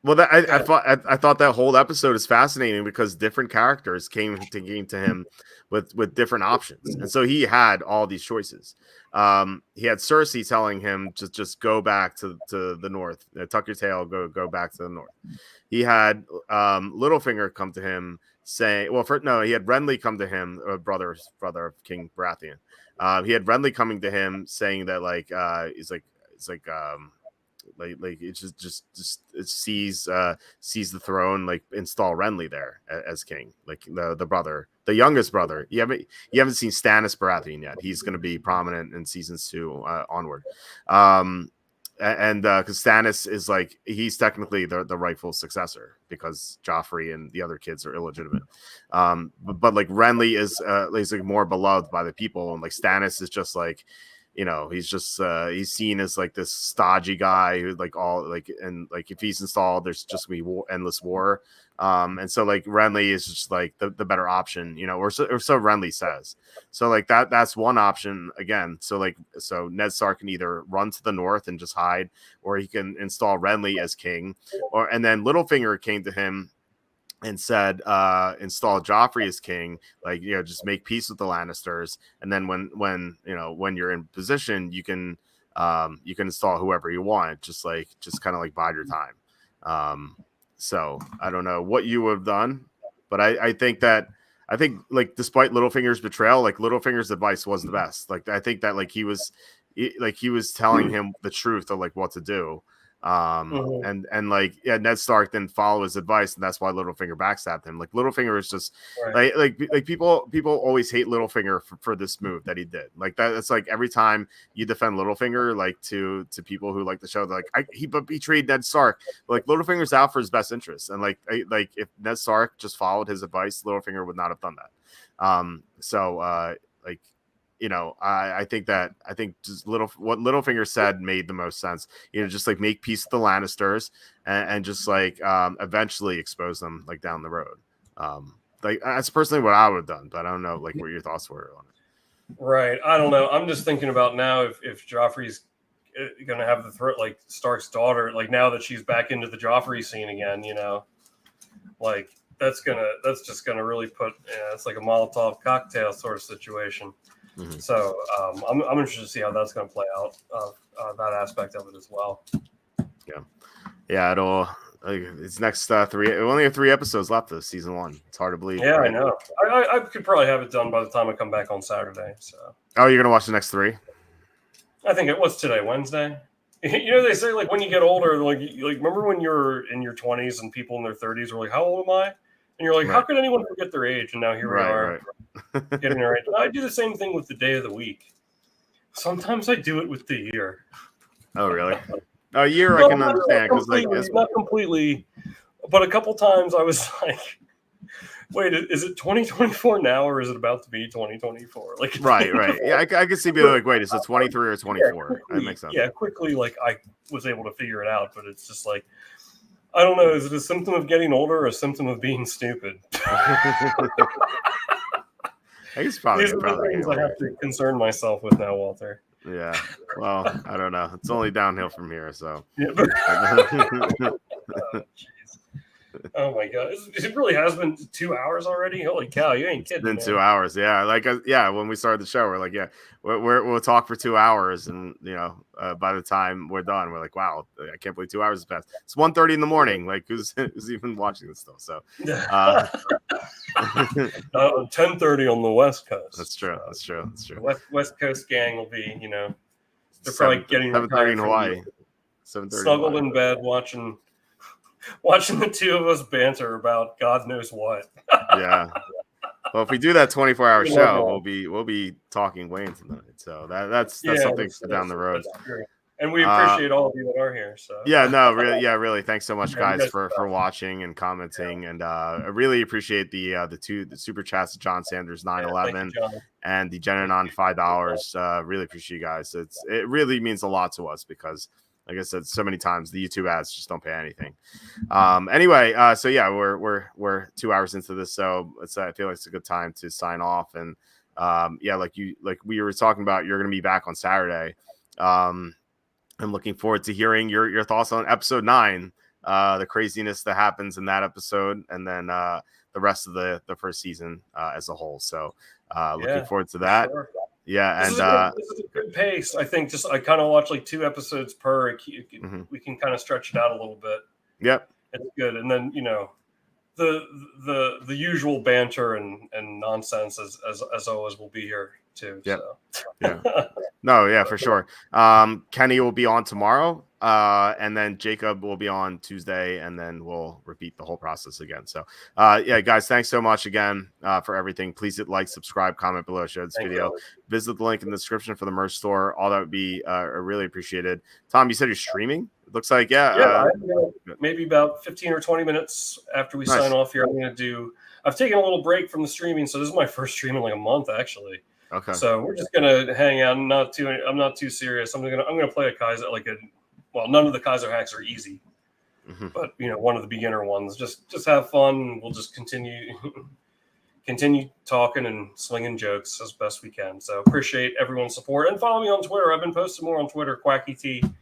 Well, I thought that whole episode is fascinating because different characters came to him with different options, and so he had all these choices. He had Cersei telling him just go back to the north, tuck your tail, go back to the north. He had Littlefinger come to him saying, he had Renly come to him, brother of King Baratheon. He had Renly coming to him saying that it sees the throne, like install Renly there as king, like the youngest brother. You haven't seen Stannis Baratheon yet. He's going to be prominent in seasons 2 onward. And because Stannis is like, he's technically the rightful successor because Joffrey and the other kids are illegitimate. But like Renly is like more beloved by the people, and like Stannis is just like, he's just he's seen as like this stodgy guy who like all like, and like if he's installed, there's just gonna be endless war. And so like Renly is just like the better option, or so Renly says. So like that's one option again. So Ned Stark can either run to the north and just hide, or he can install Renly as king, and then Littlefinger came to him and said, install Joffrey as king, like, just make peace with the Lannisters. And then when you're in position, you can install whoever you want, just kind of like bide your time. So I don't know what you would have done, but I think like, despite Littlefinger's betrayal, like Littlefinger's advice was the best. Like, I think that like he was telling him the truth of like what to do. And like, yeah, Ned Stark didn't follow his advice, and that's why Littlefinger backstabbed him. Like Littlefinger is just like people always hate Littlefinger for this move that he did. Like that's like every time you defend Littlefinger, like to people who like the show, they're like, he betrayed Ned Stark. But like Littlefinger's out for his best interest, and like if Ned Stark just followed his advice, Littlefinger would not have done that. I think just what Littlefinger said made the most sense. Just like make peace with the Lannisters and just like eventually expose them like down the road. Like that's personally what I would have done, but I don't know like what your thoughts were on it. Right. I don't know. I'm just thinking about now if Joffrey's gonna have the threat, like Stark's daughter, like now that she's back into the Joffrey scene again, like that's just gonna really put it's like a Molotov cocktail sort of situation. Mm-hmm. So I'm interested to see how that's going to play out, that aspect of it as well. Yeah. It'll it's next 3. We only have 3 episodes left of season 1. It's hard to believe. Yeah, right? I know. I could probably have it done by the time I come back on Saturday. So. Oh, you're gonna watch the next 3? I think what's today, Wednesday. They say like when you get older, like remember when you're in your 20s and people in their 30s were like, "How old am I?" And you're like, "How could anyone forget their age?" And now here we are. Right. getting it right. I do the same thing with the day of the week. Sometimes I do it with the year. Oh, really? A year No, I can understand because not completely, but a couple times I was like, wait, is it 2024 now or is it about to be 2024? Like, right. Yeah, I can see being like, wait, is it 23 or 24? Yeah, That makes sense. Yeah, quickly, like I was able to figure it out, but it's just like, I don't know, is it a symptom of getting older or a symptom of being stupid? I guess probably, These are the things I have to concern myself with now, Walter. Yeah. Well, I don't know. It's only downhill from here, so. Yeah, oh my god! It really has been 2 hours already. Holy cow! You ain't kidding. It's been 2 hours. Yeah. When we started the show, we're like, yeah, we'll talk for 2 hours, and by the time we're done, we're like, wow, I can't believe 2 hours has passed. It's 1:30 in the morning. Like, who's even watching this stuff? So. 10:30 on the West Coast. That's true. That's true. West Coast gang will be, they're probably getting 7:30 in Hawaii. 7:30. Snuggled in bed watching the two of us banter about God knows what. Yeah. Well, if we do that 24-hour show, we'll be talking Wayne tonight. So that's something down the road. And we appreciate all of you that are here. So really. Thanks so much, guys, for watching and commenting, and I really appreciate the super chats to John Sanders 911 and the Genanon $5. Really appreciate you guys. It really means a lot to us because, like I said so many times, the YouTube ads just don't pay anything. Anyway, so yeah, we're 2 hours into this, so I feel like it's a good time to sign off. And like we were talking about, you're going to be back on Saturday. I'm looking forward to hearing your thoughts on episode 9, the craziness that happens in that episode, and then the rest of the first season as a whole. So looking forward to that. Sure. Yeah, this is a good pace. I think I kind of watch like 2 episodes per. We can kind of stretch it out a little bit. Yep, it's good. And then the usual banter and nonsense as always will be here too. Yep. So. Yeah. No, yeah, for sure. Kenny will be on tomorrow, and then Jacob will be on Tuesday, and then we'll repeat the whole process again. So, guys, thanks so much again for everything. Please hit like, subscribe, comment below, share this video. Visit the link in the description for the merch store. All that would be really appreciated. Tom, you said you're streaming? It looks like, maybe about 15 or 20 minutes after we sign off here. I've taken a little break from the streaming, so this is my first stream in like a month, actually. Okay. So we're just gonna hang out. I'm not too serious. I'm gonna play a Kaiser none of the Kaiser hacks are easy, but one of the beginner ones. Just have fun. We'll just continue talking and slinging jokes as best we can. So appreciate everyone's support, and follow me on Twitter. I've been posting more on Twitter. QuackyT.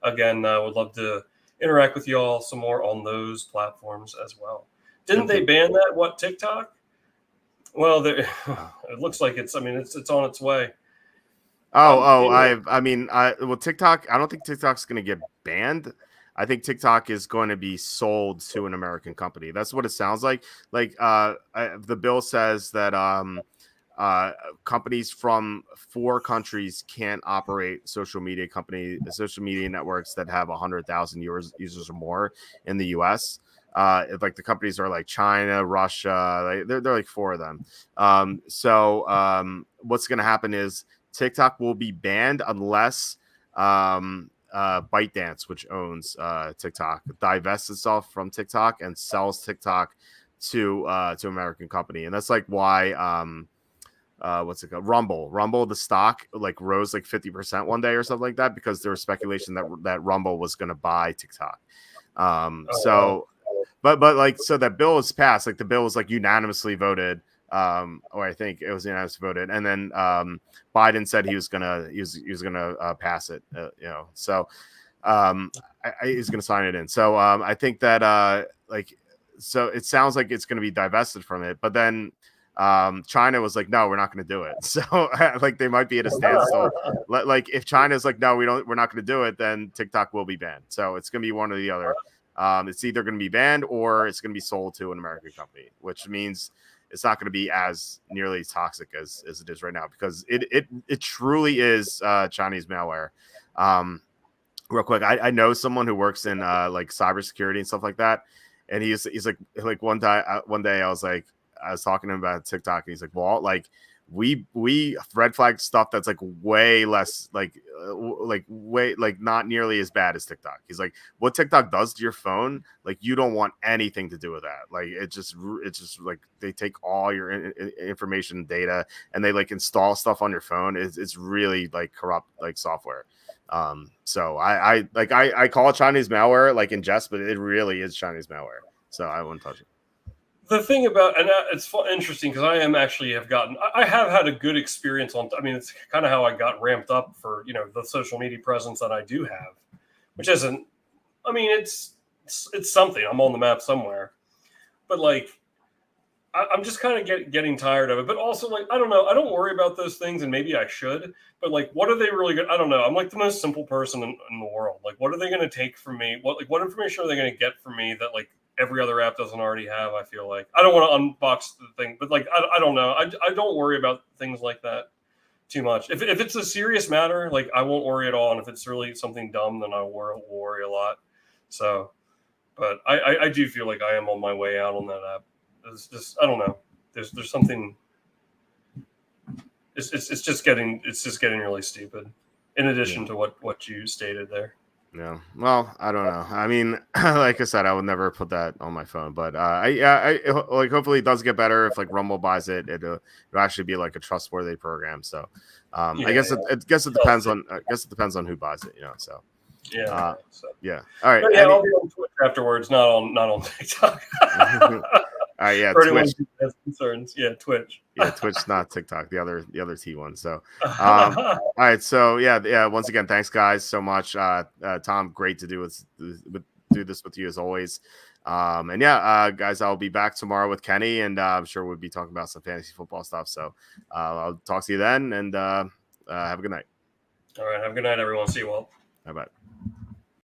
Again, would love to interact with y'all some more on those platforms as well. Didn't they ban that? What, TikTok? Well, it looks like it's on its way. TikTok. I don't think TikTok's going to get banned. I think TikTok is going to be sold to an American company. That's what it sounds like. Like the bill says that companies from 4 countries can't operate social media networks that have 100,000 users or more in the U.S. Like the companies are like China, Russia, they're like 4 of them. What's going to happen is TikTok will be banned unless ByteDance, which owns TikTok, divests itself from TikTok and sells TikTok to American company. And that's like why what's it called? Rumble, the stock like rose like 50% one day or something like that, because there was speculation that Rumble was going to buy TikTok. But that bill was passed. Like the bill was like unanimously voted, or I think it was unanimously voted, and then Biden said he was gonna pass it. He's gonna sign it in. So I think that so it sounds like it's gonna be divested from it, but then China was like, no, we're not going to do it. So like they might be at a standstill. Like if China's like, no, we're not going to do it, then TikTok will be banned. So it's going to be one or the other. It's either going to be banned or it's going to be sold to an American company, which means it's not going to be as nearly toxic as it is right now, because it truly is Chinese malware. Real quick, I know someone who works in like cybersecurity and stuff like that, and he's like one day I was like, I was talking to him about TikTok, and he's like, Walt, like we red flag stuff that's like way less like way like not nearly as bad as TikTok. He's like, what TikTok does to your phone, like you don't want anything to do with that. Like it's just like they take all your information and data, and they like install stuff on your phone. It's really like corrupt like software. So I call it Chinese malware like in jest, but it really is Chinese malware. So I wouldn't touch it. The thing about, and it's interesting because I have had a good experience on, I mean, it's kind of how I got ramped up for, the social media presence that I do have, which isn't, I mean, it's something. I'm on the map somewhere, but like, I'm just kind of getting tired of it. But also, like, I don't know. I don't worry about those things, and maybe I should. But like, what are they really good? I don't know. I'm like the most simple person in the world. Like, what are they going to take from me? What information are they going to get from me that like every other app doesn't already have? I feel like I don't want to unbox the thing, but like, I don't know. I don't worry about things like that too much. If it's a serious matter, like I won't worry at all. And if it's really something dumb, then I will worry a lot. So, but I do feel like I am on my way out on that app. It's just, I don't know. There's something. It's just getting really stupid. In addition to what you stated there. Yeah. Well, I don't know. I mean, like I said, I would never put that on my phone, but I like hopefully it does get better if like Rumble buys it. It'll actually be like a trustworthy program. So, I guess it depends on who buys it. So. Yeah. Yeah. All right. But yeah, I'll be on Twitch afterwards, not on TikTok. All right, yeah, For Twitch. Has concerns. Yeah, Twitch. Yeah, Twitch, not TikTok. The other T one. So, all right. So yeah. Once again, thanks guys so much. Tom, great to do this with you as always. And yeah, guys, I'll be back tomorrow with Kenny, and I'm sure we'll be talking about some fantasy football stuff. So, I'll talk to you then, and have a good night. All right, have a good night, everyone. See you all. Bye bye.